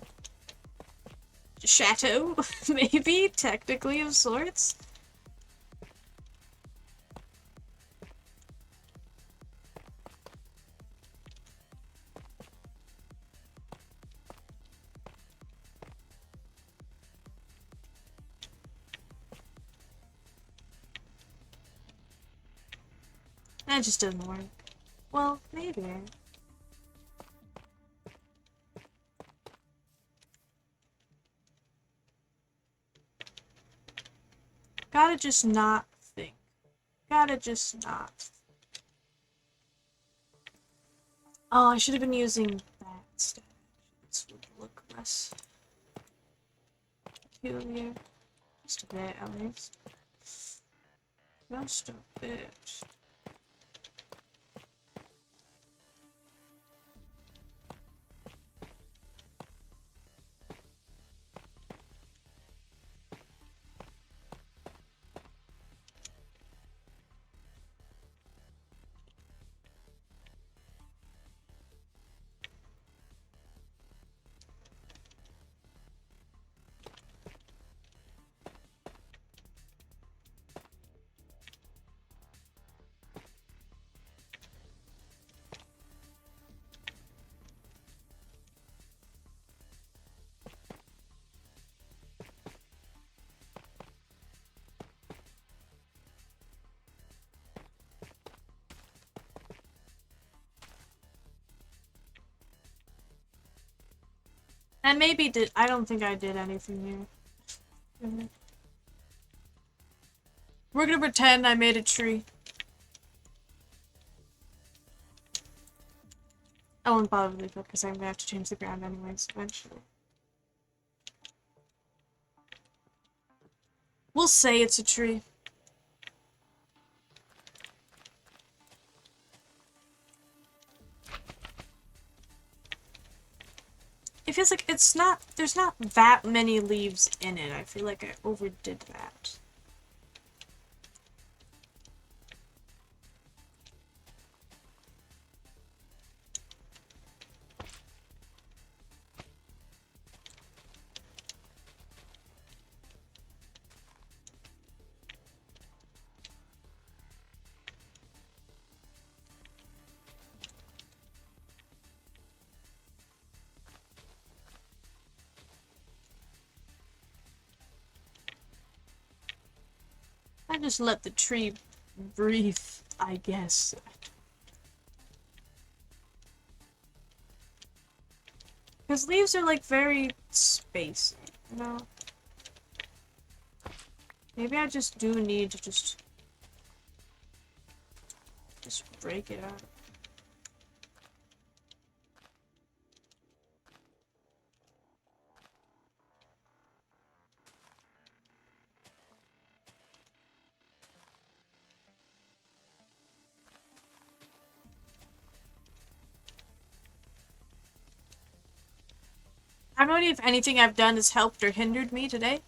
chateau, maybe, technically, of sorts. That just doesn't work. Well, maybe. Gotta just not think. Gotta just not. Oh, I should have been using that instead. This would look less peculiar. Just a bit, at least. Just a bit. And maybe did. I don't think I did anything here. We're gonna pretend I made a tree. I won't bother with it because I'm gonna have to change the ground anyways eventually. We'll say it's a tree. It feels like it's not, there's not that many leaves in it. I feel like I overdid that. I just let the tree breathe, I guess. Because leaves are like very spacey, you know? Maybe I just do need to just break it out. I don't know if anything I've done has helped or hindered me today.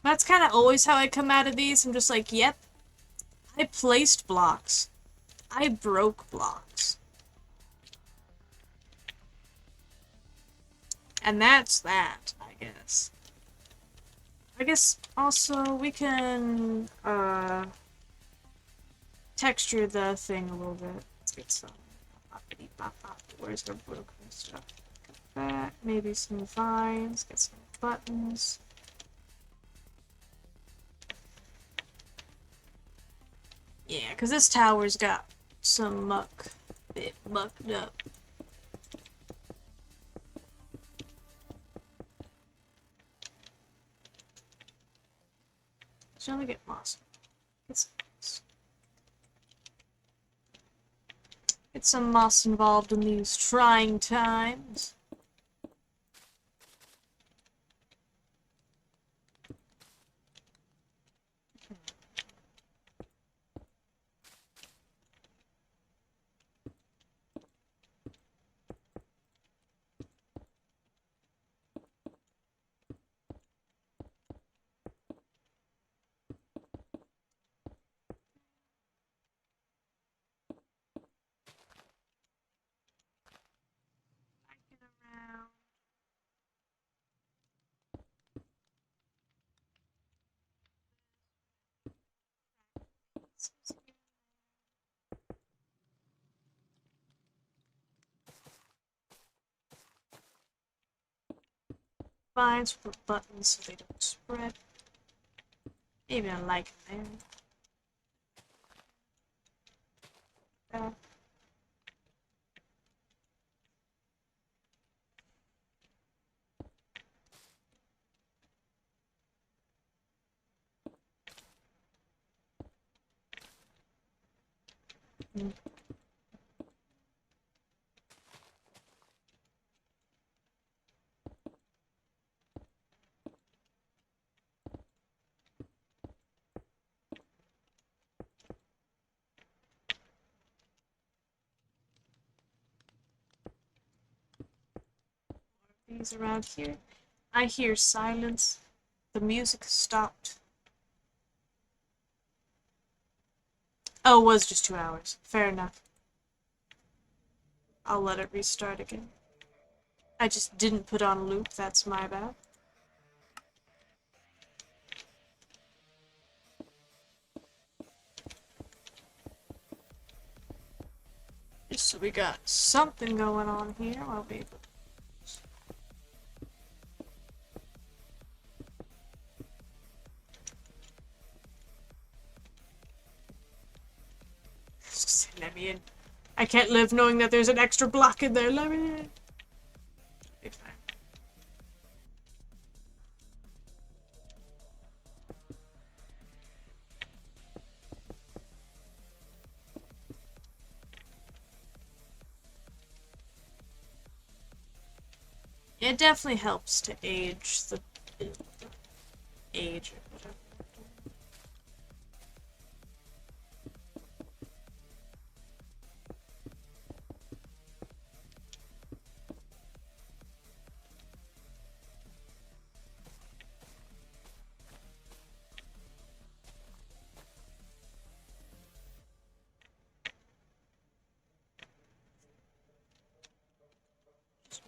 That's kind of always how I come out of these. I'm just like, yep, I placed blocks. I broke blocks. And that's that, I guess. I guess also we can, texture the thing a little bit. Let's get some. Where's the broken stuff? Get that. Maybe some vines. Get some buttons. Yeah, because this tower's got some muck. Bit mucked up. Shall we get moss? Get some moss involved in these trying times. Vines with buttons so they don't spread. Maybe I like them there. These around here. I hear silence. The music stopped. Oh, it was just 2 hours. Fair enough. I'll let it restart again. I just didn't put on loop, that's my bad. Just so we got something going on here, I'll be able to. let me in. I can't live knowing that there's an extra block in there. Let me in. Be fine. It definitely helps to age the age or whatever.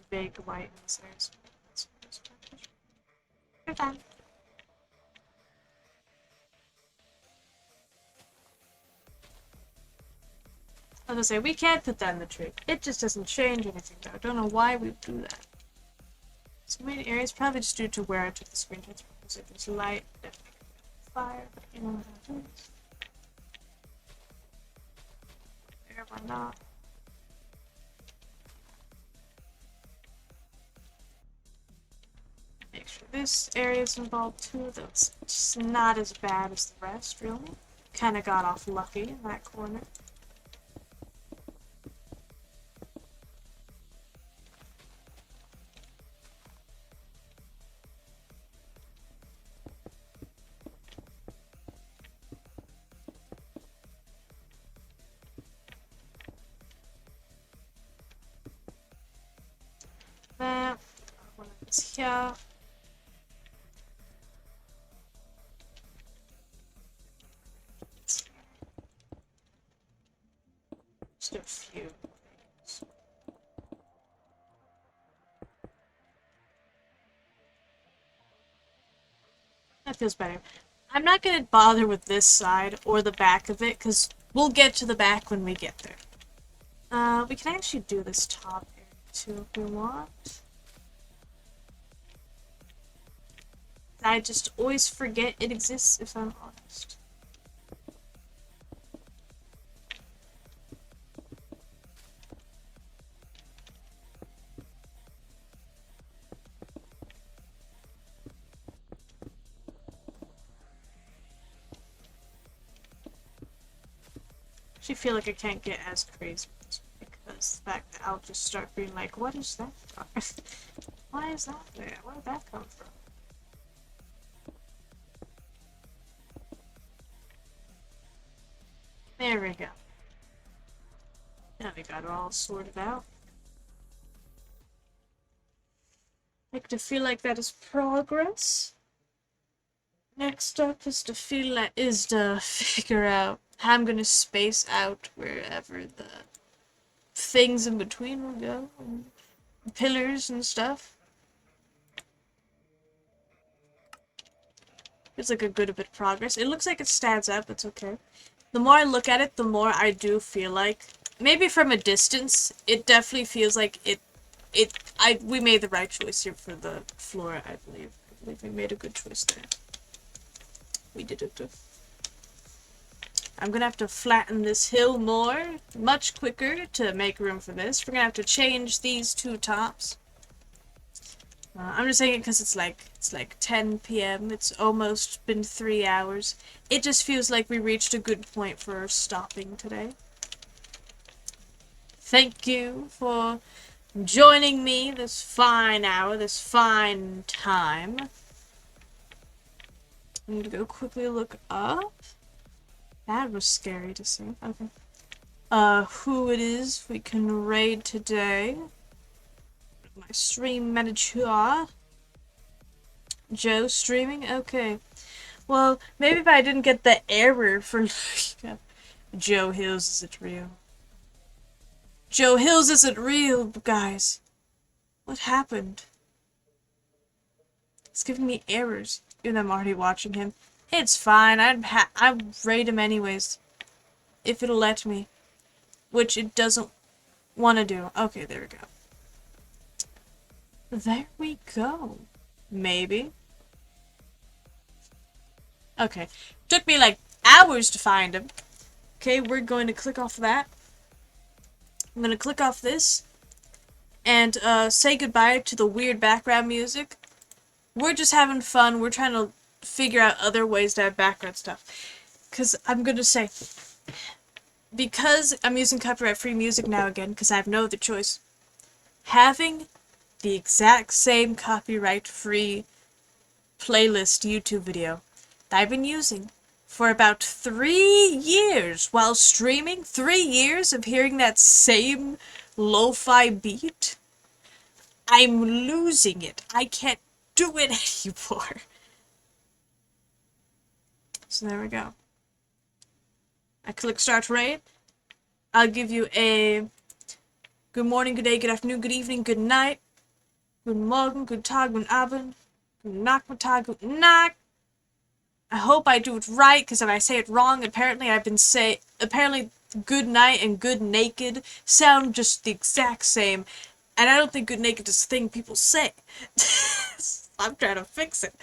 Big white in this area. You're fine. I was gonna say, we can't put that in the tree. It just doesn't change anything though. I don't know why we do that. So many areas, probably just due to where I took the screenshots, because if there's light, fire, but you know what that is. There, why not? Make sure this area is involved too, though it's just not as bad as the rest, really. Kinda got off lucky in that corner. That one is here. Just a few things. That feels better. I'm not gonna bother with this side or the back of it, because we'll get to the back when we get there. We can actually do this top area too if we want. I just always forget it exists, if I'm honest. I actually feel like I can't get as crazy because the fact that I'll just start being like, what is that? Why is that there? Where did that come from? There we go. Now we got it all sorted out. I like to feel like that is progress. Next up is to figure out how I'm gonna space out wherever the things in between will go, and pillars and stuff. It's like a good bit of progress. It looks like it stands out, but it's okay. The more I look at it, the more I do feel like, maybe from a distance, it definitely feels like we made the right choice here for the floor, I believe. I believe we made a good choice there. We did it. I'm gonna have to flatten this hill more, much quicker, to make room for this. We're gonna have to change these two tops. I'm just saying it because it's like 10 p.m. It's almost been 3 hours. It just feels like we reached a good point for stopping today. Thank you for joining me this fine hour, this fine time. I'm gonna go quickly look up. That was scary to see. Okay. Who it is we can raid today. My stream manager. Joe streaming? Okay. Well, maybe if I didn't get the error for Joe Hills isn't real. Joe Hills isn't real, guys. What happened? It's giving me errors. Even though I'm already watching him. It's fine. I'd raid him anyways. If it'll let me. Which it doesn't want to do. Okay, there we go. There we go. Maybe. Okay. Took me like hours to find him. Okay, we're going to click off that. I'm gonna click off this and say goodbye to the weird background music. We're just having fun. We're trying to figure out other ways to have background stuff. Because I'm gonna say, because I'm using copyright-free music now again, because I have no other choice, having the exact same copyright-free playlist YouTube video that I've been using for about 3 years while streaming, 3 years of hearing that same lo-fi beat, I'm losing it. I can't do it anymore. So there we go. I click start raid. I'll give you a good morning, good day, good afternoon, good evening, good night, good morgen, good tag, good abend, good nachmittag, good Nacht. I hope I do it right, because if I say it wrong, apparently apparently good night and good naked sound just the exact same, and I don't think good naked is a thing people say. I'm trying to fix it.